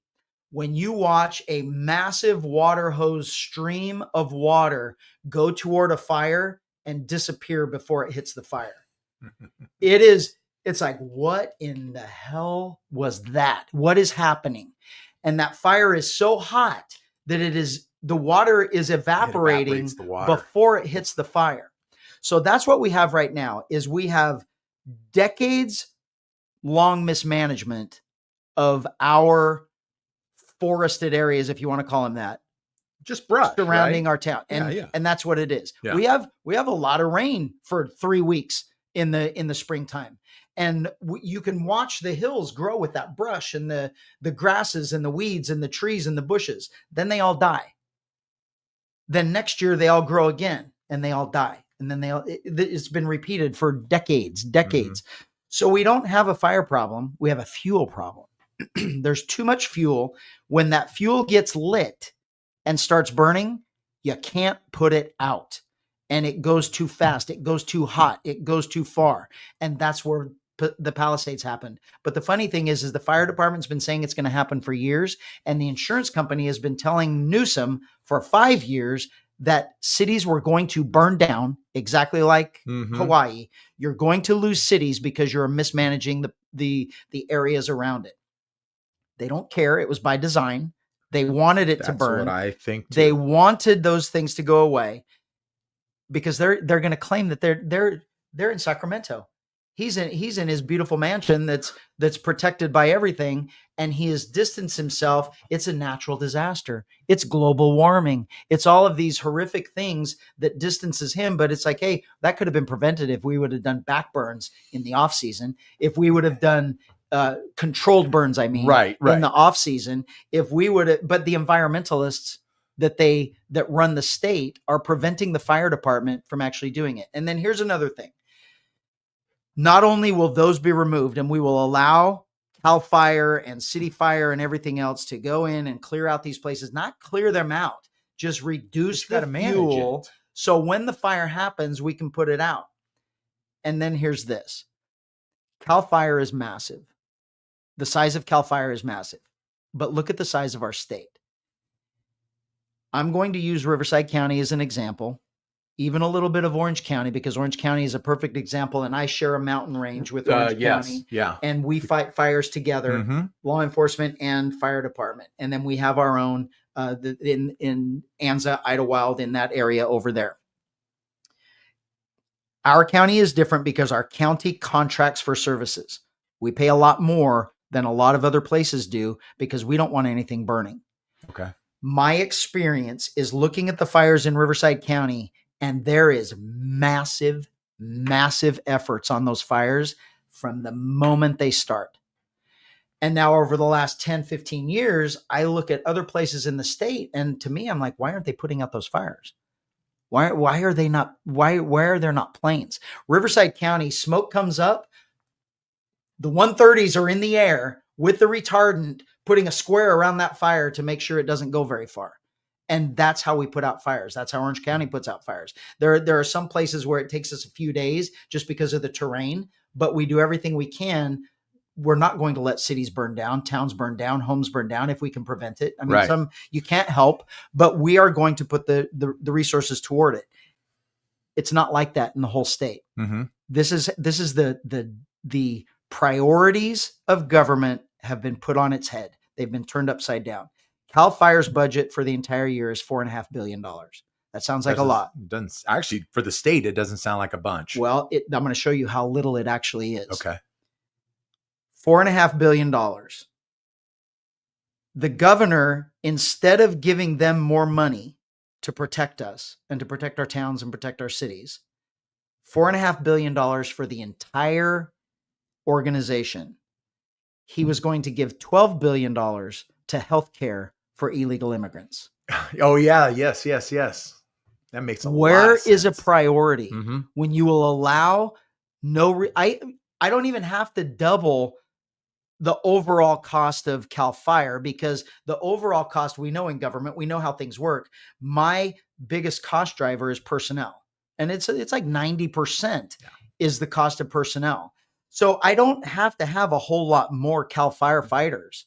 when you watch a massive water hose stream of water go toward a fire and disappear before it hits the fire. It's like, what in the hell was that? What is happening? And that fire is so hot that the water is evaporating before it hits the fire. So that's what we have right now is we have decades long mismanagement of our forested areas, if you want to call them that,
just brush
surrounding our town. And that's what it is. Yeah. We have a lot of rain for 3 weeks in the springtime. And you can watch the hills grow with that brush and the grasses and the weeds and the trees and the bushes. Then they all die. Then next year they all grow again and they all die. And then it's been repeated for decades. So we don't have a fire problem. We have a fuel problem. There's too much fuel. When that fuel gets lit and starts burning, you can't put it out. And it goes too fast. It goes too hot. It goes too far. And that's where the Palisades happened. But the funny thing is the fire department's been saying it's going to happen for years. And the insurance company has been telling Newsom for 5 years that cities were going to burn down, exactly like Hawaii. You're going to lose cities because you're mismanaging the areas around it. They don't care. It was by design. They wanted it to burn.
That's what I think too.
They wanted those things to go away because they're going to claim that they're in Sacramento. He's in his beautiful mansion that's protected by everything, and he has distanced himself. It's a natural disaster. It's global warming. It's all of these horrific things that distances him. But it's like, hey, that could have been prevented if we would have done back burns in the off season. If we would have done controlled burns, I mean,
right.
in the off season. If we would have, but the environmentalists that run the state are preventing the fire department from actually doing it. And then here's another thing. Not only will those be removed, and we will allow Cal Fire and City Fire and everything else to go in and clear out these places, not clear them out, just reduce the fuel. So when the fire happens, we can put it out. And then here's this. Cal Fire is massive. The size of Cal Fire is massive. But look at the size of our state. I'm going to use Riverside County as an example, even a little bit of Orange County, because Orange County is a perfect example, and I share a mountain range with Orange County.
Yeah.
And we fight fires together, law enforcement and fire department. And then we have our own in Anza, Idlewild, in that area over there. Our county is different because our county contracts for services. We pay a lot more than a lot of other places do because we don't want anything burning.
Okay.
My experience is looking at the fires in Riverside County, and there is massive, massive efforts on those fires from the moment they start. And now over the last 10, 15 years, I look at other places in the state, and to me, I'm like, why aren't they putting out those fires? Why are they not? Why are there not planes? Riverside County, smoke comes up, the 130s are in the air with the retardant, putting a square around that fire to make sure it doesn't go very far. And that's how we put out fires. That's how Orange County puts out fires. There are some places where it takes us a few days just because of the terrain, but we do everything we can. We're not going to let cities burn down, towns burn down, homes burn down if we can prevent it. I mean, some you can't help, but we are going to put the resources toward it. It's not like that in the whole state. This is the priorities of government have been put on its head. They've been turned upside down. Cal Fire's budget for the entire year is $4.5 billion. That sounds like a lot.
Actually, for the state, it doesn't sound like a bunch.
Well, I'm going to show you how little it actually is.
Okay.
$4.5 billion. The governor, instead of giving them more money to protect us and to protect our towns and protect our cities, $4.5 billion for the entire organization. He was going to give $12 billion to healthcare for illegal immigrants.
Oh, yeah. Yes. That makes a lot of sense.
Where is a priority when you will allow I don't even have to double the overall cost of Cal Fire, because the overall cost, we know in government, we know how things work. My biggest cost driver is personnel. And it's like 90% is the cost of personnel. So I don't have to have a whole lot more Cal firefighters.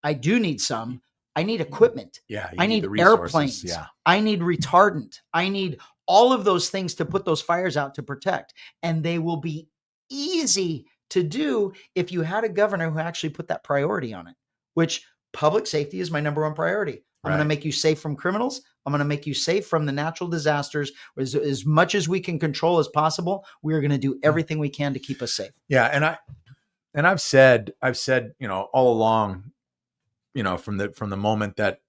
I do need some. I need equipment.
Yeah.
I need airplanes.
Yeah.
I need retardant. I need all of those things to put those fires out to protect. And they will be easy to do if you had a governor who actually put that priority on it, which public safety is my number one priority. I'm going to make you safe from criminals. I'm going to make you safe from the natural disasters. As much as we can control as possible, we are going to do everything we can to keep us safe.
Yeah. And I've said, all along, from the moment that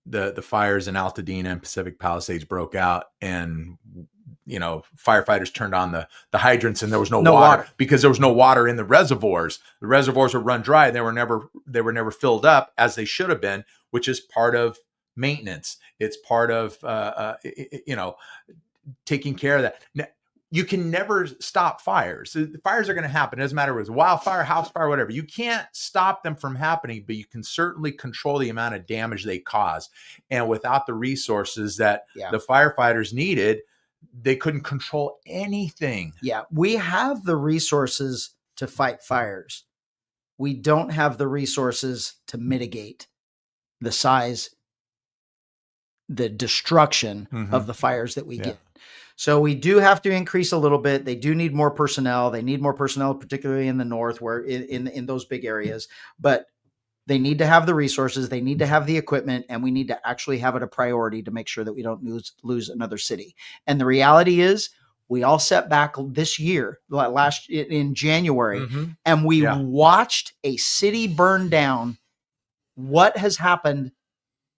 the fires in Altadena and Pacific Palisades broke out, and firefighters turned on the hydrants, and there was no water because there was no water in the reservoirs. The reservoirs were run dry. They were never filled up as they should have been, which is part of maintenance. It's part of taking care of that. Now, you can never stop fires. The fires are going to happen. It doesn't matter if it's wildfire, house fire, whatever. You can't stop them from happening, but you can certainly control the amount of damage they cause. And without the resources that the firefighters needed, they couldn't control anything. Yeah.
We have the resources to fight fires. We don't have the resources to mitigate the size, the destruction of the fires that we get. So we do have to increase a little bit. They do need more personnel. They need more personnel, particularly in the north, where in those big areas. But they need to have the resources. They need to have the equipment, and we need to actually have it a priority to make sure that we don't lose another city. And the reality is, We all sat back this year, in January,
Mm-hmm.
and we
Yeah.
watched a city burn down. What has happened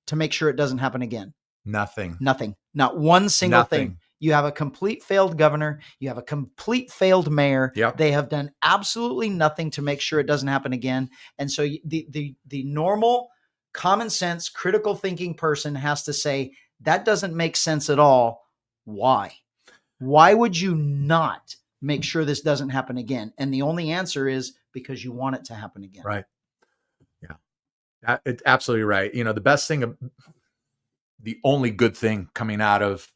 to make sure it doesn't happen again?
Nothing.
Nothing. Not one single thing.
Nothing.
You have a complete failed governor. You have a complete failed mayor.
Yep.
They have done absolutely nothing to make sure it doesn't happen again. And so the normal, common sense, critical thinking person has to say, that doesn't make sense at all. Why? Why would you not make sure this doesn't happen again? And the only answer is because you want it to happen again.
Right. Yeah. It's absolutely right. You know, the best thing, the only good thing coming out of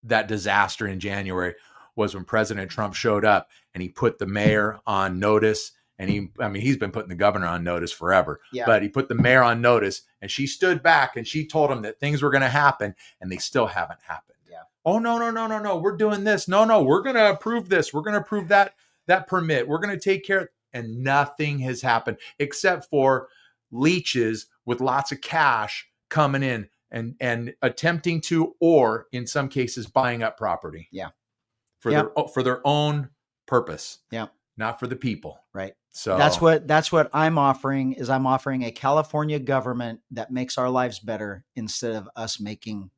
that disaster in January was when President Trump showed up and he put the mayor on notice. And he's been putting the governor on notice forever, but he put the mayor on notice, and she stood back and she told him that things were going to happen, and they still haven't happened.
Yeah.
Oh, no. We're doing this. No, we're going to approve this. We're going to approve that permit. We're going to take care of, and nothing has happened except for leeches with lots of cash coming in and attempting to, or in some cases, buying up property.
Yeah.
For their own purpose.
Yeah.
Not for the people.
Right.
So
that's what I'm offering is I'm offering a California government that makes our lives better instead of us making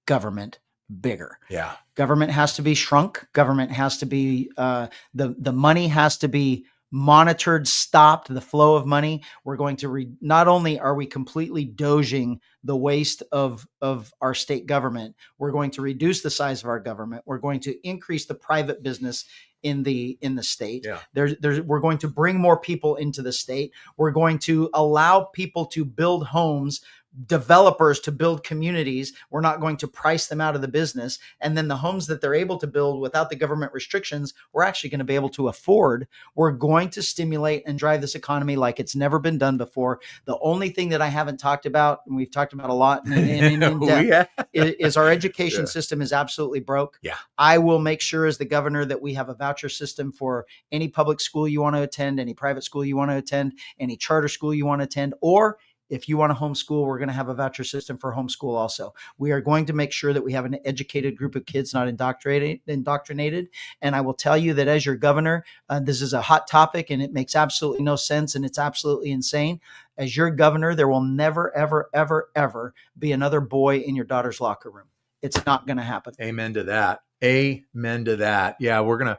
government bigger.
Yeah.
Government has to be shrunk. Government has to be, the money has to be monitored, stopped, the flow of money. We're going to not only are we completely doging the waste of our state government, we're going to reduce the size of our government. We're going to increase the private business in the state.
Yeah.
We're going to bring more people into the state. We're going to allow people to build homes, developers to build communities. We're not going to price them out of the business. And then the homes that they're able to build without the government restrictions, we're actually going to be able to afford. We're going to stimulate and drive this economy like it's never been done before. The only thing that I haven't talked about, and we've talked about a lot in depth, is our education system is absolutely broke.
Yeah.
I will make sure as the governor that we have a voucher system for any public school you want to attend, any private school you want to attend, any charter school you want to attend, or if you want to homeschool, we're going to have a voucher system for homeschool also. We are going to make sure that we have an educated group of kids, not indoctrinated. And I will tell you that as your governor, this is a hot topic and it makes absolutely no sense and it's absolutely insane. As your governor, there will never, ever, ever, ever be another boy in your daughter's locker room. It's not going to happen.
Amen to that. Amen to that. Yeah, I'm going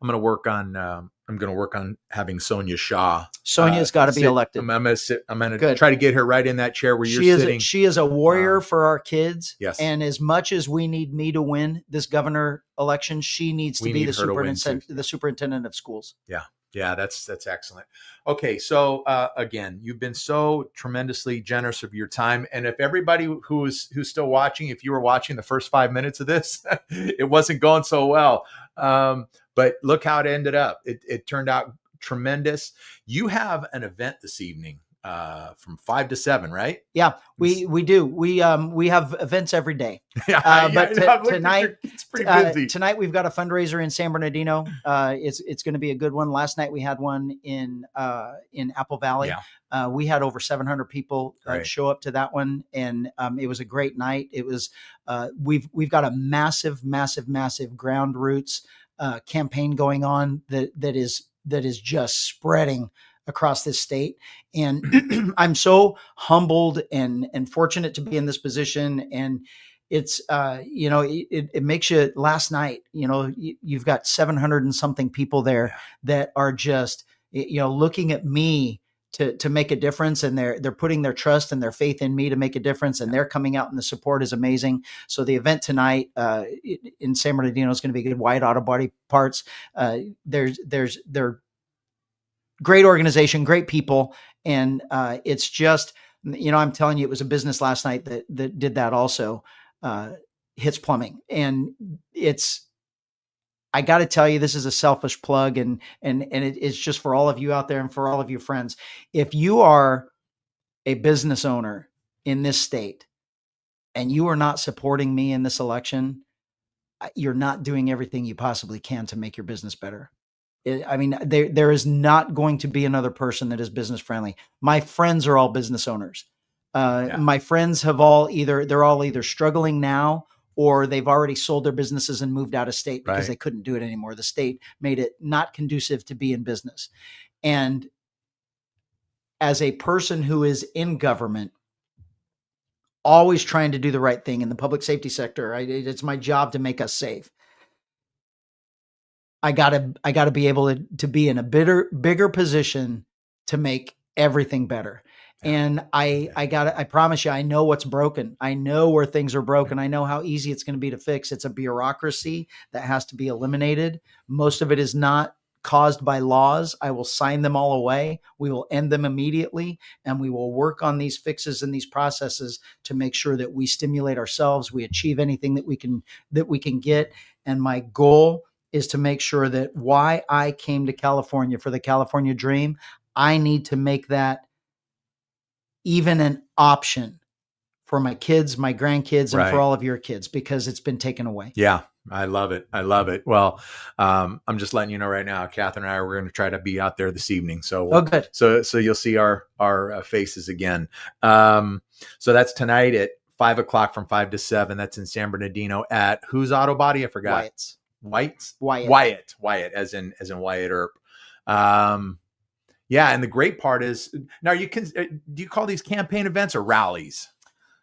to work on having Sonia Shaw.
Sonia's got to be elected.
I'm going to try to get her right in that chair where you're sitting.
She is a warrior for our kids.
Yes.
And as much as we need me to win this governor election, she needs to be the superintendent of schools.
Yeah. Yeah, that's excellent. Okay, so again, you've been so tremendously generous of your time, and if everybody who's still watching, if you were watching the first 5 minutes of this, it wasn't going so well. But look how it ended up. It turned out tremendous. You have an event this evening from 5 to 7, right?
Yeah, we do. We have events every day.
But
tonight
it's pretty busy.
Tonight we've got a fundraiser in San Bernardino. It's going to be a good one. Last night we had one in Apple Valley.
Yeah.
We had over 700 people show up to that one, and it was a great night. It was we've got a massive ground roots campaign going on that is just spreading across this state. And I'm so humbled and fortunate to be in this position. And it's, it makes you, last night, you've got 700 and something people there that are just, looking at me to make a difference. And they're putting their trust and their faith in me to make a difference. And they're coming out, and the support is amazing. So the event tonight in San Bernardino is going to be good. Wide auto body parts. They're great organization, great people. And it's just, I'm telling you, it was a business last night that did that also, Hits Plumbing. And I got to tell you, this is a selfish plug, and it's just for all of you out there and for all of you friends. If you are a business owner in this state and you are not supporting me in this election, you're not doing everything you possibly can to make your business better. There is not going to be another person that is business friendly. My friends are all business owners. My friends have they're all either struggling now or they've already sold their businesses and moved out of state because
Right.
they couldn't do it anymore. The state made it not conducive to be in business. And as a person who is in government, always trying to do the right thing in the public safety sector, it's my job to make us safe. I gotta be able to be in a bigger position to make everything better. And I promise you, I know what's broken. I know where things are broken. I know how easy it's going to be to fix. It's a bureaucracy that has to be eliminated. Most of it is not caused by laws. I will sign them all away. We will end them immediately, and we will work on these fixes and these processes to make sure that we stimulate ourselves, we achieve anything that we can get. And my goal is to make sure that why I came to California for the California dream, I need to make that even an option for my kids, my grandkids, and for all of your kids, because it's been taken away.
Yeah, I love it. I love it. Well, I'm just letting you know right now, Catherine and I, we're going to try to be out there this evening. So,
good.
So you'll see our faces again. So that's tonight at 5 o'clock from 5 to 7. That's in San Bernardino at whose auto body? I forgot. Wyatt, as in Wyatt Earp. Yeah. And the great part is now do you call these campaign events or rallies?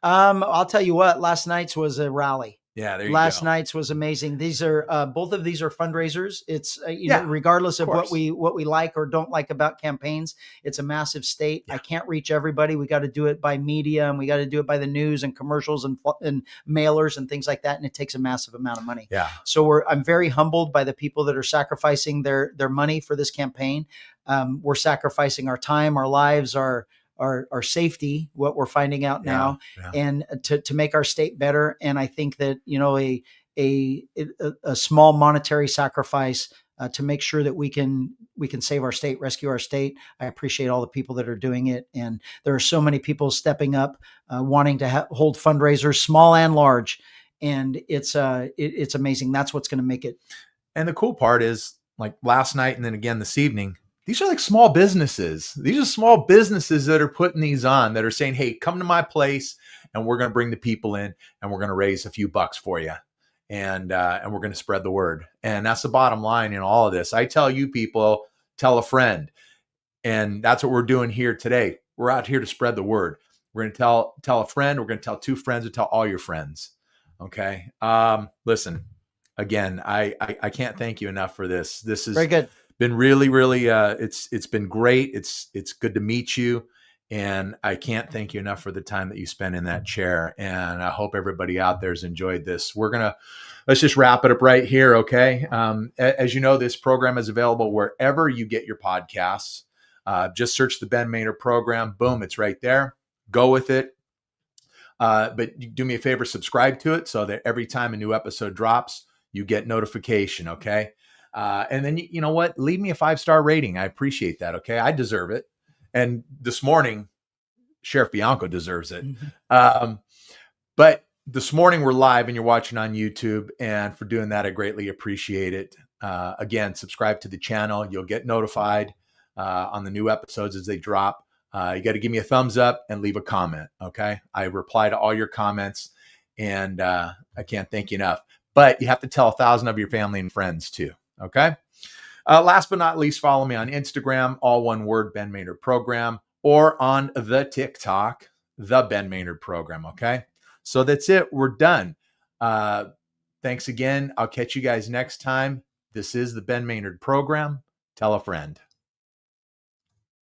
I'll tell you what, last night's was a rally.
Yeah, there you
Last
go.
night's was amazing. These are both of these are fundraisers. It's know, regardless of what we like or don't like about campaigns, it's a massive state. I can't reach everybody. We got to do it by media, and we got to do it by the news and commercials and mailers and things like that. And it takes a massive amount of money.
Yeah.
So I'm very humbled by the people that are sacrificing their money for this campaign. We're sacrificing our time, our lives, our safety, what we're finding out now, and to make our state better. And I think that, a small monetary sacrifice to make sure that we can save our state, rescue our state. I appreciate all the people that are doing it. And there are so many people stepping up, wanting to hold fundraisers, small and large. And it's amazing. That's what's going to make it.
And the cool part is, like last night and then again this evening, these are like small businesses. These are small businesses that are putting these on, that are saying, hey, come to my place and we're going to bring the people in and we're going to raise a few bucks for you. And we're going to spread the word. And that's the bottom line in all of this. I tell you people, tell a friend. And that's what we're doing here today. We're out here to spread the word. We're going to tell a friend. We're going to tell 2 friends, and tell all your friends. Okay. Listen, again, I can't thank you enough for this. This is
very good.
Been really, really, it's been great. It's good to meet you. And I can't thank you enough for the time that you spent in that chair. And I hope everybody out there has enjoyed this. Let's just wrap it up right here. Okay. As you know, this program is available wherever you get your podcasts. Just search the Ben Maynard program. Boom. It's right there. Go with it. But do me a favor, subscribe to it so that every time a new episode drops, you get notification. Okay. And then, you know what? Leave me a 5-star rating. I appreciate that. Okay. I deserve it. And this morning, Sheriff Bianco deserves it. But this morning we're live and you're watching on YouTube. And for doing that, I greatly appreciate it. Again, subscribe to the channel. You'll get notified on the new episodes as they drop. You got to give me a thumbs up and leave a comment. Okay. I reply to all your comments, and I can't thank you enough. But you have to tell 1,000 of your family and friends too. Okay. Last but not least, follow me on Instagram, all one word, Ben Maynard Program, or on the TikTok, the Ben Maynard Program. Okay. So that's it. We're done. Thanks again. I'll catch you guys next time. This is the Ben Maynard Program. Tell a friend.